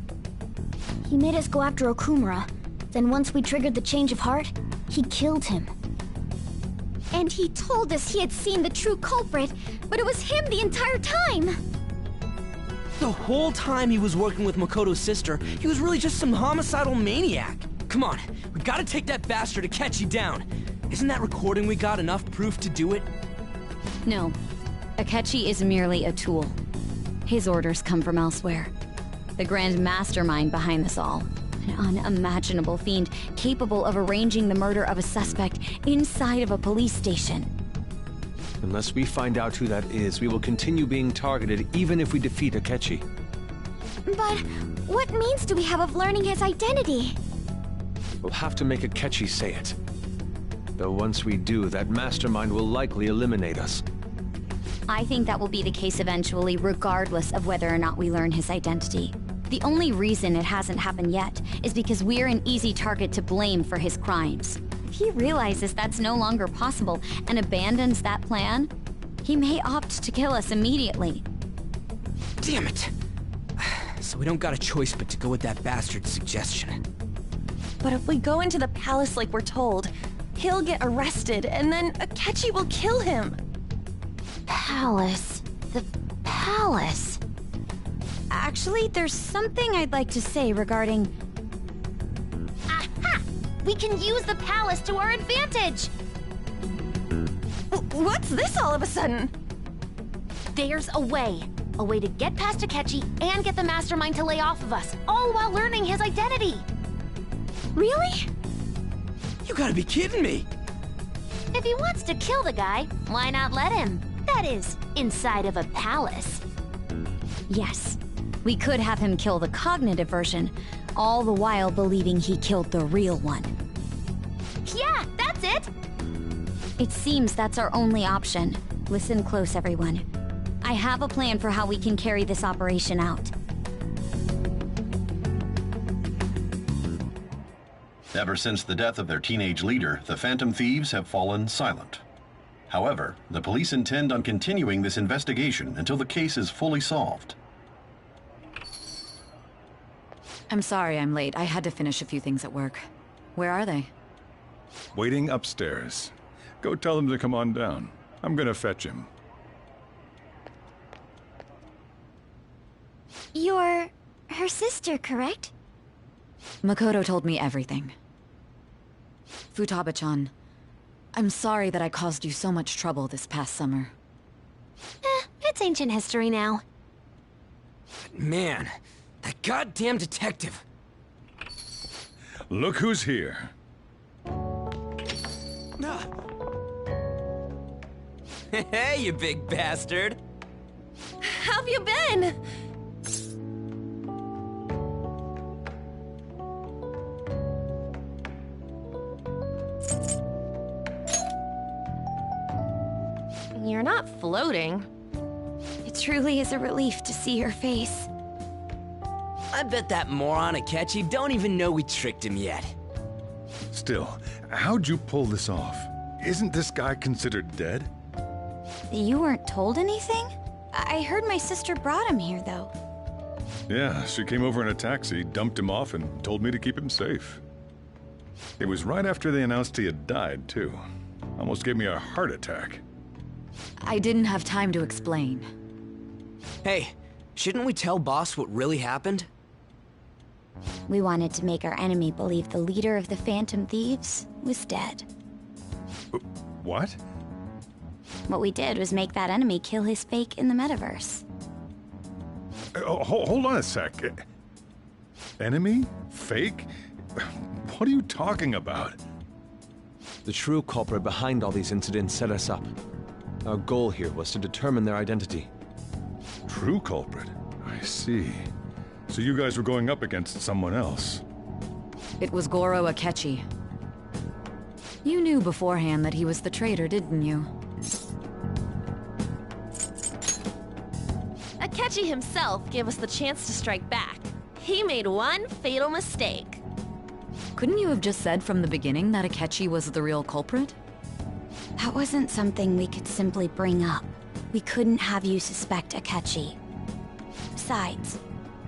He made us go after Okumura. Then once we triggered the change of heart, he killed him. And he told us he had seen the true culprit, but it was him the entire time! The whole time he was working with Makoto's sister, he was really just some homicidal maniac. Come on, we gotta take that bastard Akechi down. Isn't that recording we got enough proof to do it? No. Akechi is merely a tool. His orders come from elsewhere. The grand mastermind behind this all. An unimaginable fiend capable of arranging the murder of a suspect inside of a police station. Unless we find out who that is, we will continue being targeted even if we defeat Akechi. But what means do we have of learning his identity? We'll have to make Akechi say it. Though once we do, that mastermind will likely eliminate us. I think that will be the case eventually, regardless of whether or not we learn his identity. The only reason it hasn't happened yet is because we're an easy target to blame for his crimes. If he realizes that's no longer possible and abandons that plan, he may opt to kill us immediately. Damn it! So we don't got a choice but to go with that bastard's suggestion. But if we go into the palace like we're told, he'll get arrested, and then Akechi will kill him. Palace. The palace. Actually, there's something I'd like to say regarding... Aha! We can use the palace to our advantage! What's this all of a sudden? There's a way. A way to get past Akechi and get the mastermind to lay off of us, all while learning his identity. Really? You gotta be kidding me! If he wants to kill the guy, why not let him? That is, inside of a palace. Yes. We could have him kill the cognitive version, all the while believing he killed the real one. Yeah, that's it! It seems that's our only option. Listen close, everyone. I have a plan for how we can carry this operation out. Ever since the death of their teenage leader, the Phantom Thieves have fallen silent. However, the police intend on continuing this investigation until the case is fully solved. I'm sorry I'm late. I had to finish a few things at work. Where are they? Waiting upstairs. Go tell them to come on down. I'm gonna fetch him. You're... her sister, correct? Makoto told me everything. Futaba-chan, I'm sorry that I caused you so much trouble this past summer. It's ancient history now. Man, that goddamn detective. Look who's here. Hey, you big bastard. How've you been? You're not floating. It truly is a relief to see your face. I bet that moron Akechi don't even know we tricked him yet. Still, how'd you pull this off? Isn't this guy considered dead? You weren't told anything? I heard my sister brought him here, though. Yeah, she came over in a taxi, dumped him off, and told me to keep him safe. It was right after they announced he had died, too. Almost gave me a heart attack. I didn't have time to explain. Hey, shouldn't we tell Boss what really happened? We wanted to make our enemy believe the leader of the Phantom Thieves was dead. What? What we did was make that enemy kill his fake in the metaverse. Hold on a sec. Enemy? Fake? What are you talking about? The true culprit behind all these incidents set us up. Our goal here was to determine their identity. True culprit? I see. So you guys were going up against someone else. It was Goro Akechi. You knew beforehand that he was the traitor, didn't you? Akechi himself gave us the chance to strike back. He made one fatal mistake. Couldn't you have just said from the beginning that Akechi was the real culprit? That wasn't something we could simply bring up. We couldn't have you suspect Akechi. Besides,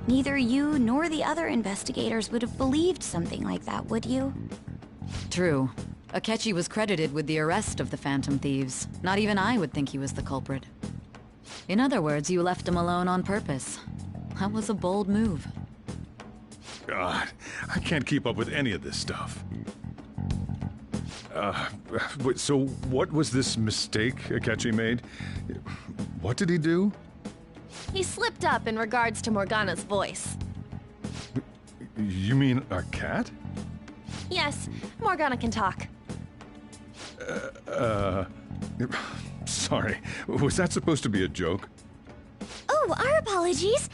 neither you nor the other investigators would have believed something like that, would you? True. Akechi was credited with the arrest of the Phantom Thieves. Not even I would think he was the culprit. In other words, you left him alone on purpose. That was a bold move. God, I can't keep up with any of this stuff. So what was this mistake Akechi made? What did he do? He slipped up in regards to Morgana's voice. You mean a cat? Yes, Morgana can talk. Sorry, was that supposed to be a joke? Oh, our apologies.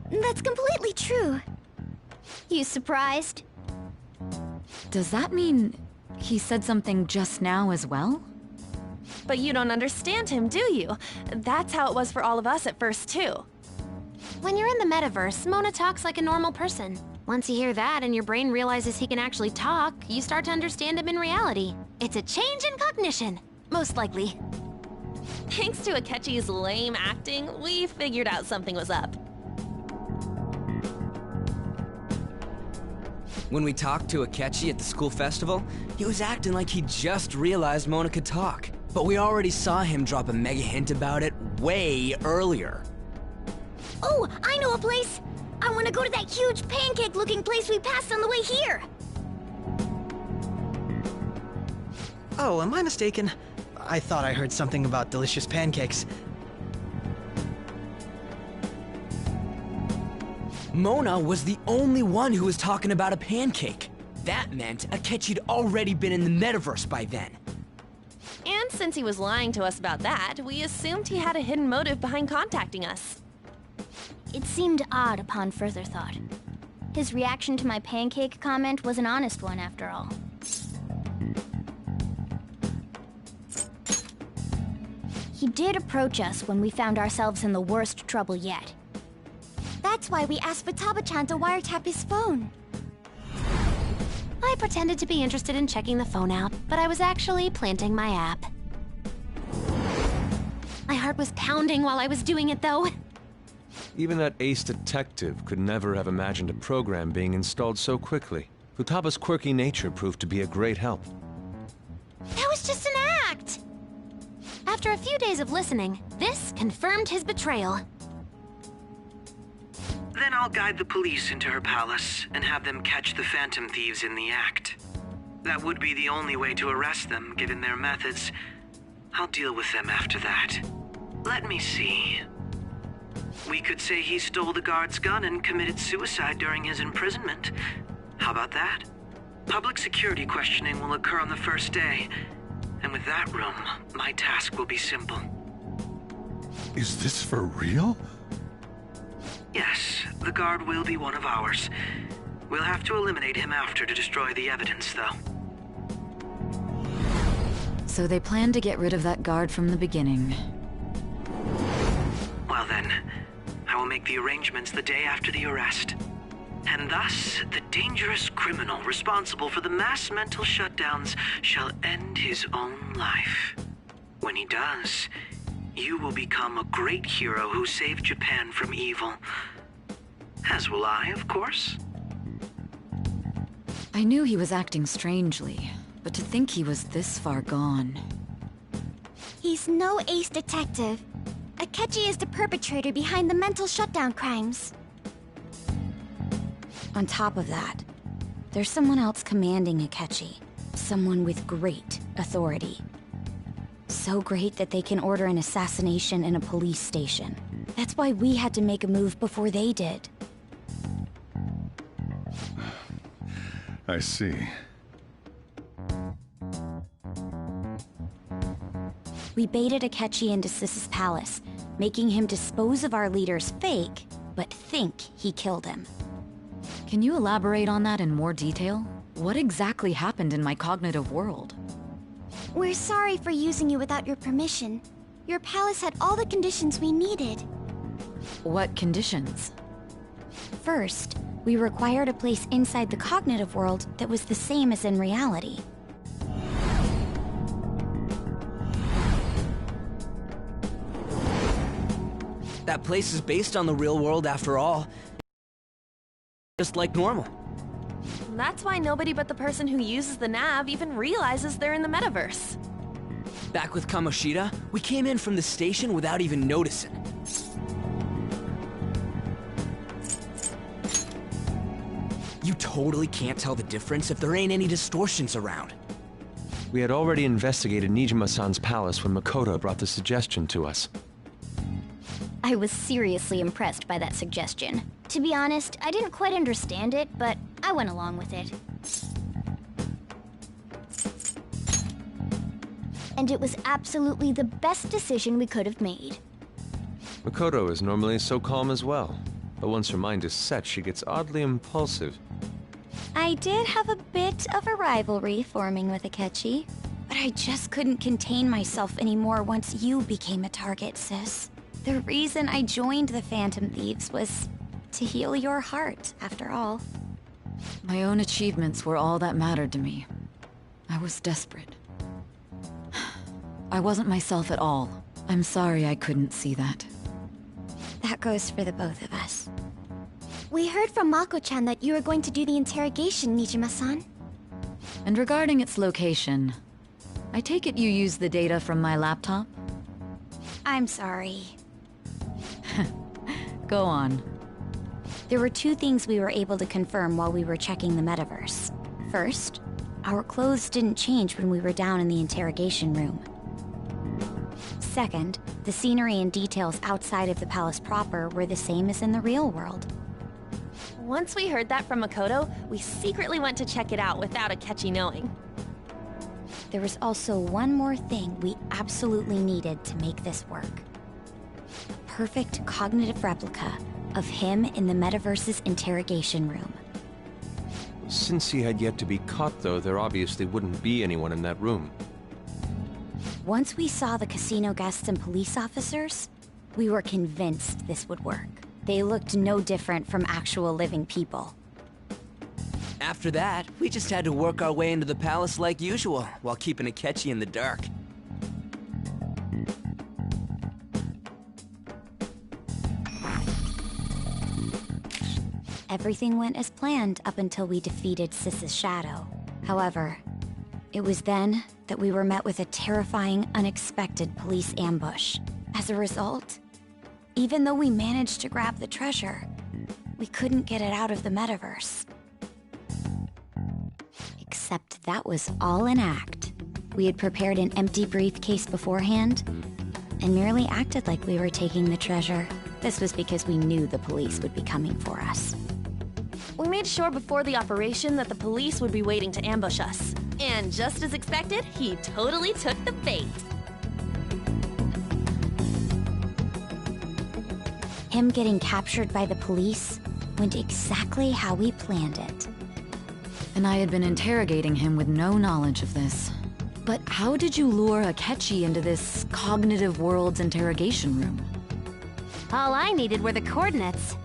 That's completely true. You surprised? Does that mean he said something just now as well? But you don't understand him, do you? That's how it was for all of us at first, too. When you're in the metaverse, Mona talks like a normal person. Once you hear that and your brain realizes he can actually talk, you start to understand him in reality. It's a change in cognition, most likely. Thanks to Akechi's lame acting, we figured out something was up. When we talked to Akechi at the school festival, he was acting like he just realized Mona could talk. But we already saw him drop a mega hint about it way earlier. Oh, I know a place! I want to go to that huge pancake-looking place we passed on the way here! Oh, am I mistaken? I thought I heard something about delicious pancakes. Mona was the only one who was talking about a pancake. That meant Akechi'd already been in the metaverse by then. And since he was lying to us about that, we assumed he had a hidden motive behind contacting us. It seemed odd upon further thought. His reaction to my pancake comment was an honest one, after all. He did approach us when we found ourselves in the worst trouble yet. That's why we asked Futaba-chan to wiretap his phone. I pretended to be interested in checking the phone out, but I was actually planting my app. My heart was pounding while I was doing it, though. Even that ace detective could never have imagined a program being installed so quickly. Futaba's quirky nature proved to be a great help. That was just an act! After a few days of listening, this confirmed his betrayal. Then I'll guide the police into her palace and have them catch the Phantom Thieves in the act. That would be the only way to arrest them, given their methods. I'll deal with them after that. Let me see. We could say he stole the guard's gun and committed suicide during his imprisonment. How about that? Public security questioning will occur on the first day. And with that room, my task will be simple. Is this for real? Yes, the guard will be one of ours. We'll have to eliminate him after to destroy the evidence, though. So they planned to get rid of that guard from the beginning. then. I will make the arrangements the day after the arrest. And thus, the dangerous criminal responsible for the mass mental shutdowns shall end his own life. When he does, you will become a great hero who saved Japan from evil. As will I, of course. I knew he was acting strangely, but to think he was this far gone... He's no ace detective. Akechi is the perpetrator behind the mental shutdown crimes. On top of that, there's someone else commanding Akechi. Someone with great authority. So great that they can order an assassination in a police station. That's why we had to make a move before they did. I see. We baited Akechi into Sis's palace, making him dispose of our leader's fake, but think he killed him. Can you elaborate on that in more detail? What exactly happened in my cognitive world? We're sorry for using you without your permission. Your palace had all the conditions we needed. What conditions? First, we required a place inside the cognitive world that was the same as in reality. That place is based on the real world after all. Just like normal. That's why nobody but the person who uses the nav even realizes they're in the metaverse. Back with Kamoshida, we came in from the station without even noticing. You totally can't tell the difference if there ain't any distortions around. We had already investigated Nijima-san's palace when Makoto brought the suggestion to us. I was seriously impressed by that suggestion. To be honest, I didn't quite understand it, but I went along with it. And it was absolutely the best decision we could have made. Makoto is normally so calm as well, but once her mind is set, she gets oddly impulsive. I did have a bit of a rivalry forming with Akechi, but I just couldn't contain myself anymore once you became a target, sis. The reason I joined the Phantom Thieves was to heal your heart, after all. My own achievements were all that mattered to me. I was desperate. I wasn't myself at all. I'm sorry I couldn't see that. That goes for the both of us. We heard from Mako-chan that you were going to do the interrogation, Nijima-san. And regarding its location, I take it you used the data from my laptop? I'm sorry. Go on. There were two things we were able to confirm while we were checking the metaverse. First, our clothes didn't change when we were down in the interrogation room. Second, the scenery and details outside of the palace proper were the same as in the real world. Once we heard that from Makoto, we secretly went to check it out without Akechi knowing. There was also one more thing we absolutely needed to make this work. A perfect cognitive replica of him in the metaverse's interrogation room. Since he had yet to be caught, though, there obviously wouldn't be anyone in that room. Once we saw the casino guests and police officers, we were convinced this would work. They looked no different from actual living people. After that, we just had to work our way into the palace like usual, while keeping Akechi in the dark. Everything went as planned up until we defeated Sis's shadow. However, it was then that we were met with a terrifying, unexpected police ambush. As a result, even though we managed to grab the treasure, we couldn't get it out of the metaverse. Except that was all an act. We had prepared an empty briefcase beforehand, and merely acted like we were taking the treasure. This was because we knew the police would be coming for us. We made sure before the operation that the police would be waiting to ambush us. And just as expected, he totally took the bait. Him getting captured by the police went exactly how we planned it. And I had been interrogating him with no knowledge of this. But how did you lure Akechi into this cognitive world's interrogation room? All I needed were the coordinates.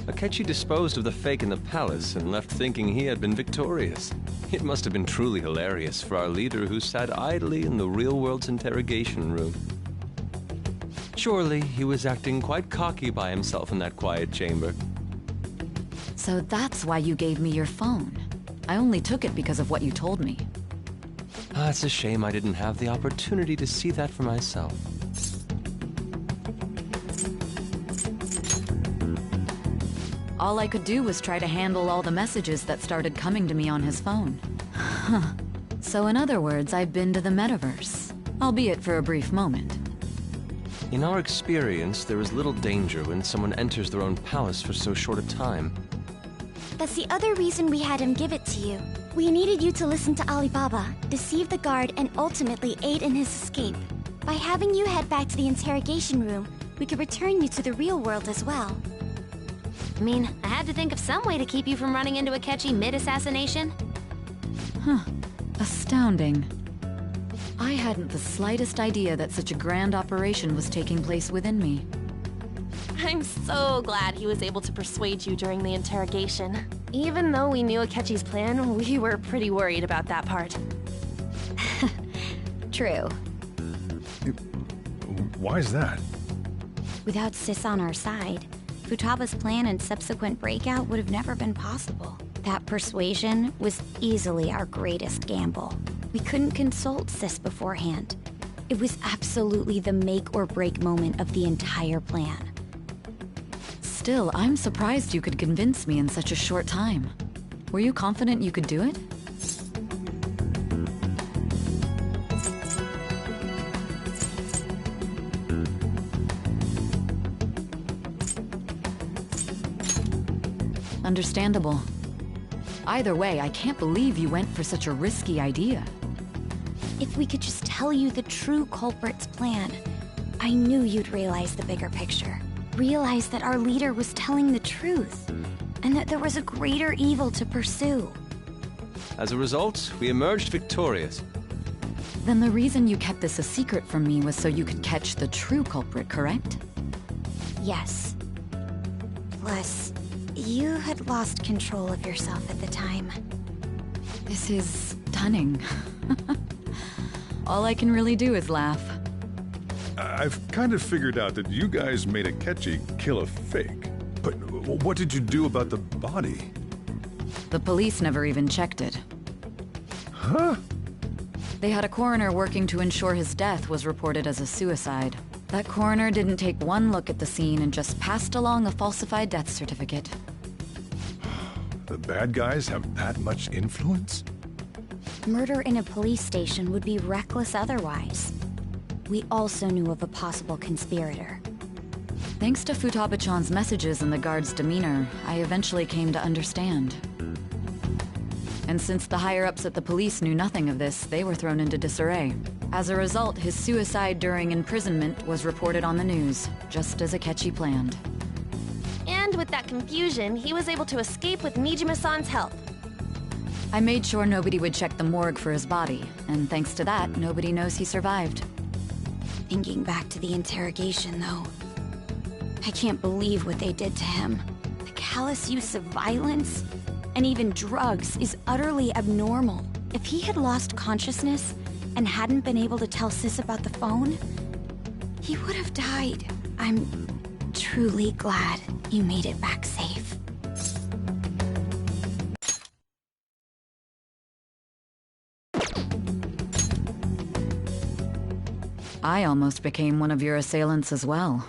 Akechi disposed of the fake in the palace and left thinking he had been victorious. It must have been truly hilarious for our leader who sat idly in the real world's interrogation room. Surely he was acting quite cocky by himself in that quiet chamber. So that's why you gave me your phone. I only took it because of what you told me. It's a shame I didn't have the opportunity to see that for myself. All I could do was try to handle all the messages that started coming to me on his phone. Huh. So in other words, I've been to the metaverse, albeit for a brief moment. In our experience, there is little danger when someone enters their own palace for so short a time. That's the other reason we had him give it to you. We needed you to listen to Alibaba, deceive the guard, and ultimately aid in his escape. By having you head back to the interrogation room, we could return you to the real world as well. I mean, I had to think of some way to keep you from running into Akechi mid-assassination. Huh. Astounding. I hadn't the slightest idea that such a grand operation was taking place within me. I'm so glad he was able to persuade you during the interrogation. Even though we knew Akechi's plan, we were pretty worried about that part. True. Why is that? Without Sis on our side, Futaba's plan and subsequent breakout would have never been possible. That persuasion was easily our greatest gamble. We couldn't consult Sis beforehand. It was absolutely the make or break moment of the entire plan. Still, I'm surprised you could convince me in such a short time. Were you confident you could do it? Understandable. Either way, I can't believe you went for such a risky idea. If we could just tell you the true culprit's plan, I knew you'd realize the bigger picture. Realize that our leader was telling the truth, and that there was a greater evil to pursue. As a result, we emerged victorious. Then the reason you kept this a secret from me was so you could catch the true culprit, correct? Yes. Plus, you had lost control of yourself at the time. This is stunning. All I can really do is laugh. I've kind of figured out that you guys made Akechi kill a fake. But what did you do about the body? The police never even checked it. Huh? They had a coroner working to ensure his death was reported as a suicide. That coroner didn't take one look at the scene and just passed along a falsified death certificate. The bad guys have that much influence? Murder in a police station would be reckless otherwise. We also knew of a possible conspirator. Thanks to Futaba-chan's messages and the guard's demeanor, I eventually came to understand. And since the higher-ups at the police knew nothing of this, they were thrown into disarray. As a result, his suicide during imprisonment was reported on the news, just as Akechi planned. And with that confusion, he was able to escape with Nijima-san's help. I made sure nobody would check the morgue for his body, and thanks to that, nobody knows he survived. Thinking back to the interrogation, though, I can't believe what they did to him. The callous use of violence, and even drugs, is utterly abnormal. If he had lost consciousness and hadn't been able to tell Sis about the phone, he would have died. I'm truly glad you made it back safe. I almost became one of your assailants as well.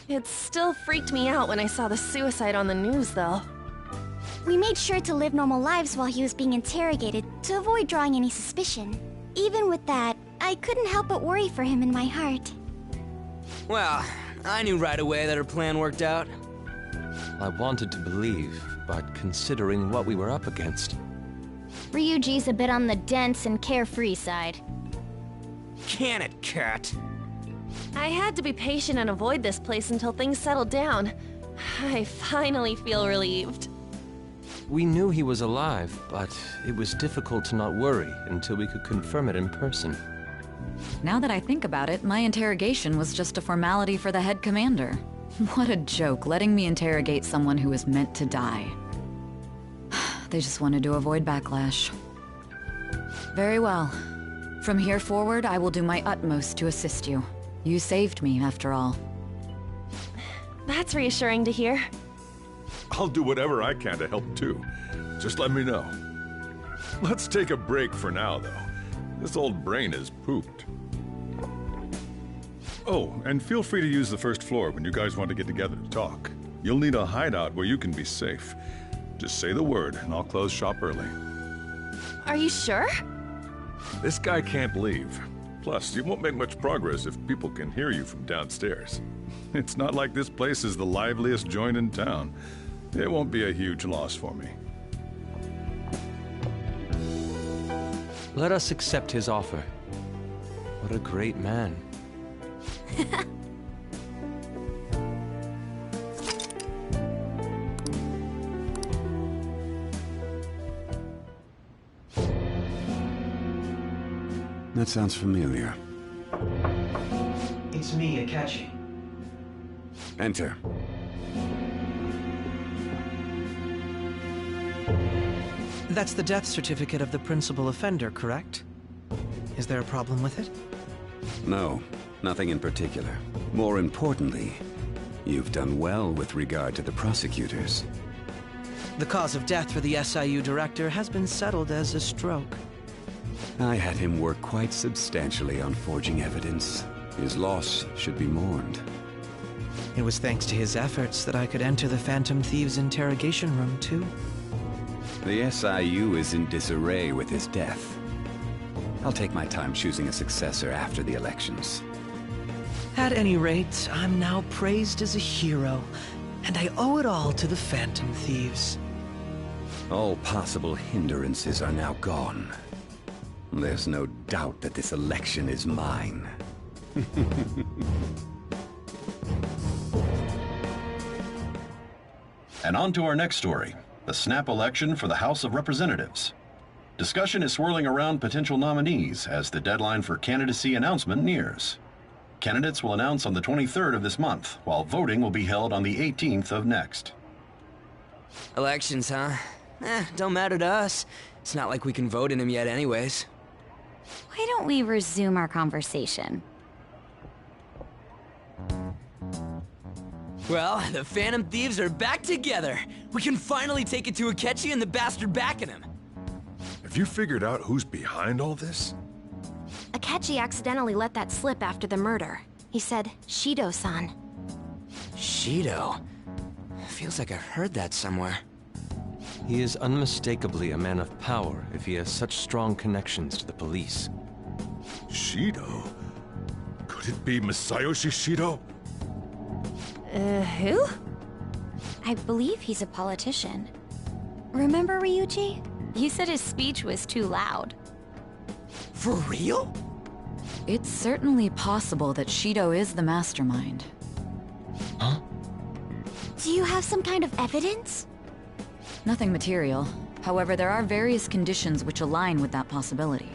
It still freaked me out when I saw the suicide on the news, though. We made sure to live normal lives while he was being interrogated to avoid drawing any suspicion. Even with that, I couldn't help but worry for him in my heart. Well, I knew right away that her plan worked out. I wanted to believe, but considering what we were up against... Ryuji's a bit on the dense and carefree side. Can it, Cat? I had to be patient and avoid this place until things settled down. I finally feel relieved. We knew he was alive, but it was difficult to not worry until we could confirm it in person. Now that I think about it, my interrogation was just a formality for the head commander. What a joke, letting me interrogate someone who was meant to die. They just wanted to avoid backlash. Very well. From here forward, I will do my utmost to assist you. You saved me, after all. That's reassuring to hear. I'll do whatever I can to help too. Just let me know. Let's take a break for now, though. This old brain is pooped. Oh, and feel free to use the first floor when you guys want to get together to talk. You'll need a hideout where you can be safe. Just say the word, and I'll close shop early. Are you sure? This guy can't leave. Plus, you won't make much progress if people can hear you from downstairs. It's not like this place is the liveliest joint in town. It won't be a huge loss for me. Let us accept his offer. What a great man. That sounds familiar. It's me, Akechi. Enter. That's the death certificate of the principal offender, correct? Is there a problem with it? No, nothing in particular. More importantly, you've done well with regard to the prosecutors. The cause of death for the SIU director has been settled as a stroke. I had him work quite substantially on forging evidence. His loss should be mourned. It was thanks to his efforts that I could enter the Phantom Thieves' interrogation room, too. The SIU is in disarray with his death. I'll take my time choosing a successor after the elections. At any rate, I'm now praised as a hero, and I owe it all to the Phantom Thieves. All possible hindrances are now gone. There's no doubt that this election is mine. And on to our next story, the snap election for the House of Representatives. Discussion is swirling around potential nominees as the deadline for candidacy announcement nears. Candidates will announce on the 23rd of this month, while voting will be held on the 18th of next. Elections, huh? Don't matter to us. It's not like we can vote in them yet anyways. Why don't we resume our conversation? Well, the Phantom Thieves are back together. We can finally take it to Akechi and the bastard backing him. Have you figured out who's behind all this? Akechi accidentally let that slip after the murder. He said, Shido-san. Shido? Feels like I've heard that somewhere. He is unmistakably a man of power if he has such strong connections to the police. Shido? Could it be Masayoshi Shido? Who? I believe he's a politician. Remember Ryuji? You said his speech was too loud. For real? It's certainly possible that Shido is the mastermind. Huh? Do you have some kind of evidence? Nothing material. However, there are various conditions which align with that possibility.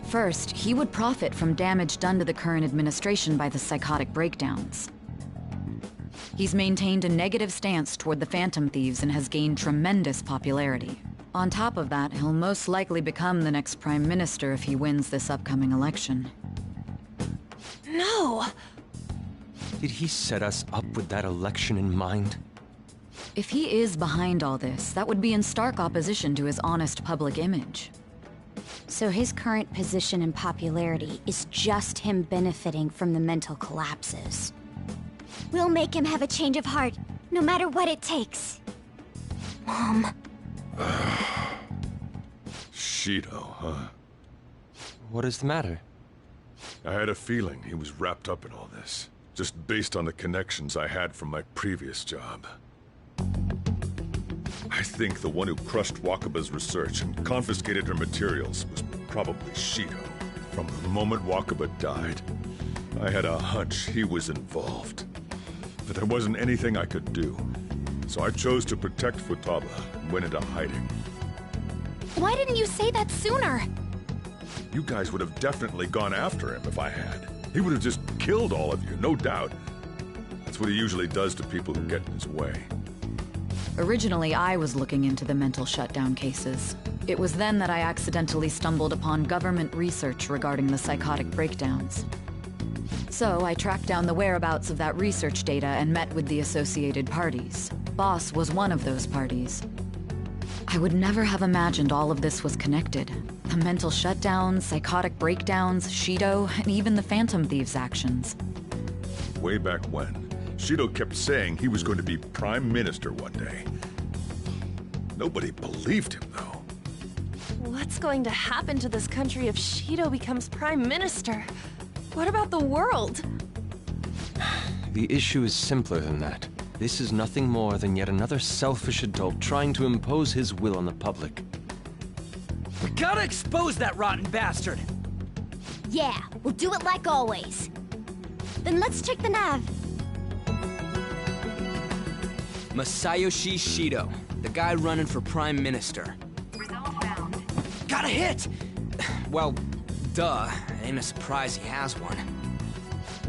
First, he would profit from damage done to the current administration by the psychotic breakdowns. He's maintained a negative stance toward the Phantom Thieves and has gained tremendous popularity. On top of that, he'll most likely become the next Prime Minister if he wins this upcoming election. No! Did he set us up with that election in mind? If he is behind all this, that would be in stark opposition to his honest public image. So his current position and popularity is just him benefiting from the mental collapses. We'll make him have a change of heart, no matter what it takes. Mom. Shido, huh? What is the matter? I had a feeling he was wrapped up in all this, just based on the connections I had from my previous job. I think the one who crushed Wakaba's research and confiscated her materials was probably Shido. From the moment Wakaba died, I had a hunch he was involved. But there wasn't anything I could do, so I chose to protect Futaba and went into hiding. Why didn't you say that sooner? You guys would have definitely gone after him if I had. He would have just killed all of you, no doubt. That's what he usually does to people who get in his way. Originally, I was looking into the mental shutdown cases. It was then that I accidentally stumbled upon government research regarding the psychotic breakdowns. So I tracked down the whereabouts of that research data and met with the associated parties. Boss was one of those parties. I would never have imagined all of this was connected. The mental shutdowns, psychotic breakdowns, Shido, and even the Phantom Thieves' actions. Way back when, Shido kept saying he was going to be Prime Minister one day. Nobody believed him, though. What's going to happen to this country if Shido becomes Prime Minister? What about the world? The issue is simpler than that. This is nothing more than yet another selfish adult trying to impose his will on the public. We gotta expose that rotten bastard! Yeah, we'll do it like always. Then let's check the nav. Masayoshi Shido, the guy running for Prime Minister. Got a hit! Well, duh. Ain't a surprise he has one.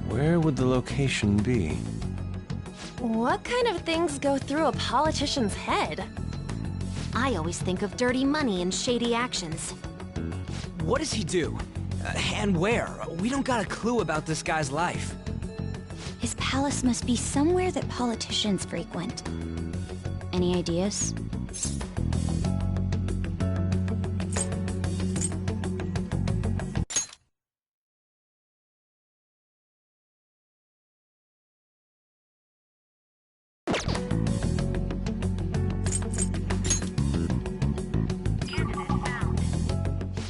Where would the location be? What kind of things go through a politician's head? I always think of dirty money and shady actions. What does he do? And where? We don't got a clue about this guy's life. His palace must be somewhere that politicians frequent. Any ideas?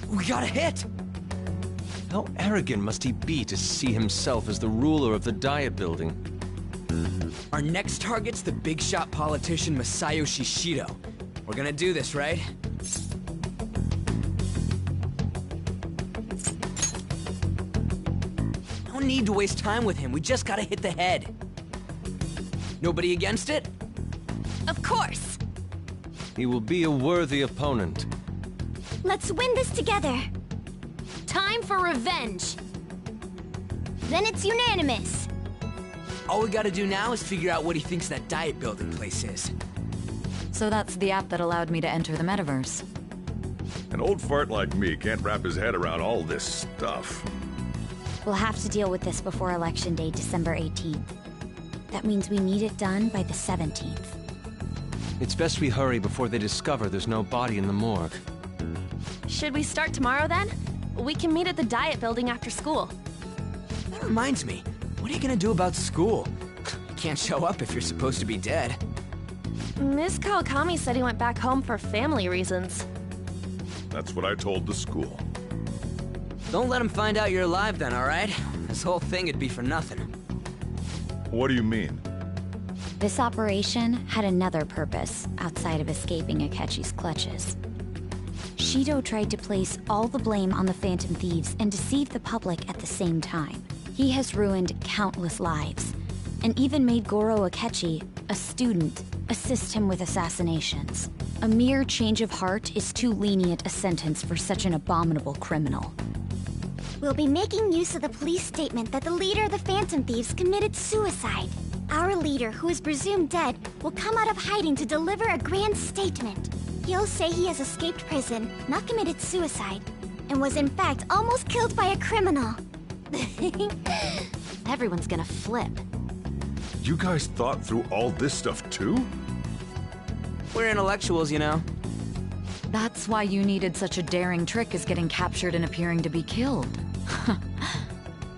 We got a hit! How arrogant must he be to see himself as the ruler of the Diet Building? Our next target's the big shot politician Masayoshi Shido. We're gonna do this, right? No need to waste time with him, we just gotta hit the head. Nobody against it? Of course! He will be a worthy opponent. Let's win this together. Time for revenge. Then it's unanimous. All we gotta do now is figure out what he thinks that Diet Building place is. So that's the app that allowed me to enter the metaverse. An old fart like me can't wrap his head around all this stuff. We'll have to deal with this before Election Day, December 18th. That means we need it done by the 17th. It's best we hurry before they discover there's no body in the morgue. Should we start tomorrow then? We can meet at the Diet Building after school. That reminds me, what are you gonna do about school? You can't show up if you're supposed to be dead. Ms. Kawakami said he went back home for family reasons. That's what I told the school. Don't let him find out you're alive then, alright? This whole thing would be for nothing. What do you mean? This operation had another purpose outside of escaping Akechi's clutches. Shido tried to place all the blame on the Phantom Thieves and deceive the public at the same time. He has ruined countless lives, and even made Goro Akechi, a student, assist him with assassinations. A mere change of heart is too lenient a sentence for such an abominable criminal. We'll be making use of the police statement that the leader of the Phantom Thieves committed suicide. Our leader, who is presumed dead, will come out of hiding to deliver a grand statement. He'll say he has escaped prison, not committed suicide, and was in fact almost killed by a criminal. Everyone's gonna flip. You guys thought through all this stuff too? We're intellectuals, you know. That's why you needed such a daring trick as getting captured and appearing to be killed.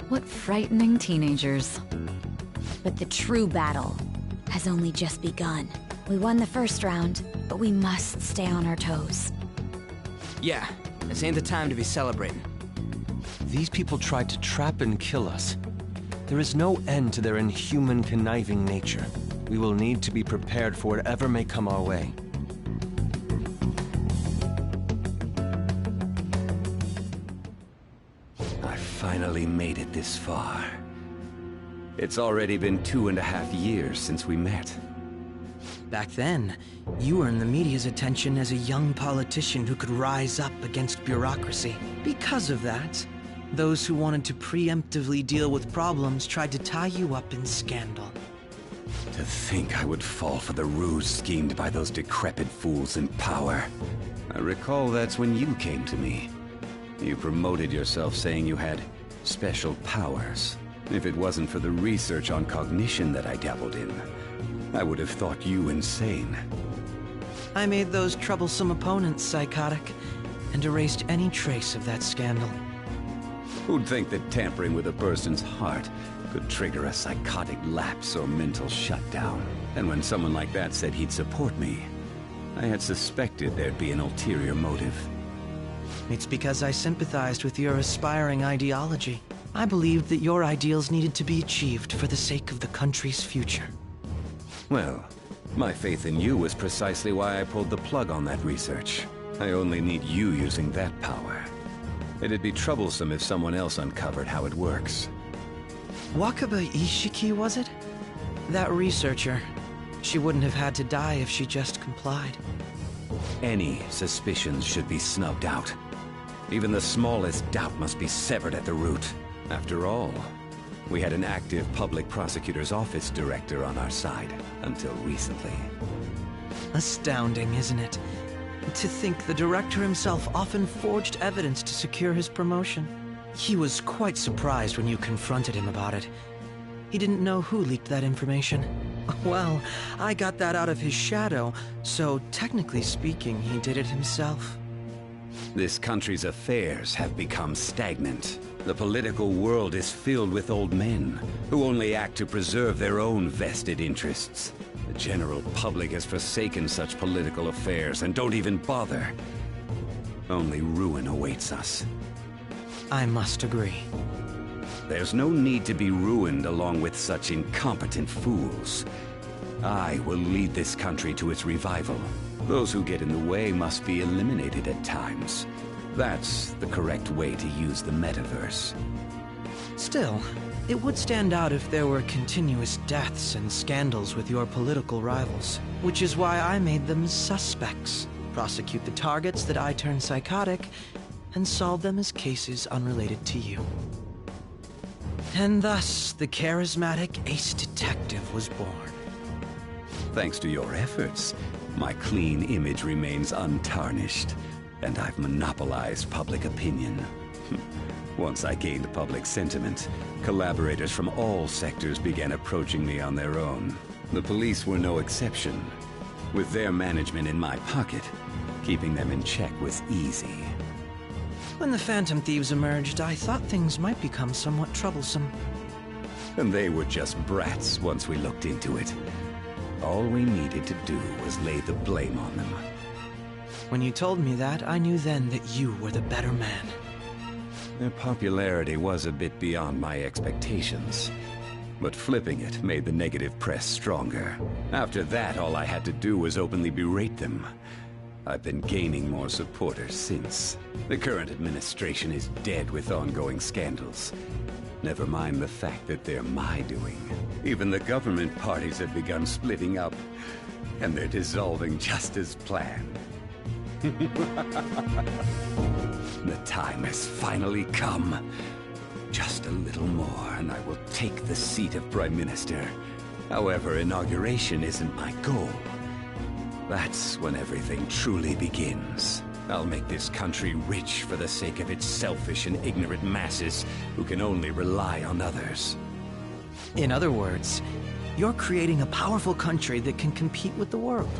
What frightening teenagers. But the true battle has only just begun. We won the first round, but we must stay on our toes. Yeah, this ain't the time to be celebrating. These people tried to trap and kill us. There is no end to their inhuman, conniving nature. We will need to be prepared for whatever may come our way. I finally made it this far. It's already been 2.5 years since we met. Back then, you earned the media's attention as a young politician who could rise up against bureaucracy. Because of that, those who wanted to preemptively deal with problems tried to tie you up in scandal. To think I would fall for the ruse schemed by those decrepit fools in power. I recall that's when you came to me. You promoted yourself saying you had special powers. If it wasn't for the research on cognition that I dabbled in, I would have thought you insane. I made those troublesome opponents psychotic, and erased any trace of that scandal. Who'd think that tampering with a person's heart could trigger a psychotic lapse or mental shutdown? And when someone like that said he'd support me, I had suspected there'd be an ulterior motive. It's because I sympathized with your aspiring ideology. I believed that your ideals needed to be achieved for the sake of the country's future. Well, my faith in you was precisely why I pulled the plug on that research. I only need you using that power. It'd be troublesome if someone else uncovered how it works. Wakaba Ishiki, was it? That researcher. She wouldn't have had to die if she just complied. Any suspicions should be snubbed out. Even the smallest doubt must be severed at the root. After all, we had an active public prosecutor's office director on our side, until recently. Astounding, isn't it? To think the director himself often forged evidence to secure his promotion. He was quite surprised when you confronted him about it. He didn't know who leaked that information. Well, I got that out of his shadow, so technically speaking, he did it himself. This country's affairs have become stagnant. The political world is filled with old men who only act to preserve their own vested interests. The general public has forsaken such political affairs and don't even bother. Only ruin awaits us. I must agree. There's no need to be ruined along with such incompetent fools. I will lead this country to its revival. Those who get in the way must be eliminated at times. That's the correct way to use the metaverse. Still, it would stand out if there were continuous deaths and scandals with your political rivals, which is why I made them suspects. Prosecute the targets that I turn psychotic, and solve them as cases unrelated to you. And thus, the charismatic ace detective was born. Thanks to your efforts, my clean image remains untarnished, and I've monopolized public opinion. Once I gained public sentiment, collaborators from all sectors began approaching me on their own. The police were no exception. With their management in my pocket, keeping them in check was easy. When the Phantom Thieves emerged, I thought things might become somewhat troublesome. And they were just brats once we looked into it. All we needed to do was lay the blame on them. When you told me that, I knew then that you were the better man. Their popularity was a bit beyond my expectations. But flipping it made the negative press stronger. After that, all I had to do was openly berate them. I've been gaining more supporters since. The current administration is dead with ongoing scandals. Never mind the fact that they're my doing. Even the government parties have begun splitting up, and they're dissolving just as planned. The time has finally come. Just a little more, and I will take the seat of Prime Minister. However, inauguration isn't my goal. That's when everything truly begins. I'll make this country rich for the sake of its selfish and ignorant masses who can only rely on others. In other words, you're creating a powerful country that can compete with the world.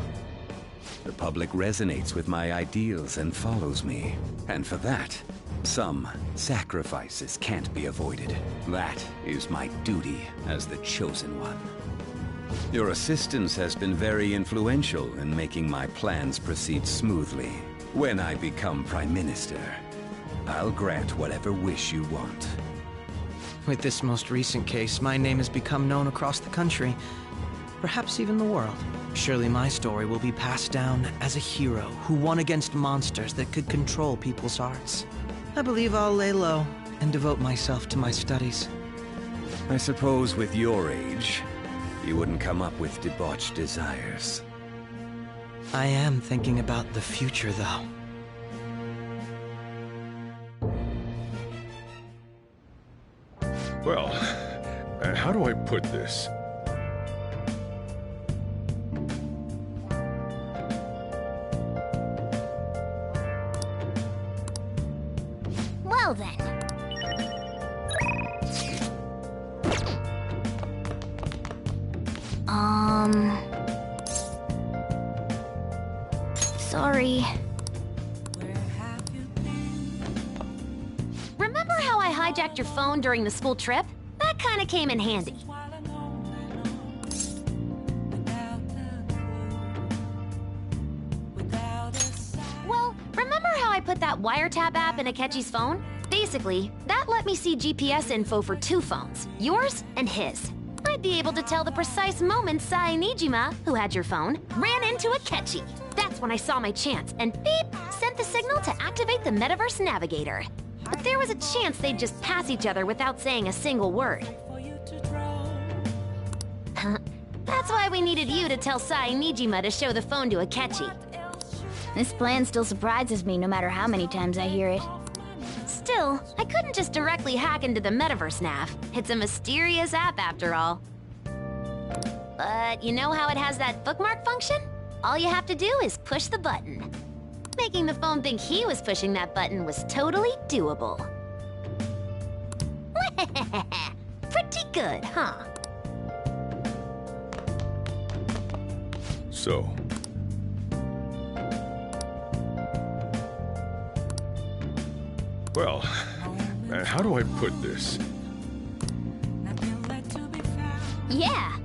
The public resonates with my ideals and follows me. And for that, some sacrifices can't be avoided. That is my duty as the Chosen One. Your assistance has been very influential in making my plans proceed smoothly. When I become Prime Minister, I'll grant whatever wish you want. With this most recent case, my name has become known across the country, perhaps even the world. Surely my story will be passed down as a hero who won against monsters that could control people's hearts. I believe I'll lay low and devote myself to my studies. I suppose with your age, you wouldn't come up with debauched desires. I am thinking about the future, though. Well, how do I put this? Well then. Sorry. Remember how I hijacked your phone during the school trip? That kinda came in handy. Well, remember how I put that wiretap app in Akechi's phone? Basically, that let me see GPS info for 2 phones, yours and his. I'd be able to tell the precise moment Sae Nijima, who had your phone, ran into Akechi. That's when I saw my chance, and beep, sent the signal to activate the Metaverse Navigator. But there was a chance they'd just pass each other without saying a single word. That's why we needed you to tell Sae Nijima to show the phone to Akechi. This plan still surprises me no matter how many times I hear it. Still, I couldn't just directly hack into the Metaverse Nav. It's a mysterious app after all. But you know how it has that bookmark function? All you have to do is push the button. Making the phone think he was pushing that button was totally doable. Pretty good, huh? So... well, how do I put this? Yeah.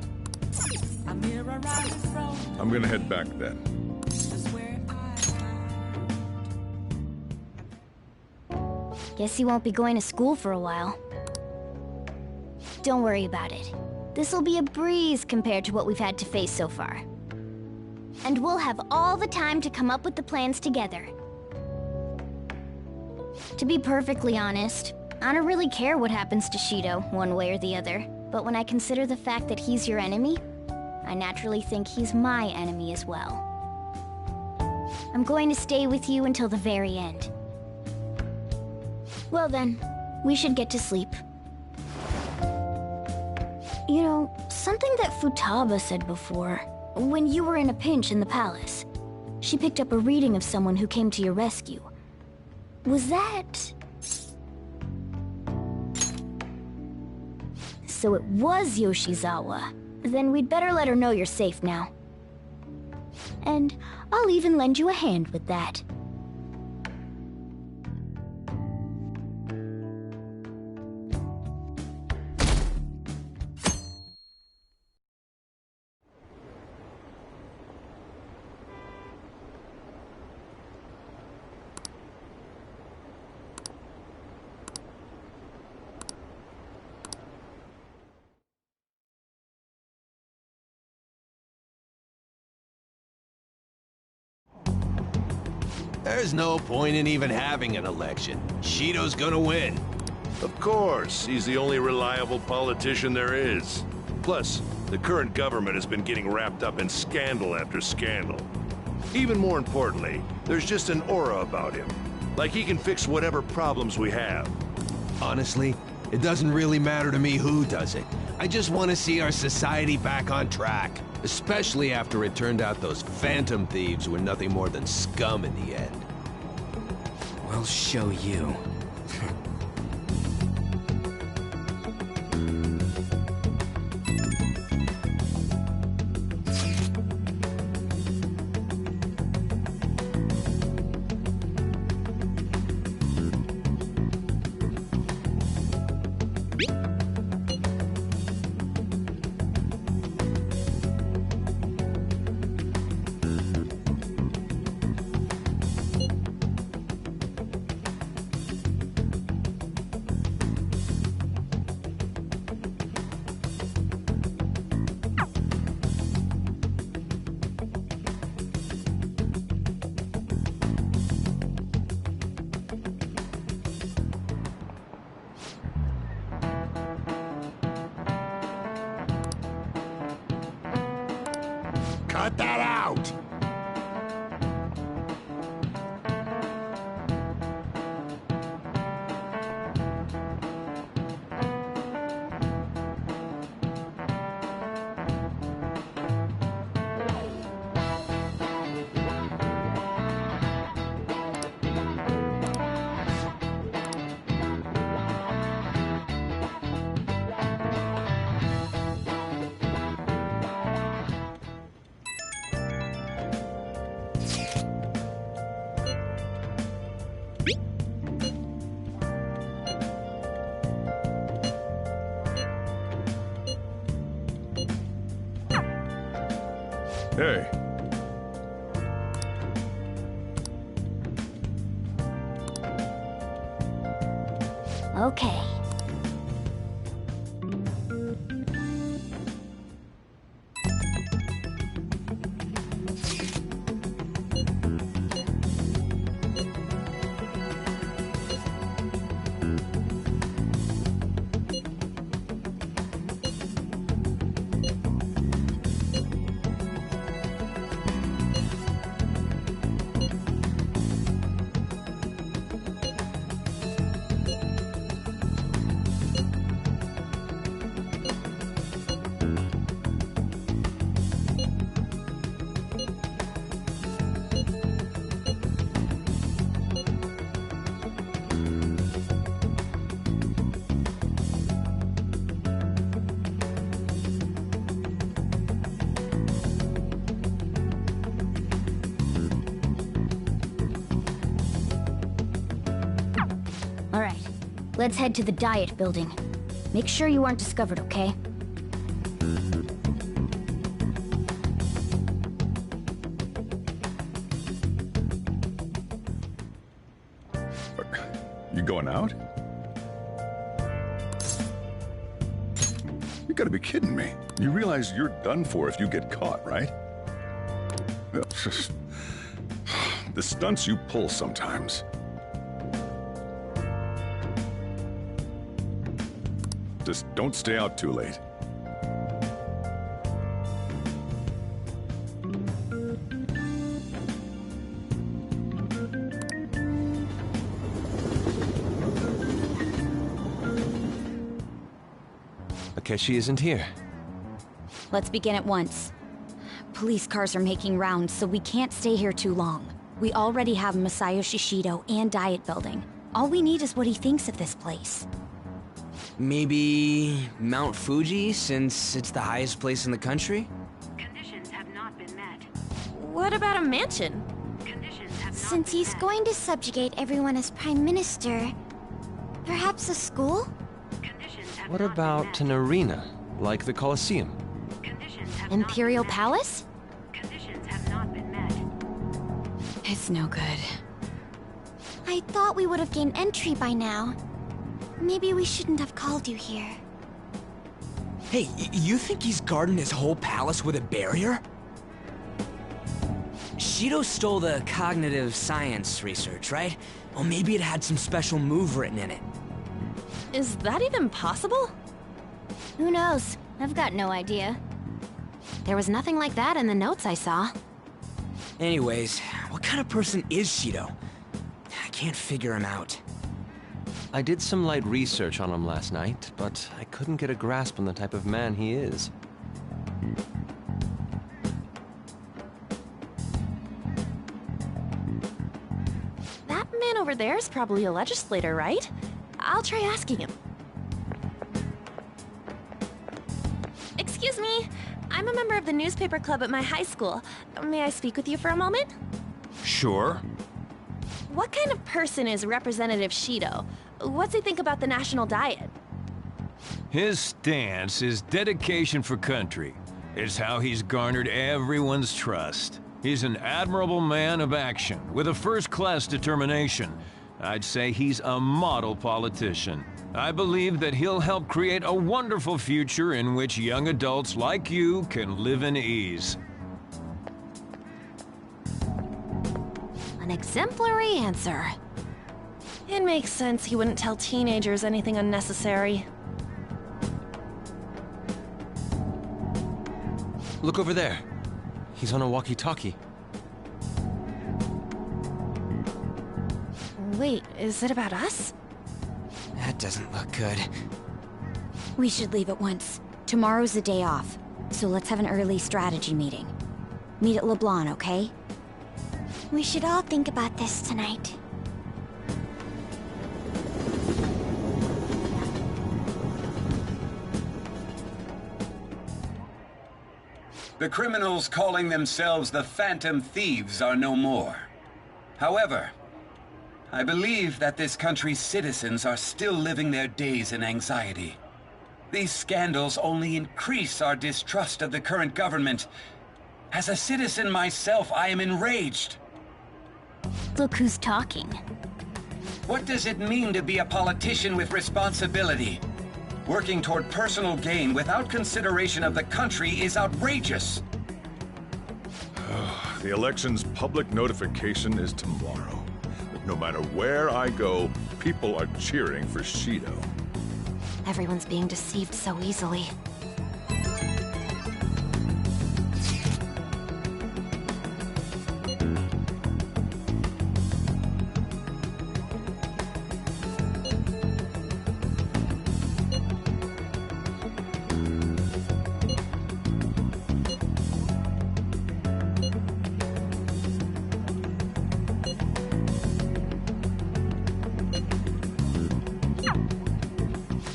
I'm gonna head back then. Guess he won't be going to school for a while. Don't worry about it. This'll be a breeze compared to what we've had to face so far. And we'll have all the time to come up with the plans together. To be perfectly honest, I don't really care what happens to Shido, one way or the other. But when I consider the fact that he's your enemy, I naturally think he's my enemy as well. I'm going to stay with you until the very end. Well then, we should get to sleep. You know, something that Futaba said before, when you were in a pinch in the palace, she picked up a reading of someone who came to your rescue. Was that... So it was Yoshizawa. Then we'd better let her know you're safe now. And I'll even lend you a hand with that. There's no point in even having an election. Shido's gonna win. Of course, he's the only reliable politician there is. Plus, the current government has been getting wrapped up in scandal after scandal. Even more importantly, there's just an aura about him. Like he can fix whatever problems we have. Honestly, it doesn't really matter to me who does it. I just want to see our society back on track. Especially after it turned out those phantom thieves were nothing more than scum in the end. We'll show you. Cut that out! Hey. Okay. Alright, let's head to the Diet Building. Make sure you aren't discovered, okay? You going out? You gotta be kidding me. You realize you're done for if you get caught, right? The stunts you pull sometimes. Just don't stay out too late. Akechi isn't here. Let's begin at once. Police cars are making rounds, so we can't stay here too long. We already have Masayoshi Shido and Diet Building. All we need is what he thinks of this place. Maybe Mount Fuji, since it's the highest place in the country? Conditions have not been met. What about a mansion? Since he's going to subjugate everyone as Prime Minister, perhaps a school? What about an arena, like the Colosseum? Imperial Palace? Conditions have not been met. It's no good. I thought we would have gained entry by now. Maybe we shouldn't have called you here. Hey, you think he's guarding his whole palace with a barrier? Shido stole the cognitive science research, right? Well, maybe it had some special move written in it. Is that even possible? Who knows? I've got no idea. There was nothing like that in the notes I saw. Anyways, what kind of person is Shido? I can't figure him out. I did some light research on him last night, but I couldn't get a grasp on the type of man he is. That man over there is probably a legislator, right? I'll try asking him. Excuse me, I'm a member of the newspaper club at my high school. May I speak with you for a moment? Sure. What kind of person is Representative Shido? What's he think about the national diet? His stance is dedication for country. It's how he's garnered everyone's trust. He's an admirable man of action, with a first-class determination. I'd say he's a model politician. I believe that he'll help create a wonderful future in which young adults like you can live in ease. An exemplary answer. It makes sense he wouldn't tell teenagers anything unnecessary. Look over there. He's on a walkie-talkie. Wait, is it about us? That doesn't look good. We should leave at once. Tomorrow's the day off, so let's have an early strategy meeting. Meet at LeBlanc, okay? We should all think about this tonight. The criminals calling themselves the Phantom Thieves are no more. However, I believe that this country's citizens are still living their days in anxiety. These scandals only increase our distrust of the current government. As a citizen myself, I am enraged. Look who's talking. What does it mean to be a politician with responsibility? Working toward personal gain without consideration of the country is outrageous. The election's public notification is tomorrow. But no matter where I go, people are cheering for Shido. Everyone's being deceived so easily.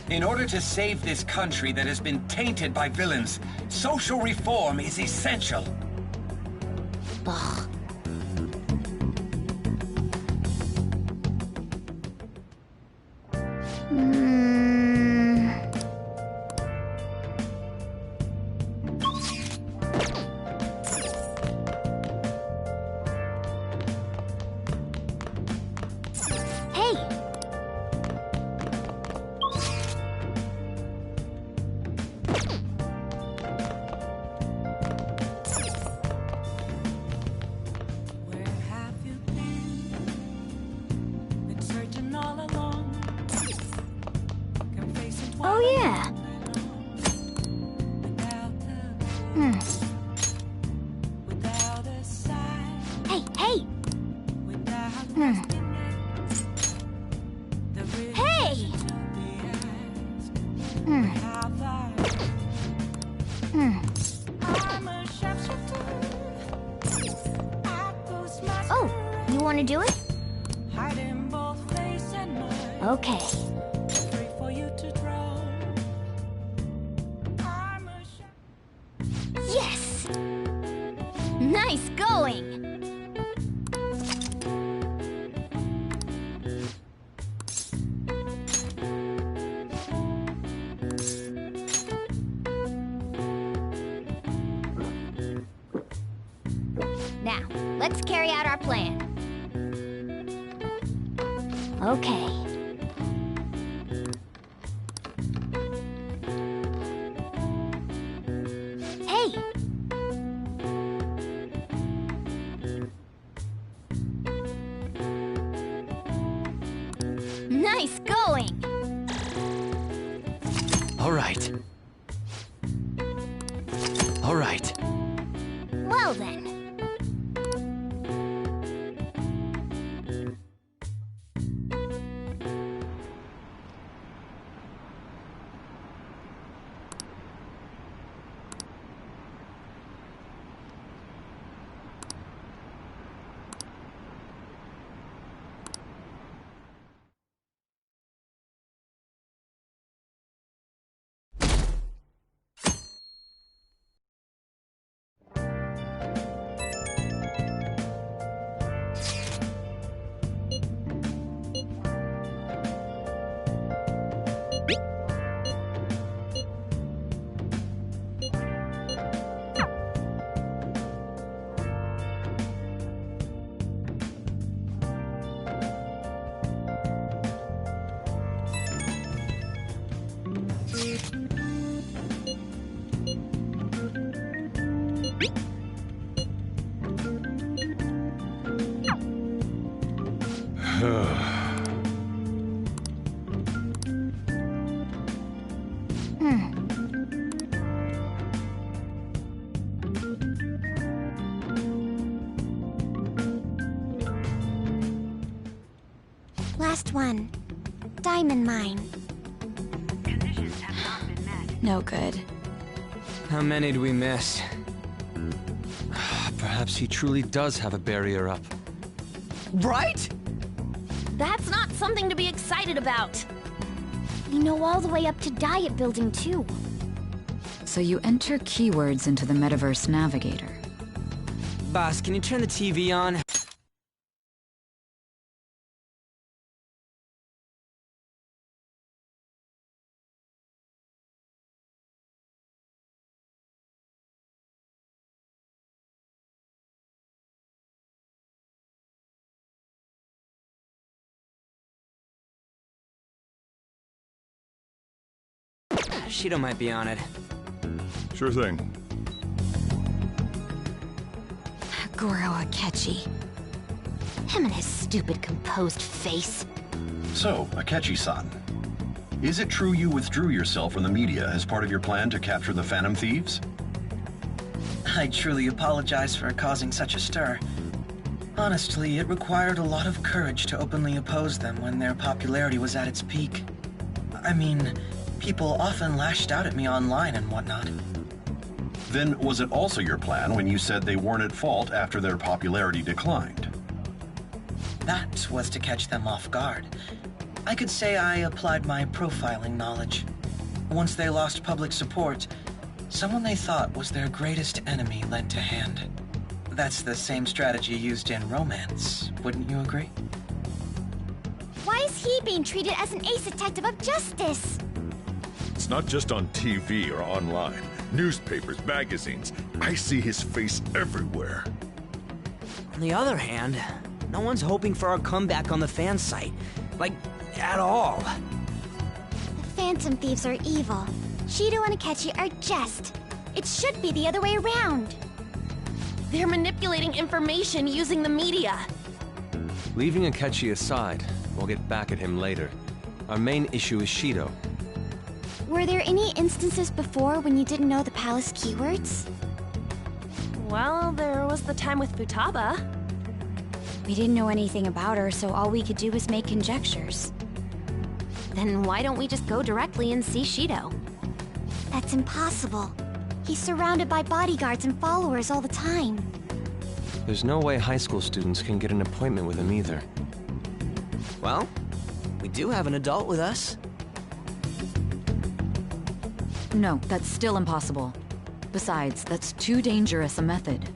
In order to save this country that has been tainted by villains, social reform is essential. Ugh. Oh yeah. Hey, hey. Hey. Oh, you want to do it? Okay. Yes! Nice going! Now, let's carry out our plan. Okay. Hey! Nice going! All right. All right. Well then. one. Diamond mine. No good. How many do we miss? Perhaps he truly does have a barrier up. Right? That's not something to be excited about. We know all the way up to Diet Building, too. So you enter keywords into the Metaverse Navigator. Boss, can you turn the TV on? Shido might be on it. Sure thing. Goro Akechi. Him and his stupid composed face. So, Akechi-san, is it true you withdrew yourself from the media as part of your plan to capture the Phantom Thieves? I truly apologize for causing such a stir. Honestly, it required a lot of courage to openly oppose them when their popularity was at its peak. I mean, people often lashed out at me online and whatnot. Then was it also your plan when you said they weren't at fault after their popularity declined? That was to catch them off guard. I could say I applied my profiling knowledge. Once they lost public support, someone they thought was their greatest enemy lent a hand. That's the same strategy used in romance, wouldn't you agree? Why is he being treated as an ace detective of justice? It's not just on TV or online. Newspapers, magazines. I see his face everywhere. On the other hand, no one's hoping for our comeback on the fan site. Like, at all. The Phantom Thieves are evil. Shido and Akechi are just. It should be the other way around. They're manipulating information using the media. Leaving Akechi aside, we'll get back at him later. Our main issue is Shido. Were there any instances before when you didn't know the palace keywords? Well, there was the time with Futaba. We didn't know anything about her, so all we could do was make conjectures. Then why don't we just go directly and see Shido? That's impossible. He's surrounded by bodyguards and followers all the time. There's no way high school students can get an appointment with him either. Well, we do have an adult with us. No, that's still impossible. Besides, that's too dangerous a method.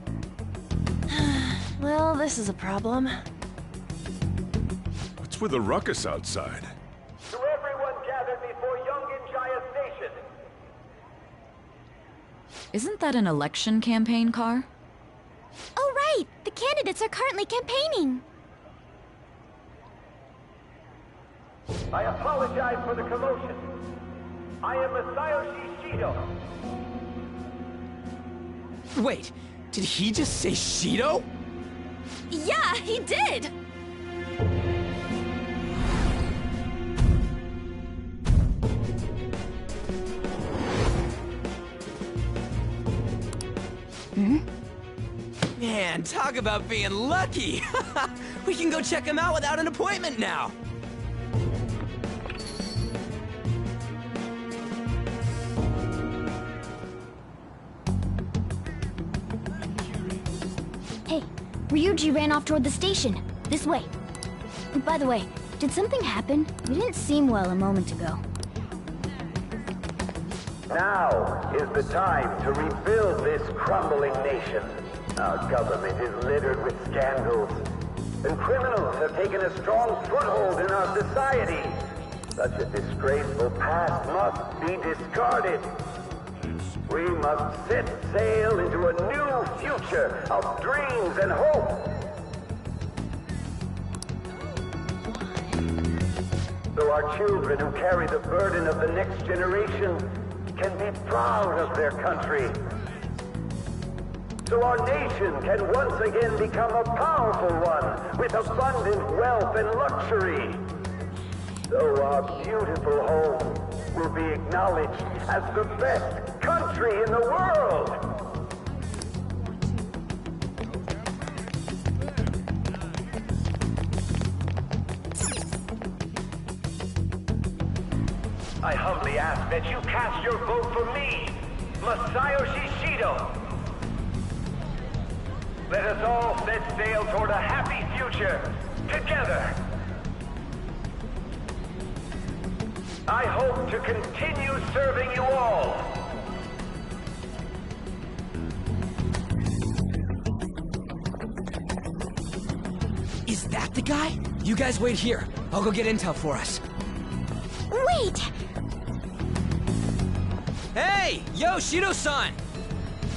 Well, this is a problem. What's with the ruckus outside? To everyone gathered before Yongin Jaya Station. Isn't that an election campaign car? Oh, right! The candidates are currently campaigning! I apologize for the commotion. I am Masayoshi Shido. Wait, did he just say Shido? Yeah, he did! Man, talk about being lucky! We can go check him out without an appointment now! Hey, Ryuji ran off toward the station. This way. By the way, did something happen? You didn't seem well a moment ago. Now is the time to rebuild this crumbling nation. Our government is littered with scandals, and criminals have taken a strong foothold in our society. Such a disgraceful past must be discarded. We must set sail into a new future of dreams and hope. So our children who carry the burden of the next generation can be proud of their country. So our nation can once again become a powerful one with abundant wealth and luxury. So our beautiful home will be acknowledged as the best country in the world. I humbly ask that you cast your vote for me, Masayoshi Shido. Let us all set sail toward a happy future, together. I hope to continue serving you all. Is that the guy? You guys wait here. I'll go get intel for us. Wait! Hey! Yo, Shido-san!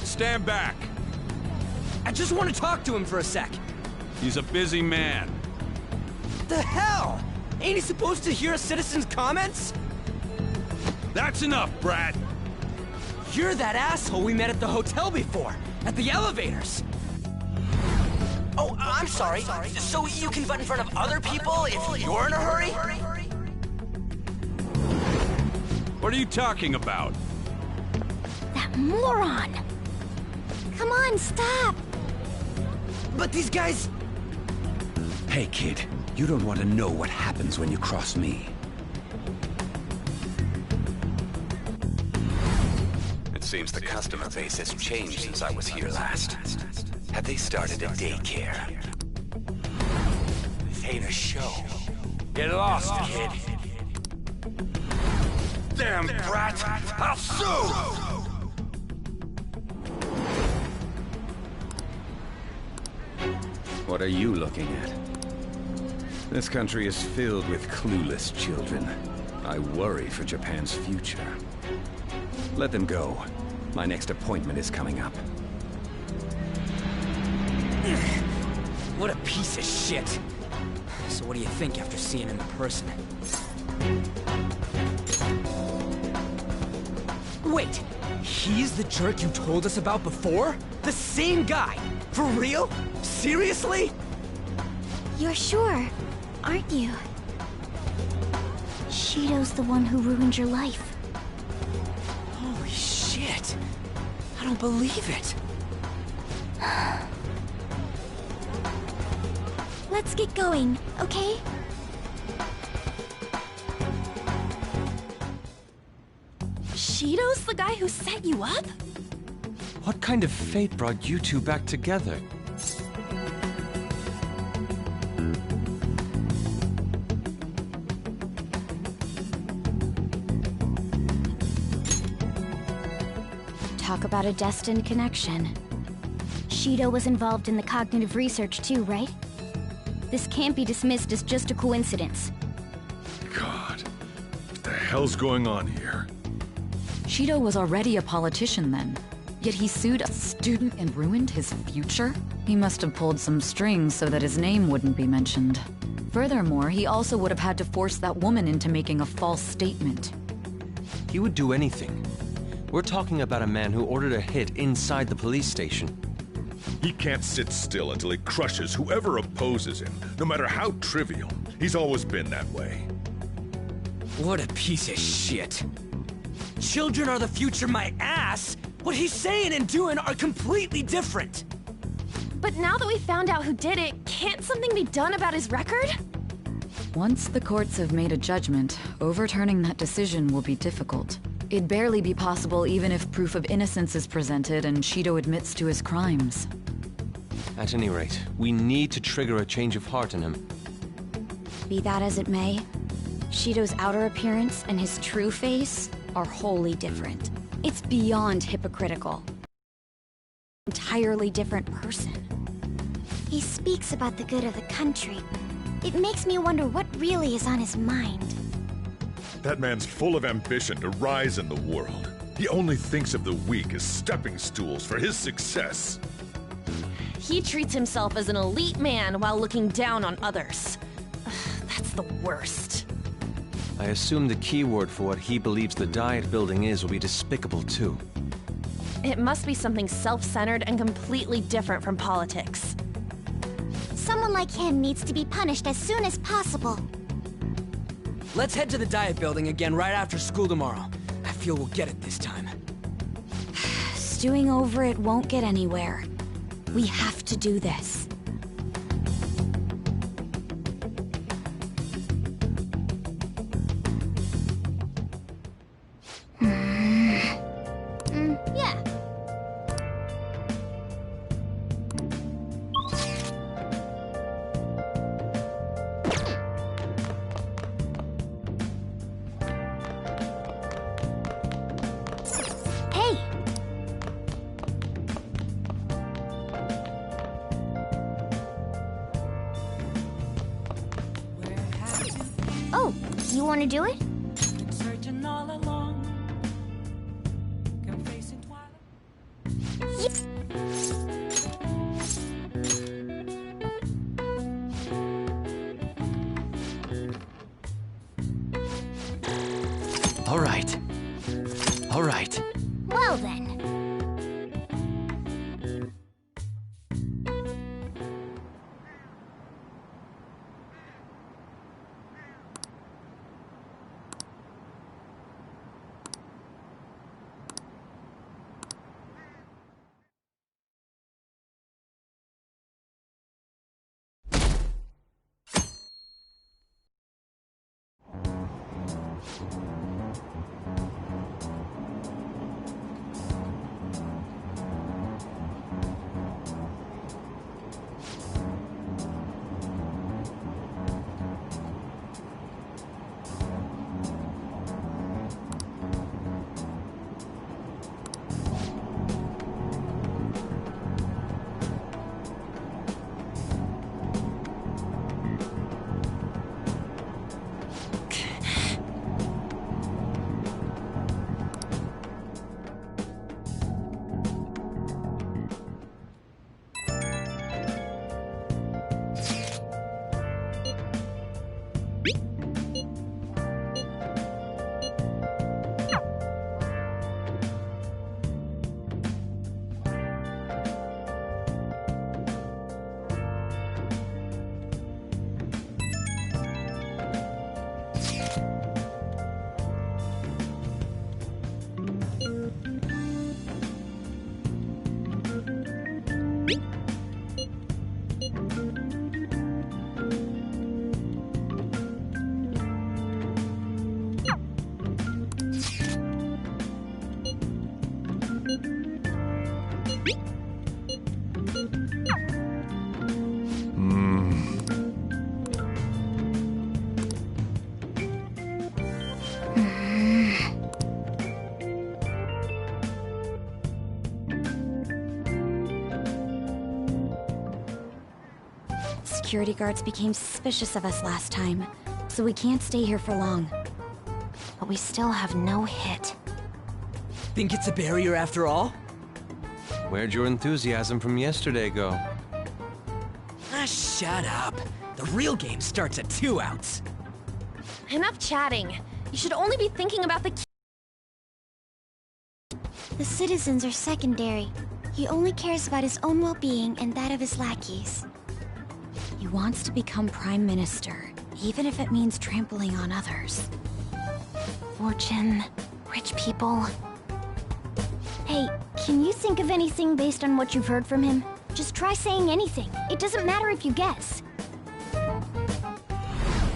Stand back. I just want to talk to him for a sec. He's a busy man. The hell? Ain't he supposed to hear a citizen's comments? That's enough, Brat. You're that asshole we met at the hotel before, at the elevators. Oh, I'm sorry. So you can butt in front of other people if you're in a hurry? What are you talking about? That moron! Come on, stop! But these guys... Hey, kid. You don't want to know what happens when you cross me. It seems the customer base has changed since I was here last. Have they started a daycare? This ain't a show. Get lost, kid. Damn brat! I'll sue! What are you looking at? This country is filled with clueless children. I worry for Japan's future. Let them go. My next appointment is coming up. What a piece of shit. So what do you think after seeing him in person? Wait, he's the jerk you told us about before? The same guy? For real? Seriously? You're sure, aren't you? Shido's the one who ruined your life. Holy shit. I don't believe it. Let's get going, okay? Shido's the guy who set you up? What kind of fate brought you two back together? Talk about a destined connection. Shido was involved in the cognitive research too, right? This can't be dismissed as just a coincidence. God, what the hell's going on here? Shido was already a politician then, yet he sued a student and ruined his future? He must have pulled some strings so that his name wouldn't be mentioned. Furthermore, he also would have had to force that woman into making a false statement. He would do anything. We're talking about a man who ordered a hit inside the police station. He can't sit still until he crushes whoever opposes him, no matter how trivial. He's always been that way. What a piece of shit. Children are the future, my ass! What he's saying and doing are completely different! But now that we found out who did it, can't something be done about his record? Once the courts have made a judgment, overturning that decision will be difficult. It'd barely be possible even if proof of innocence is presented and Shido admits to his crimes. At any rate, we need to trigger a change of heart in him. Be that as it may, Shido's outer appearance and his true face are wholly different. It's beyond hypocritical. Entirely different person. He speaks about the good of the country. It makes me wonder what really is on his mind. That man's full of ambition to rise in the world. He only thinks of the weak as stepping stools for his success. He treats himself as an elite man while looking down on others. That's the worst. I assume the key word for what he believes the Diet Building is will be despicable too. It must be something self-centered and completely different from politics. Someone like him needs to be punished as soon as possible. Let's head to the Diet Building again right after school tomorrow. I feel we'll get it this time. Stewing over it won't get anywhere. We have to do this. want to do it? Searching all along. All right. All right. Well then. Security guards became suspicious of us last time, so we can't stay here for long. But we still have no hit. Think it's a barrier after all? Where'd your enthusiasm from yesterday go? Ah, shut up. The real game starts at 2 outs. Enough chatting. You should only be thinking about the The citizens are secondary. He only cares about his own well-being and that of his lackeys. He wants to become Prime Minister, even if it means trampling on others. Fortune, rich people. Hey, can you think of anything based on what you've heard from him? Just try saying anything. It doesn't matter if you guess.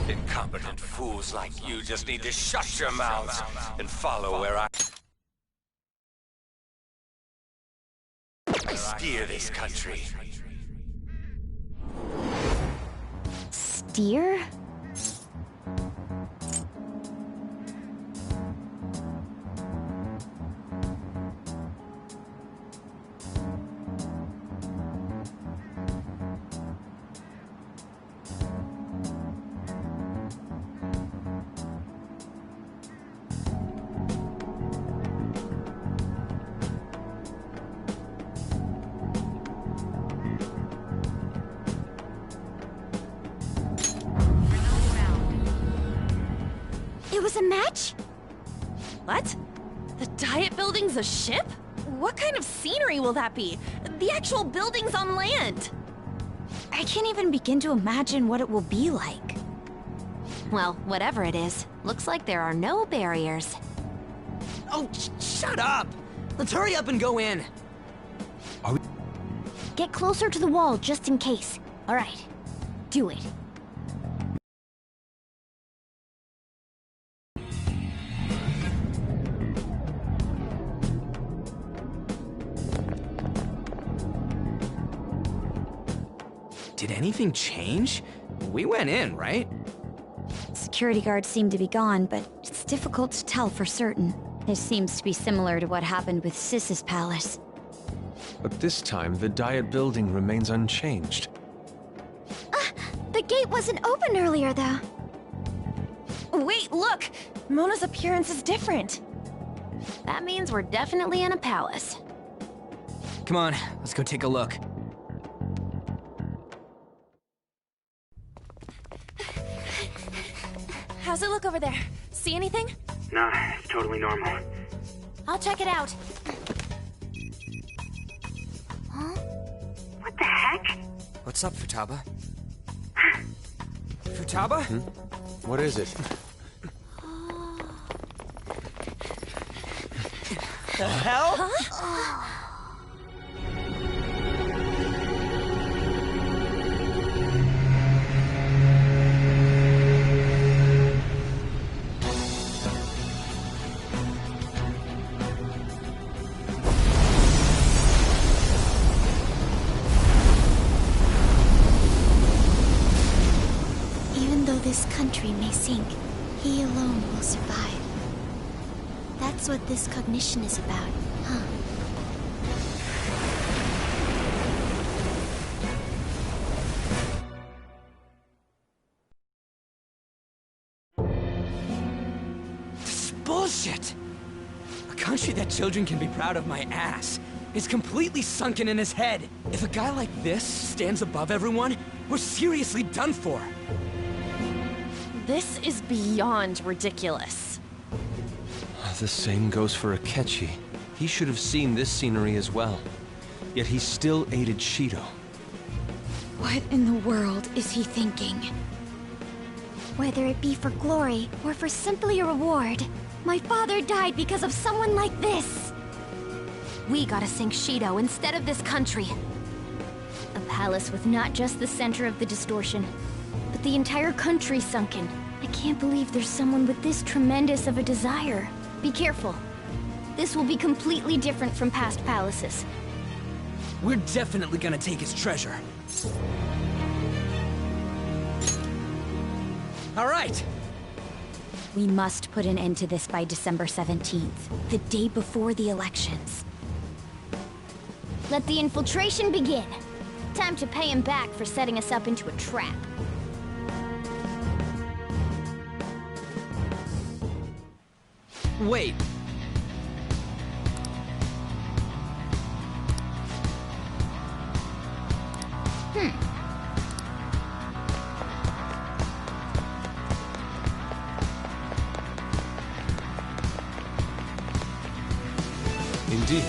Incompetent fools like you just need to shut your mouths and follow where I steer this country. Steer? It was a match? What? The Diet Building's a ship? What kind of scenery will that be? The actual building's on land. I can't even begin to imagine what it will be like. Well, whatever it is, looks like there are no barriers. Oh, shut up! Let's hurry up and go in. Get closer to the wall just in case. All right, do it. Did anything change? We went in, right? Security guards seem to be gone, but it's difficult to tell for certain. This seems to be similar to what happened with Sis's palace. But this time, the Diet Building remains unchanged. The gate wasn't open earlier, though. Wait, look! Mona's appearance is different. That means we're definitely in a palace. Come on, let's go take a look. How's it look over there? See anything? Nah, it's totally normal. I'll check it out. Huh? What the heck? What's up, Futaba? Futaba? What is it? The hell? Huh? Even though this country may sink, he alone will survive. That's what this cognition is about, huh? This is bullshit! A country that children can be proud of my ass is completely sunken in his head. If a guy like this stands above everyone, we're seriously done for. This is beyond ridiculous. The same goes for Akechi. He should have seen this scenery as well. Yet he still aided Shido. What in the world is he thinking? Whether it be for glory or for simply a reward, my father died because of someone like this. We gotta sink Shido instead of this country. A palace with not just the center of the distortion, but the entire country sunken. I can't believe there's someone with this tremendous of a desire. Be careful. This will be completely different from past palaces. We're definitely gonna take his treasure. All right! We must put an end to this by December 17th, the day before the elections. Let the infiltration begin. Time to pay him back for setting us up into a trap. Wait. Indeed.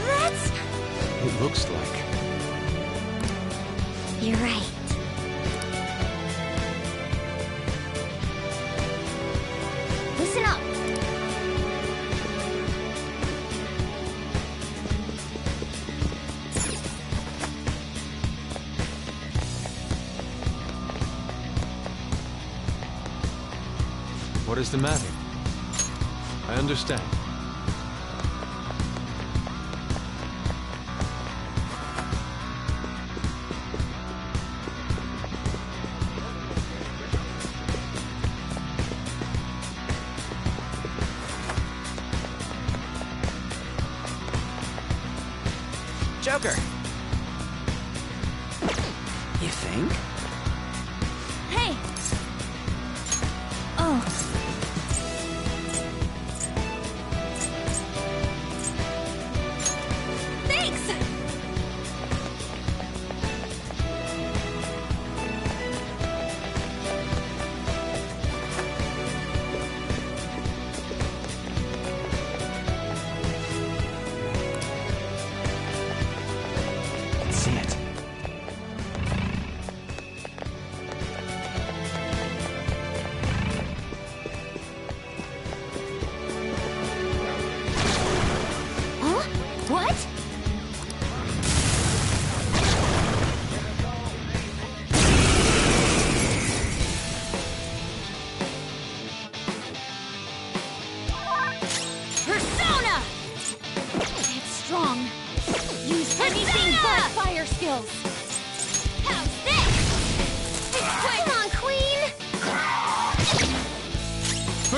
That's... It looks like. You're right. Listen up. What is the matter? I understand. Joker! You think? Hey! Oh. Thanks!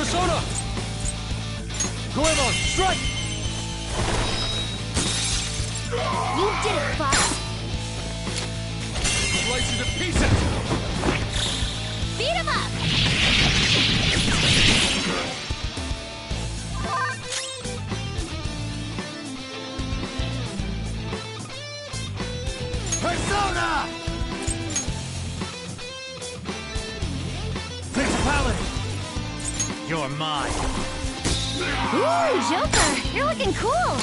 Persona! Goemon, strike! You did it, Fox! Slice you to pieces! Beat him up! Persona! Principality! You're mine. Ooh, Joker! You're looking cool!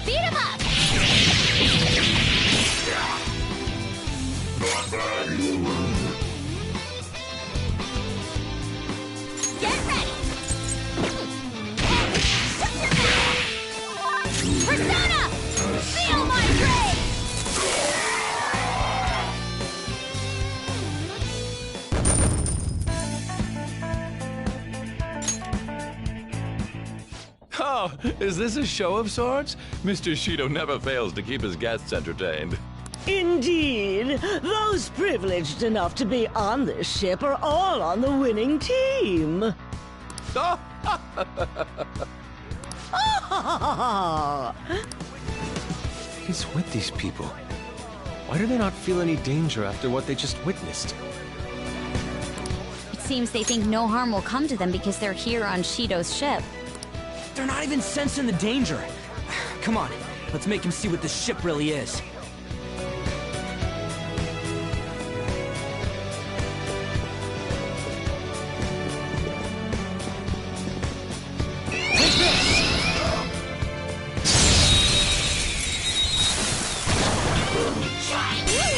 Beat him up! Get ready! Persona! Feel my rage! Oh, is this a show of sorts? Mr. Shido never fails to keep his guests entertained. Indeed. Those privileged enough to be on this ship are all on the winning team. He's with these people. Why do they not feel any danger after what they just witnessed? It seems they think no harm will come to them because they're here on Shido's ship. They're not even sensing the danger. Come on, let's make him see what this ship really is.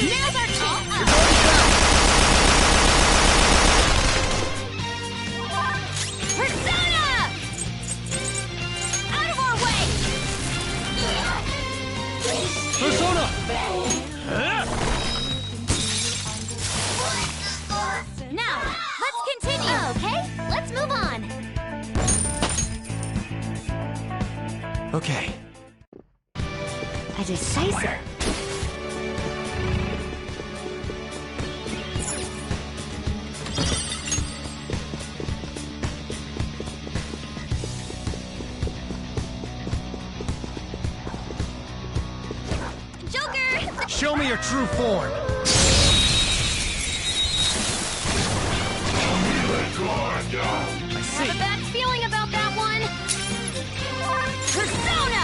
Now's our chance! Persona! Out of our way! Persona! Now, let's continue! Okay, let's move on! Okay. A decisive. Joker! Show me your true form! I see. Have a bad feeling about that one. Persona!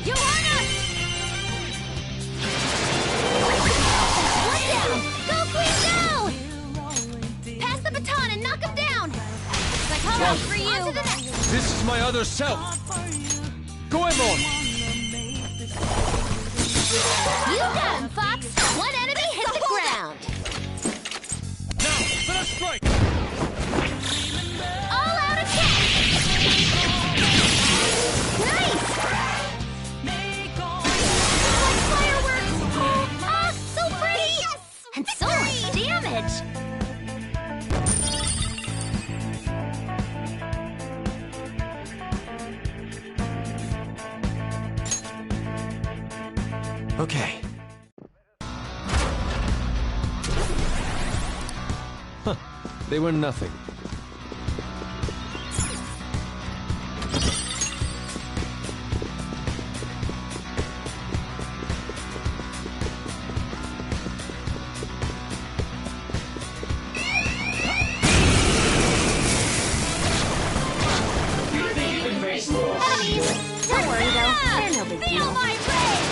Johanna! One down! Go, Queen, go! Pass the baton and knock him down! Psychotic for you! On to the next! This is my other self! Goemon! You got him, Fox! One enemy hit the ground! Now, let us strike! All out attack! Nice! Like fireworks! Oh, ah, so pretty! Yes! And so much damage! Okay. Huh. They were nothing. Enemies! Don't worry though, they're no big deal. Feel my rage!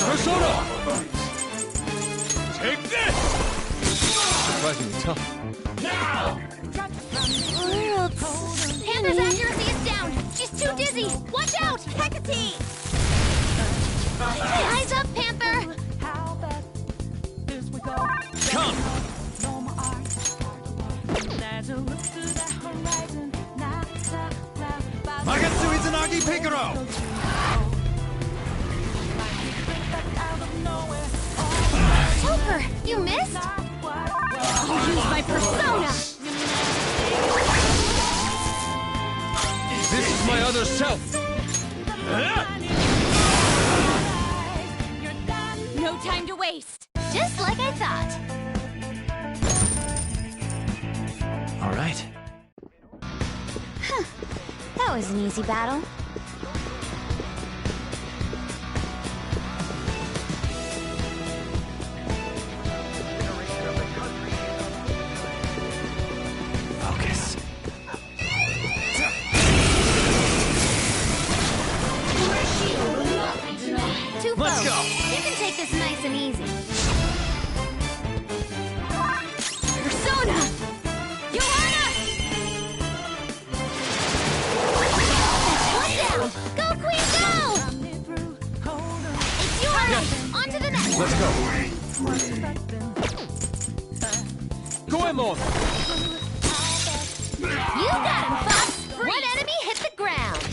Persona! Take this! Surprisingly tough. Panda's accuracy is down! She's too dizzy! Watch out! Hecate! Eyes up, Panther! Come! Magatsu Izanagi Picaro! Joker, you missed? I'll use my persona! This is my other self! No time to wait! traced! Just like I thought. All right. Huh. That was an easy battle. Focus. Tufo, Let's go. you can take this nice and easy. Persona! Joanna! One down! Go, Queen, go! It's yours! On to the next! Let's go. Goemon! You got him, Fox! One enemy hit the ground!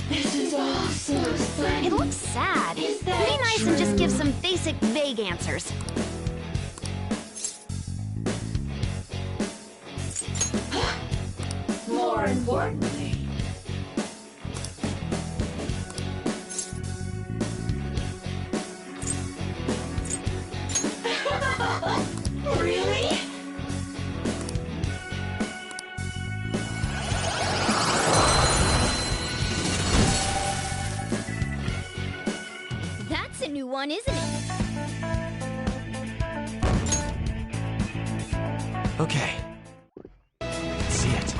This is all so sad. It looks sad. Be nice and just give some basic, vague answers. More importantly. Really? That's a new one, isn't it? Okay. Let's see it.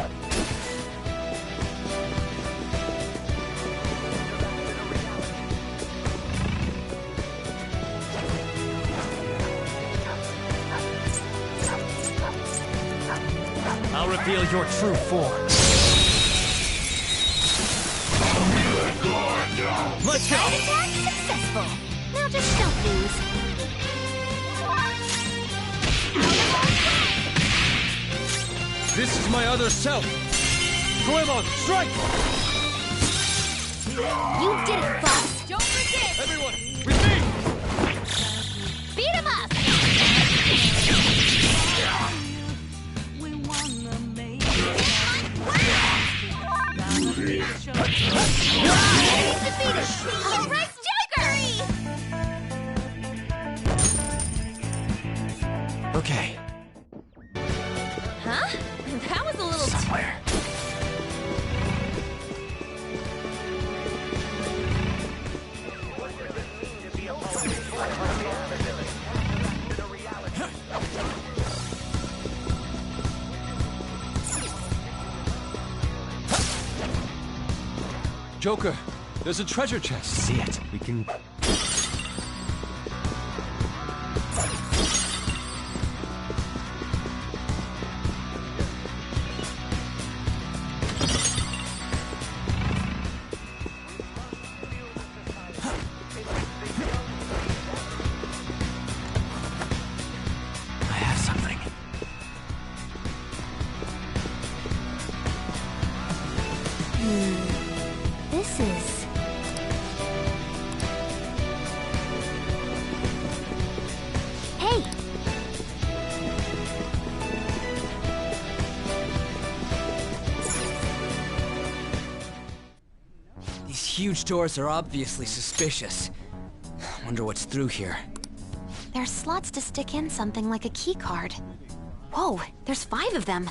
I'll reveal your true form. Let's go! Side attack successful. Now just don't lose. This is my other self. Goemon, strike! You did it, Fox. Don't forget. Everyone, with me! Beat him up. Enemy's defeated. All right, Jagger. Okay. Huh? That was a little... Somewhere. Joker, there's a treasure chest. See it. We can... I have something. This is... Hey! These huge doors are obviously suspicious. Wonder what's through here. There's slots to stick in something like a key card. Whoa, there's 5 of them.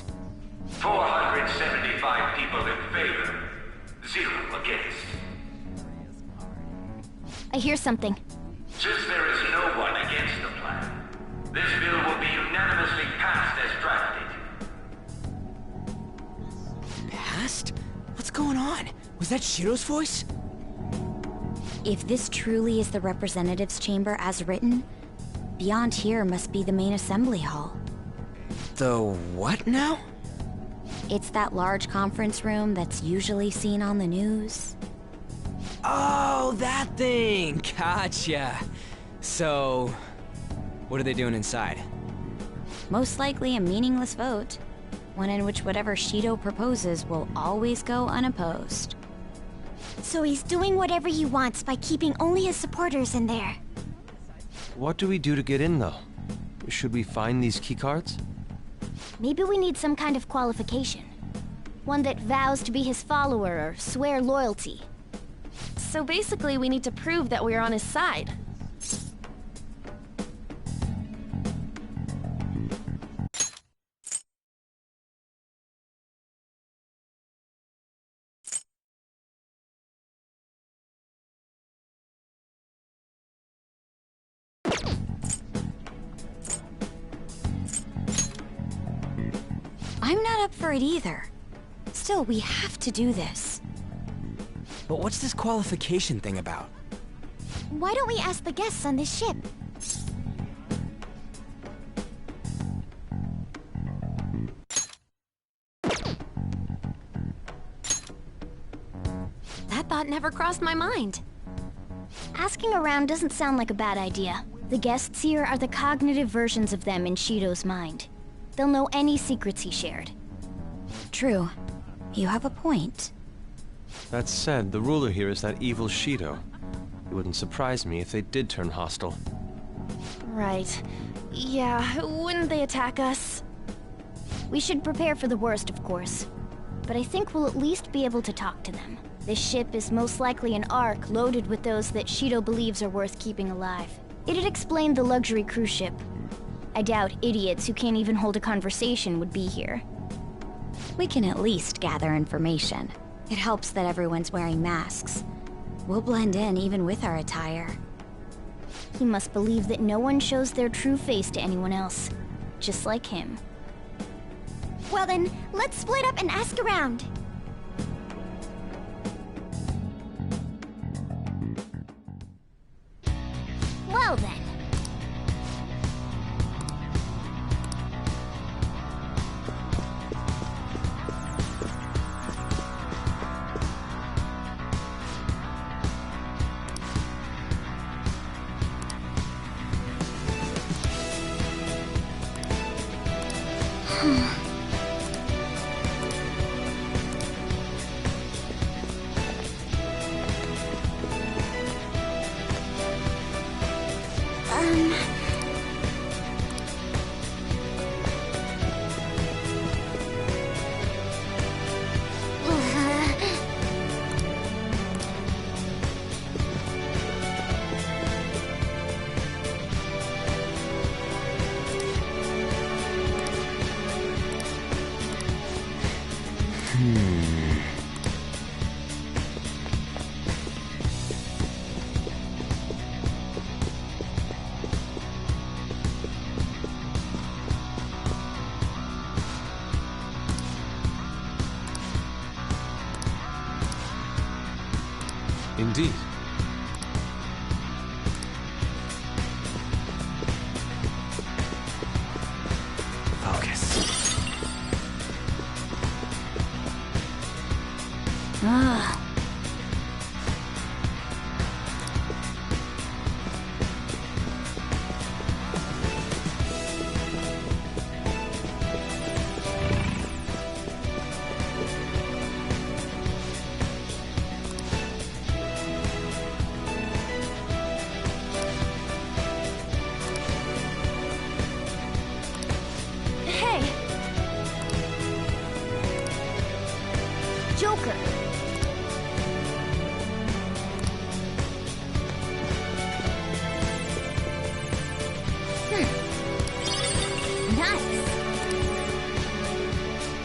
475 people in favor, 0 against. I hear something. Since there is no one against the plan, this bill will be unanimously passed as drafted. Passed? What's going on? Was that Shiro's voice? If this truly is the representatives' chamber as written, beyond here must be the main assembly hall. The what now? It's that large conference room that's usually seen on the news. Oh, that thing! Gotcha. So, what are they doing inside? Most likely a meaningless vote. One in which whatever Shido proposes will always go unopposed. So he's doing whatever he wants by keeping only his supporters in there. What do we do to get in, though? Should we find these keycards? Maybe we need some kind of qualification. One that vows to be his follower or swear loyalty. So basically, we need to prove that we're on his side. I'm not up for it either. Still, we have to do this. But what's this qualification thing about? Why don't we ask the guests on this ship? That thought never crossed my mind. Asking around doesn't sound like a bad idea. The guests here are the cognitive versions of them in Shido's mind. They'll know any secrets he shared. True. You have a point. That said, the ruler here is that evil Shido. It wouldn't surprise me if they did turn hostile. Right. Yeah, wouldn't they attack us? We should prepare for the worst, of course. But I think we'll at least be able to talk to them. This ship is most likely an Ark loaded with those that Shido believes are worth keeping alive. It'd explain the luxury cruise ship. I doubt idiots who can't even hold a conversation would be here. We can at least gather information. It helps that everyone's wearing masks. We'll blend in even with our attire. He must believe that no one shows their true face to anyone else. Just like him. Well then, let's split up and ask around. Well then. Indeed. Focus. Ah. Joker. Nice.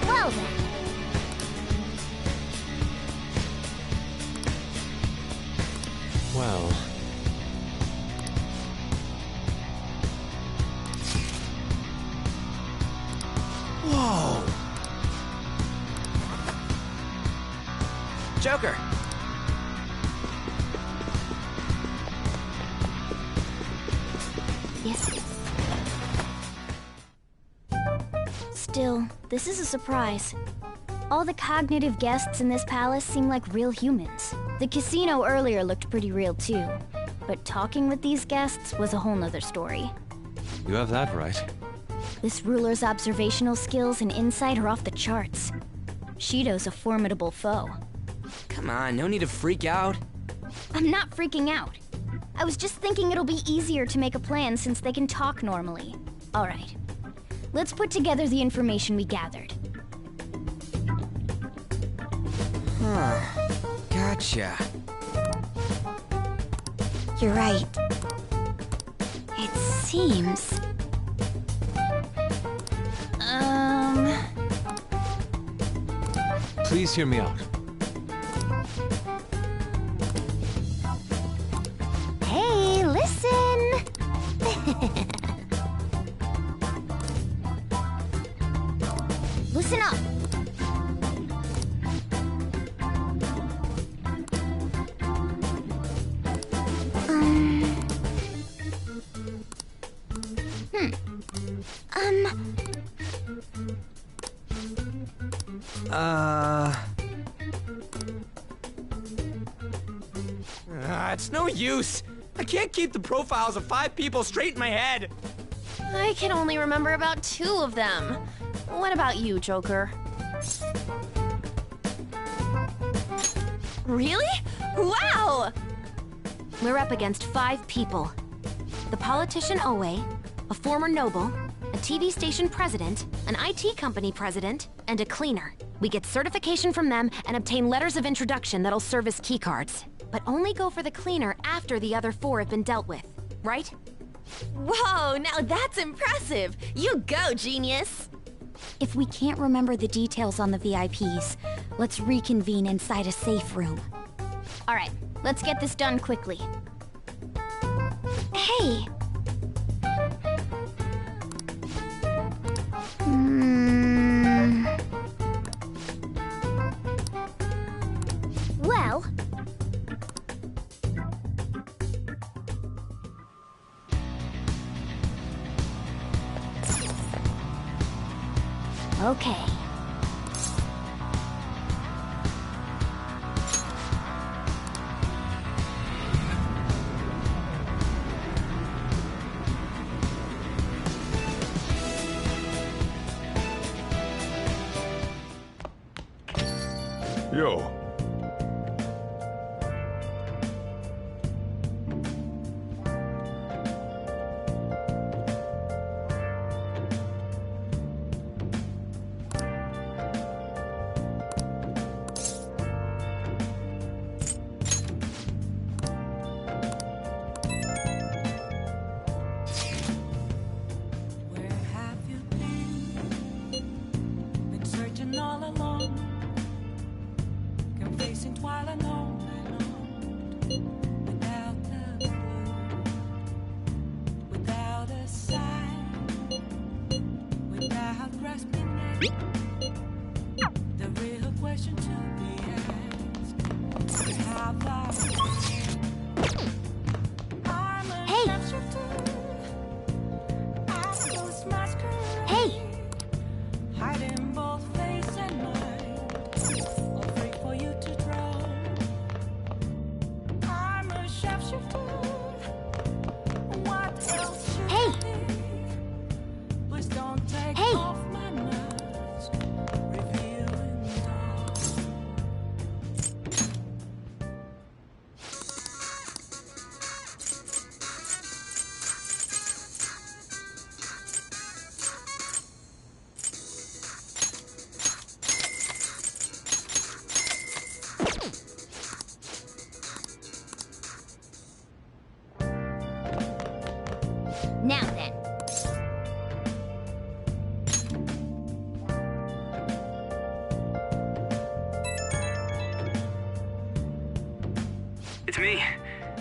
Well then. Well... Whoa! Joker! Yes. Still, this is a surprise. All the cognitive guests in this palace seem like real humans. The casino earlier looked pretty real too, but talking with these guests was a whole nother story. You have that right. This ruler's observational skills and insight are off the charts. Shido's a formidable foe. Come on, no need to freak out. I'm not freaking out. I was just thinking it'll be easier to make a plan since they can talk normally. All right. Let's put together the information we gathered. Huh. Gotcha. You're right. It seems... Please hear me out. Hey, listen! Listen It's no use. I can't keep the profiles of 5 people straight in my head. I can only remember about 2 of them. What about you, Joker? Really? Wow! We're up against 5 people. The politician Owe, a former noble, a TV station president, an IT company president, and a cleaner. We get certification from them and obtain letters of introduction that'll serve as keycards. But only go for the cleaner after the other 4 have been dealt with, right? Whoa, now that's impressive! You go, genius! If we can't remember the details on the VIPs, let's reconvene inside a safe room. Alright, let's get this done quickly. Hey! Well... Okay. Yo. Now then. It's me.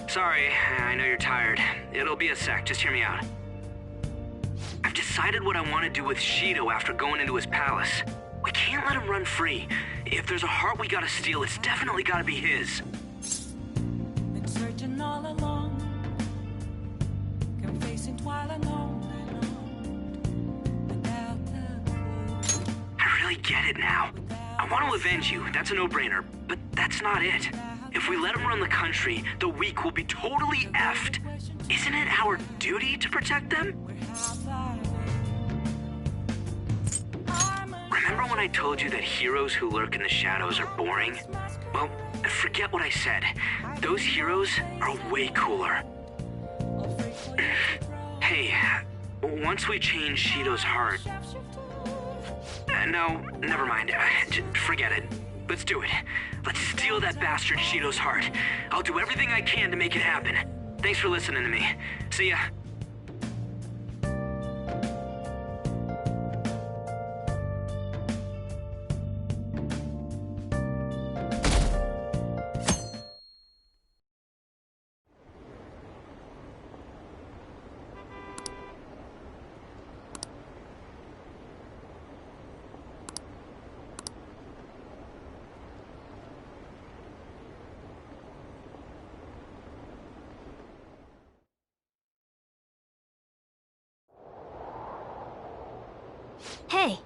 Sorry, I know you're tired. It'll be a sec, just hear me out. I've decided what I want to do with Shido after going into his palace. We can't let him run free. If there's a heart we gotta steal, it's definitely gotta be his. Been searching all along, confessing while alone without the clue. I really get it now. I want to avenge you, that's a no-brainer, but that's not it. If we let him run the country, the weak will be totally effed. Isn't it our duty to protect them? Remember when I told you that heroes who lurk in the shadows are boring? Well, forget what I said. Those heroes are way cooler. Hey, once we change Shido's heart... no, never mind. Forget it. Let's do it. Let's steal that bastard Shido's heart. I'll do everything I can to make it happen. Thanks for listening to me. See ya. Hey!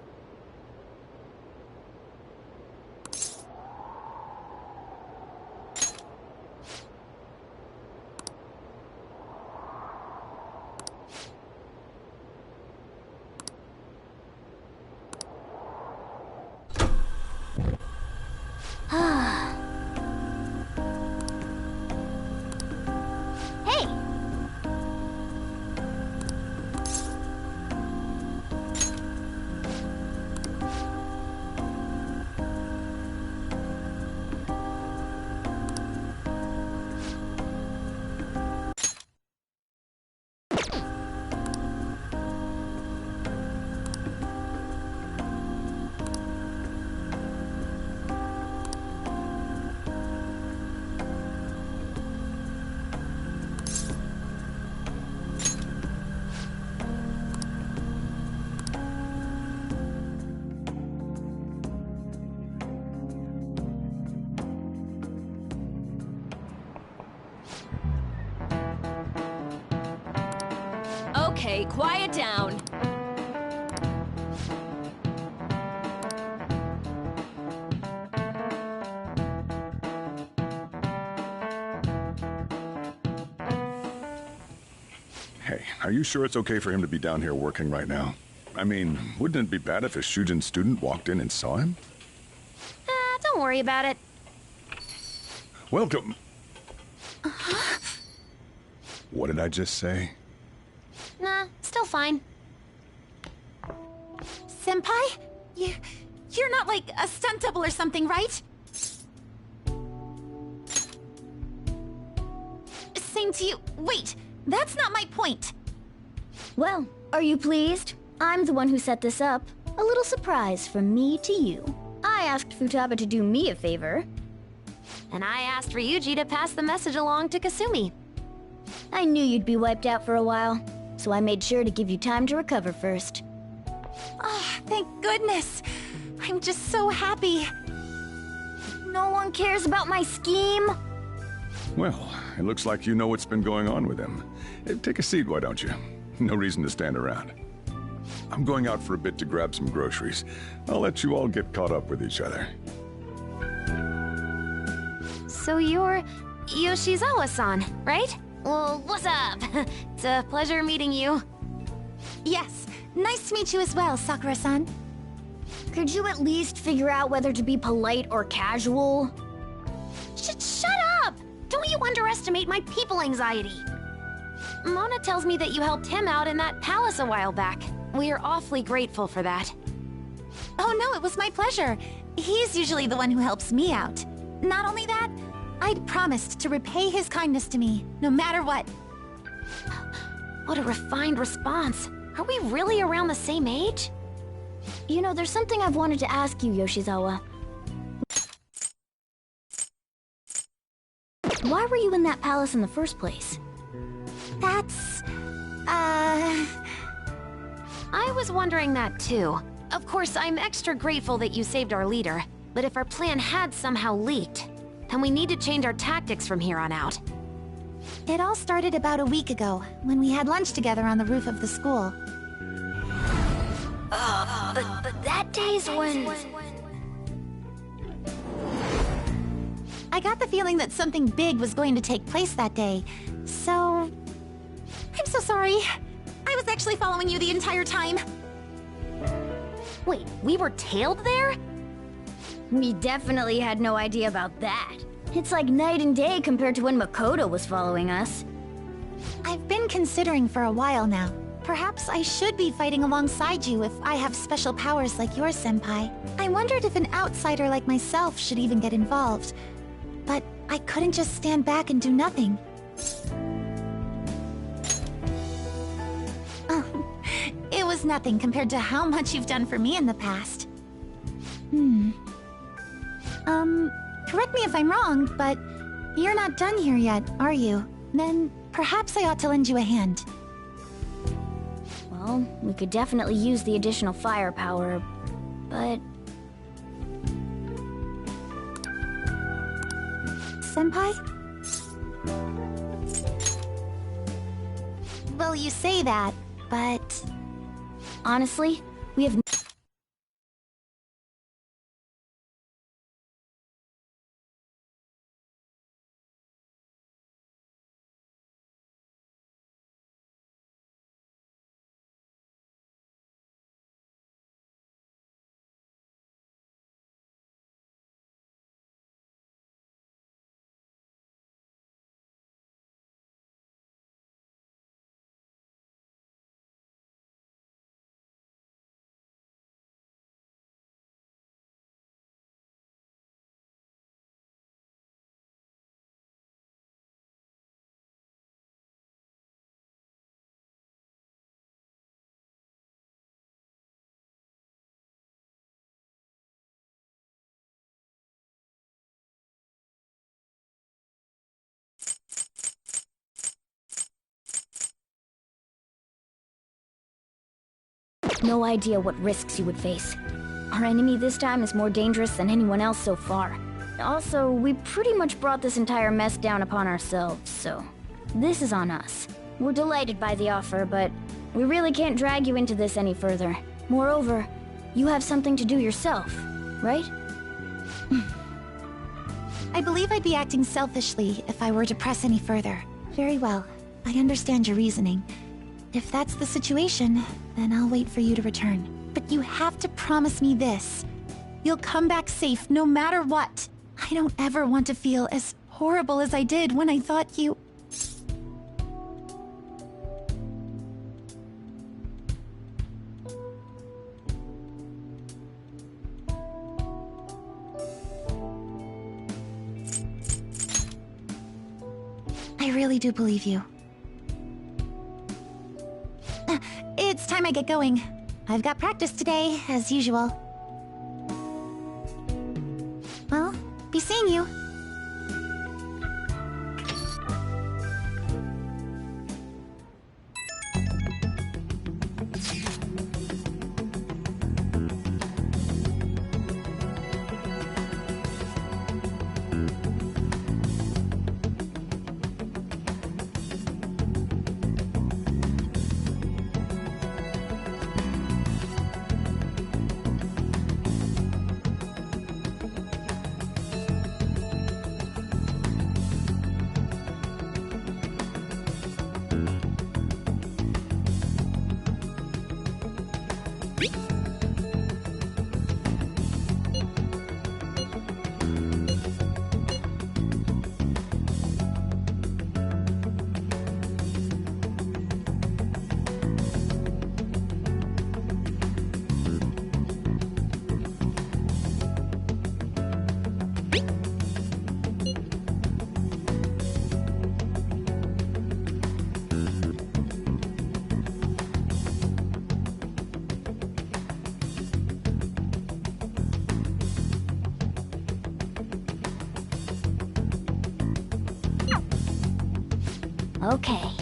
Okay, quiet down. Hey, are you sure it's okay for him to be down here working right now? I mean, wouldn't it be bad if a Shujin student walked in and saw him? Don't worry about it. Welcome. What did I just say? Nah, still fine. Senpai? You're not like a stunt double or something, right? Same to you. Wait, that's not my point. Well, are you pleased? I'm the one who set this up. A little surprise from me to you. I asked Futaba to do me a favor. And I asked Ryuji to pass the message along to Kasumi. I knew you'd be wiped out for a while, so I made sure to give you time to recover first. Oh, thank goodness. I'm just so happy. No one cares about my scheme? Well, it looks like you know what's been going on with him. Take a seat, why don't you? No reason to stand around. I'm going out for a bit to grab some groceries. I'll let you all get caught up with each other. So you're Yoshizawa-san, right? Well, what's up? It's a pleasure meeting you. Yes, nice to meet you as well, Sakura-san. Could you at least figure out whether to be polite or casual? Shut up! Don't you underestimate my people anxiety. Mona tells me that you helped him out in that palace a while back. We are awfully grateful for that. Oh no, it was my pleasure. He's usually the one who helps me out. Not only that, I'd promised to repay his kindness to me, no matter what. What a refined response. Are we really around the same age? You know, there's something I've wanted to ask you, Yoshizawa. Why were you in that palace in the first place? That's... I was wondering that too. Of course, I'm extra grateful that you saved our leader, but if our plan had somehow leaked, then we need to change our tactics from here on out. It all started about a week ago, when we had lunch together on the roof of the school. But that day's when... I got the feeling that something big was going to take place that day, so... I'm so sorry. I was actually following you the entire time. Wait, we were tailed there? We definitely had no idea about that. It's like night and day compared to when Makoto was following us. I've been considering for a while now. Perhaps I should be fighting alongside you if I have special powers like yours, Senpai. I wondered if an outsider like myself should even get involved. But I couldn't just stand back and do nothing. Oh, it was nothing compared to how much you've done for me in the past. Correct me if I'm wrong, but you're not done here yet, are you? Then perhaps I ought to lend you a hand. Well, we could definitely use the additional firepower, but... Senpai? Well, you say that, but... Honestly, we have... No idea what risks you would face. Our enemy this time is more dangerous than anyone else so far. Also, we pretty much brought this entire mess down upon ourselves, so this is on us. We're delighted by the offer, but we really can't drag you into this any further. Moreover, you have something to do yourself, right? I believe I'd be acting selfishly if I were to press any further. Very well. I understand your reasoning. If that's the situation, then I'll wait for you to return. But you have to promise me this. You'll come back safe no matter what. I don't ever want to feel as horrible as I did when I thought you... I really do believe you. It's time I get going. I've got practice today, as usual. Well, be seeing you. Okay.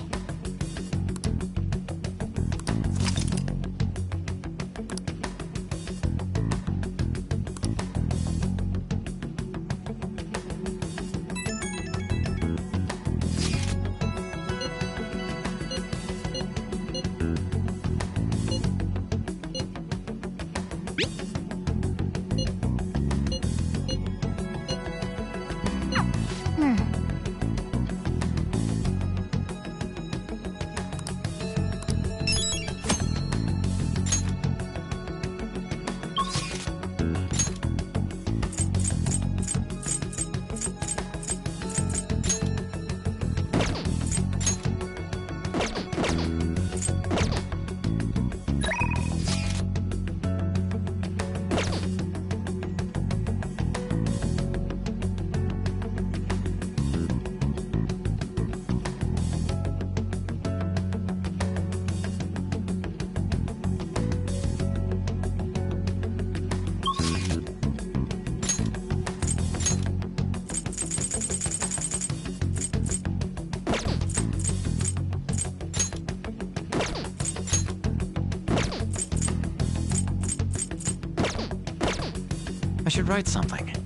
I should write something.